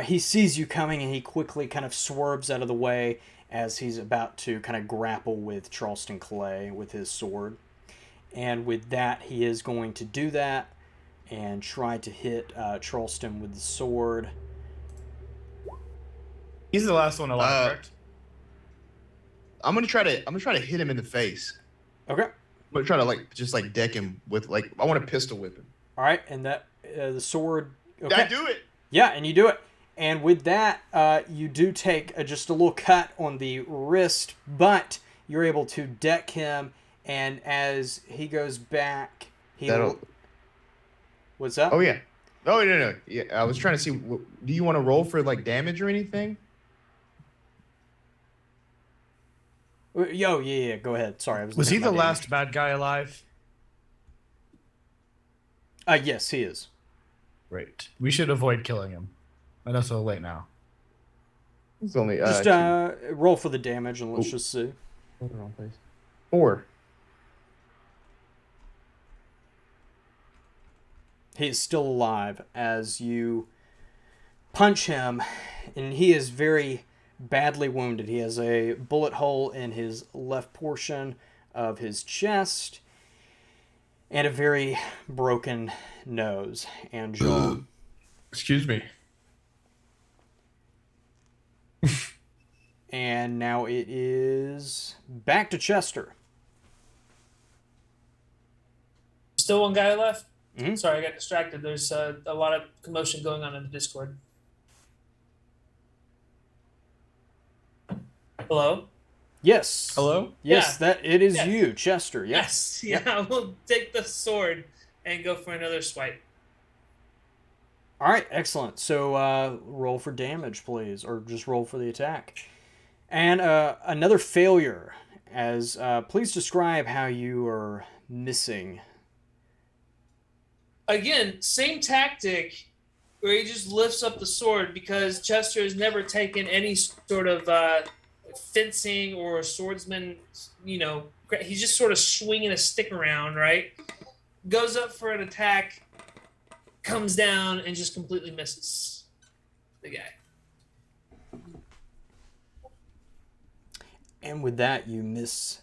He sees you coming, and he quickly kind of swerves out of the way as he's about to kind of grapple with Charleston Clay with his sword. And with that, he is going to do that and try to hit Charleston with the sword. He's the last one alive, correct? I'm gonna try to hit him in the face. Okay. I'm gonna try to just deck him with I want to pistol whip him. All right, and that the sword. Okay. Did I do it? Yeah, and you do it. And with that, you do take just a little cut on the wrist, but you're able to deck him. And as he goes back, what's up? Oh yeah. Oh no. Yeah, I was trying to see. Do you want to roll for damage or anything? Yeah. Go ahead. Sorry, I was. Was he looking the at my last bad guy alive? damage. Yes, he is. Great. We should avoid killing him. I know it's so late now. It's only Just roll for the damage and let's just see. Hold on, please. 4. He is still alive as you punch him, and he is very badly wounded. He has a bullet hole in his left portion of his chest and a very broken nose and jaw. Excuse me. And now it is back to Chester. Still one guy left? Mhm. Sorry, I got distracted. There's a lot of commotion going on in the Discord. Hello? Yes. Hello? Yes, Yeah. it is Yeah. you, Chester. Yes. Yes. Yeah, we'll take the sword and go for another swipe. All right, excellent. So roll for damage, please, or just roll for the attack. And another failure. As please describe how you are missing. Again, same tactic where he just lifts up the sword because Chester has never taken any sort of fencing or swordsman, he's just sort of swinging a stick around, right? Goes up for an attack, comes down, and just completely misses the guy. And with that, you miss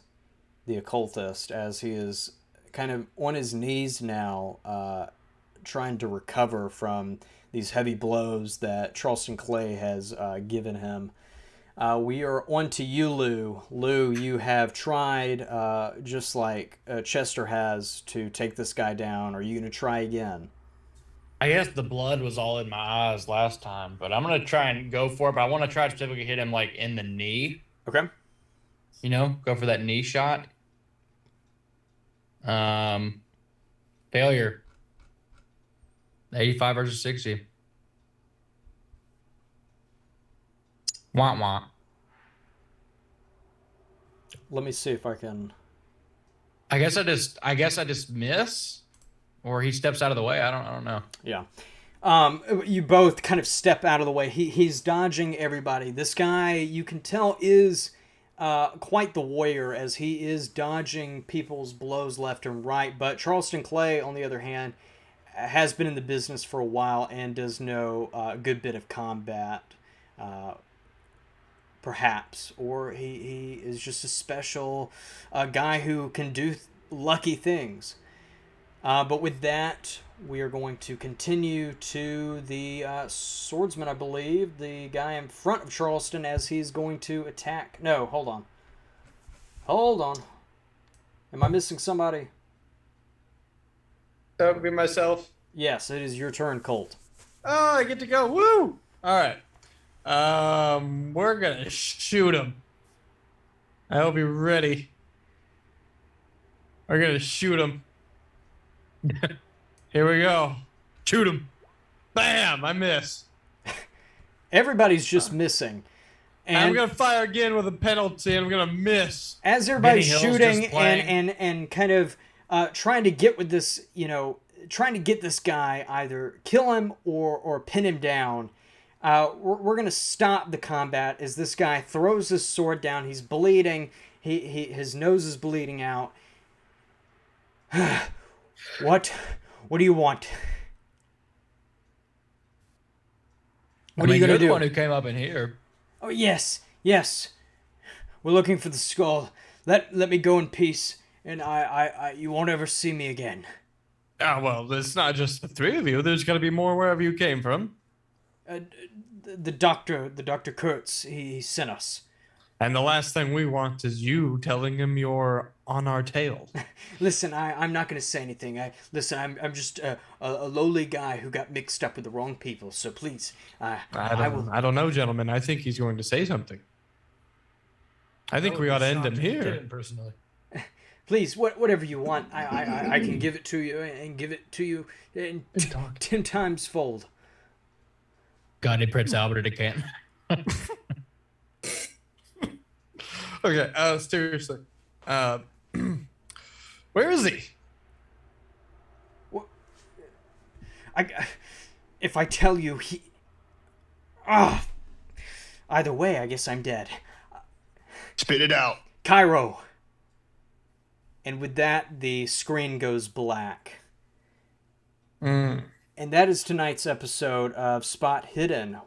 the occultist, as he is kind of on his knees now, trying to recover from these heavy blows that Charleston Clay has given him. We are on to you, Lou. Lou, you have tried, just like Chester has, to take this guy down. Are you going to try again? I guess the blood was all in my eyes last time, but I'm going to try and go for it. But I want to try to specifically hit him like in the knee. Okay. You know, go for that knee shot. Failure. 85 versus 60. Wah wah. Let me see if I can. I guess I just miss, or he steps out of the way. I don't know. Yeah. You both kind of step out of the way. He's dodging everybody. This guy, you can tell, is quite the warrior, as he is dodging people's blows left and right. But Charleston Clay, on the other hand, has been in the business for a while and does know a good bit of combat, perhaps. Or he is just a special guy who can do lucky things. But with that, we are going to continue to the swordsman, I believe, the guy in front of Charleston, as he's going to attack. No, hold on. Hold on. Am I missing somebody? That would be myself. Yes, it is your turn, Colt. Oh, I get to go. Woo! All right. We're gonna shoot him. I hope you're ready. We're gonna shoot him. Here we go. Shoot him. Bam! I miss. Everybody's just missing. And I'm gonna fire again with a penalty, and I'm gonna miss. as everybody's Benny Hill's shooting just playing. and kind of trying to get with this, trying to get this guy, either kill him or pin him down, we're going to stop the combat as this guy throws his sword down. He's bleeding. His nose is bleeding out. What do you want? What are you going to You're do? the one who came up in here. Oh, yes. We're looking for the skull. Let me go in peace, and you won't ever see me again. Ah, well, it's not just the three of you. There's got to be more wherever you came from. The doctor Kurtz, he sent us. And the last thing we want is you telling him you're on our tail. Listen, I'm not going to say anything. I'm just a lowly guy who got mixed up with the wrong people. So please, I don't know, gentlemen. I think he's going to say something. I think we ought to end him here. Personally. Please, whatever you want, I can give it to you and give it to you in 10 times fold. God, he Prince Albert at Canton. Okay, seriously. Where is he? If I tell you, either way, I guess I'm dead. Spit it out. Cairo. And with that, the screen goes black. And that is tonight's episode of Spot Hidden,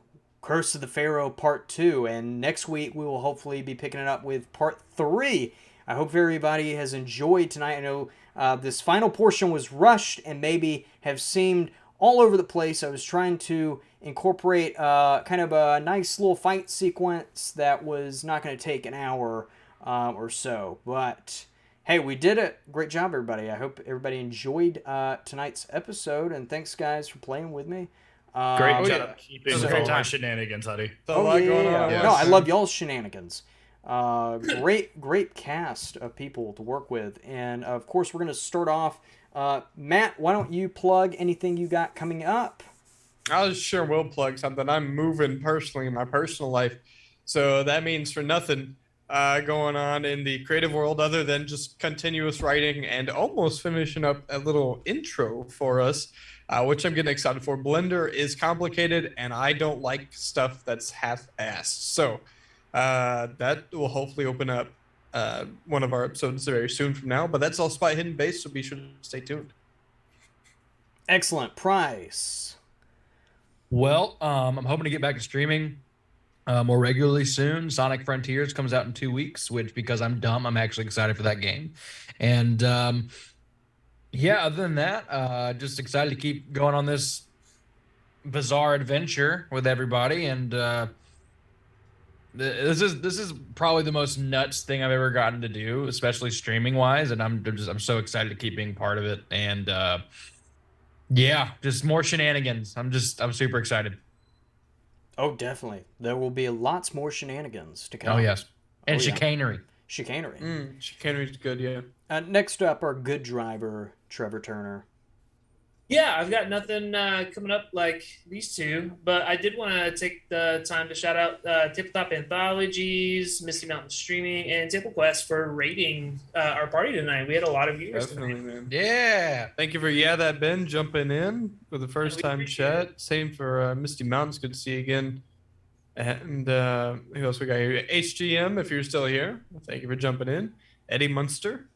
Curse of the Pharaoh Part 2. And next week, we will hopefully be picking it up with Part 3. I hope everybody has enjoyed tonight. I know this final portion was rushed and maybe have seemed all over the place. I was trying to incorporate kind of a nice little fight sequence that was not going to take an hour or so. But hey, we did it. Great job, everybody. I hope everybody enjoyed tonight's episode. And thanks, guys, for playing with me. Great job keeping all my shenanigans, Huddy. A lot going on. No, I love y'all's shenanigans. Great cast of people to work with. And, of course, we're going to start off. Matt, why don't you plug anything you got coming up? I sure will plug something. I'm moving personally in my personal life. So that means for nothing going on in the creative world other than just continuous writing and almost finishing up a little intro for us, which I'm getting excited for. Blender is complicated, and I don't like stuff that's half-assed. So that will hopefully open up one of our episodes very soon from now. But that's all Spot Hidden based, so be sure to stay tuned. Excellent. Price. Well, I'm hoping to get back to streaming more regularly soon. Sonic Frontiers comes out in 2 weeks, which, because I'm dumb, I'm actually excited for that game. And yeah, other than that, just excited to keep going on this bizarre adventure with everybody. And this is probably the most nuts thing I've ever gotten to do, especially streaming wise. And I'm so excited to keep being part of it. And yeah, just more shenanigans. I'm super excited. Oh, definitely. There will be lots more shenanigans to come. Oh yes, and Oh, yeah. chicanery. Chicanery. Chicanery's good, yeah. Next up, our good driver, Trevor Turner. Yeah, I've got nothing coming up like these two, but I did want to take the time to shout out Tabletop Anthologies, Misty Mountain Streaming, and Table Quest for rating our party tonight. We had a lot of viewers Definitely, tonight. man. Yeah. Thank you for that Ben jumping in for the first time appreciate chat. Same for Misty Mountains. Good to see you again. And who else we got here? HGM, if you're still here. Thank you for jumping in. Eddie Munster.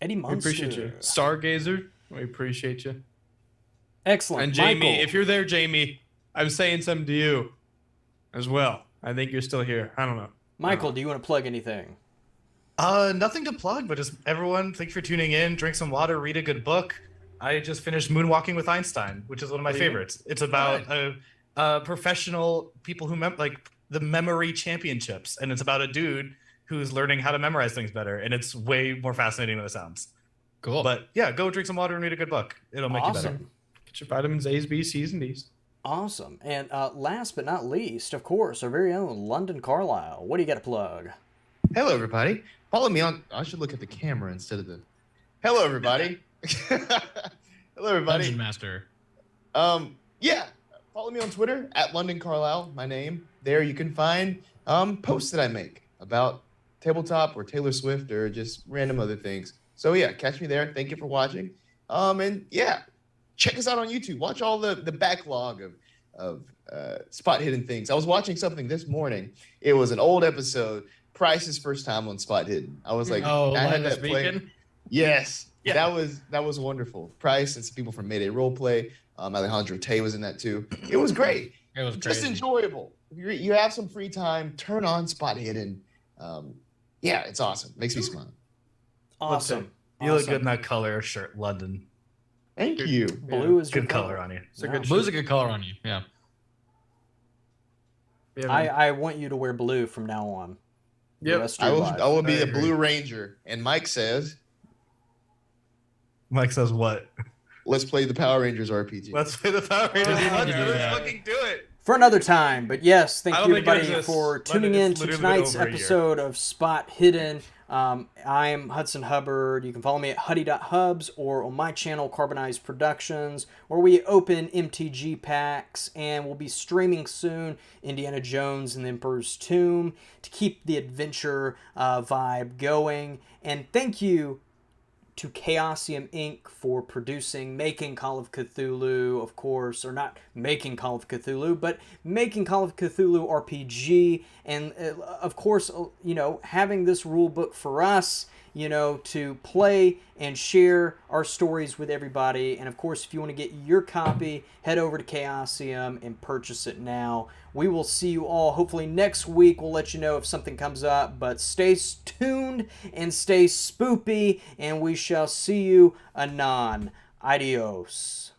Eddie We Munster. appreciate you. Stargazer. We appreciate you. Excellent. And Jamie, Michael. if you're there, Jamie, I'm saying something to you as well. I think you're still here. I don't know. Michael, do you want to plug anything? Nothing to plug, but just everyone, thanks for tuning in. Drink some water, read a good book. I just finished Moonwalking with Einstein, which is one of my favorites. It's about professional people who like the memory championships, and it's about a dude who's learning how to memorize things better, and it's way more fascinating than it sounds. Cool. But yeah, go drink some water and read a good book. It'll make you better. Awesome. Get your vitamins A's, B's, C's, and D's. Awesome. And last but not least, of course, our very own London Carlisle. What do you got to plug? Hello, everybody. Follow me on. I should look at the camera instead of the. Hello, everybody. Hello, everybody. Dungeon Master. Yeah. Follow me on Twitter at London Carlisle. My name. There you can find posts that I make about tabletop or Taylor Swift or just random other things. So yeah, catch me there. Thank you for watching. And yeah, check us out on YouTube. Watch all the backlog of Spot Hidden things. I was watching something this morning. It was an old episode. Price's first time on Spot Hidden. I was like, I had that play. Yes, Yeah. that was wonderful. Price and some people from Mayday Roleplay. Alejandro Tay was in that too. It was great. It was Just crazy. enjoyable. If you have some free time, turn on Spot Hidden. Yeah, it's awesome. Makes me smile. Awesome. You look Awesome. good in that color shirt, London. Thank you. Blue is your Good color on you. It's a Yeah. good Blue's a good color on you. Yeah. Yeah, I want you to wear blue from now on. The Yep. rest of I your will. life. I will be I the agree. Blue Ranger. And Mike says, Mike says what? "Let's play the Power Rangers RPG." Let's play the Power Rangers. need to Let's do that. fucking do it. For another time, but yes, thank I don't you think it everybody exists. for London, tuning in it's to literally tonight's been over a year. episode of Spot Hidden. I'm Hudson Hubbard. You can follow me at huddy.hubs or on my channel, Carbonized Productions, where we open MTG packs, and we'll be streaming soon Indiana Jones and the Emperor's Tomb to keep the adventure vibe going. And thank you to Chaosium Inc. for making Call of Cthulhu, of course, or not making Call of Cthulhu, but making Call of Cthulhu RPG, and of course, having this rule book for us, to play and share our stories with everybody. And of course, if you want to get your copy, head over to Chaosium and purchase it now. We will see you all hopefully next week. We'll let you know if something comes up, but stay tuned and stay spoopy, and we shall see you anon. Adios.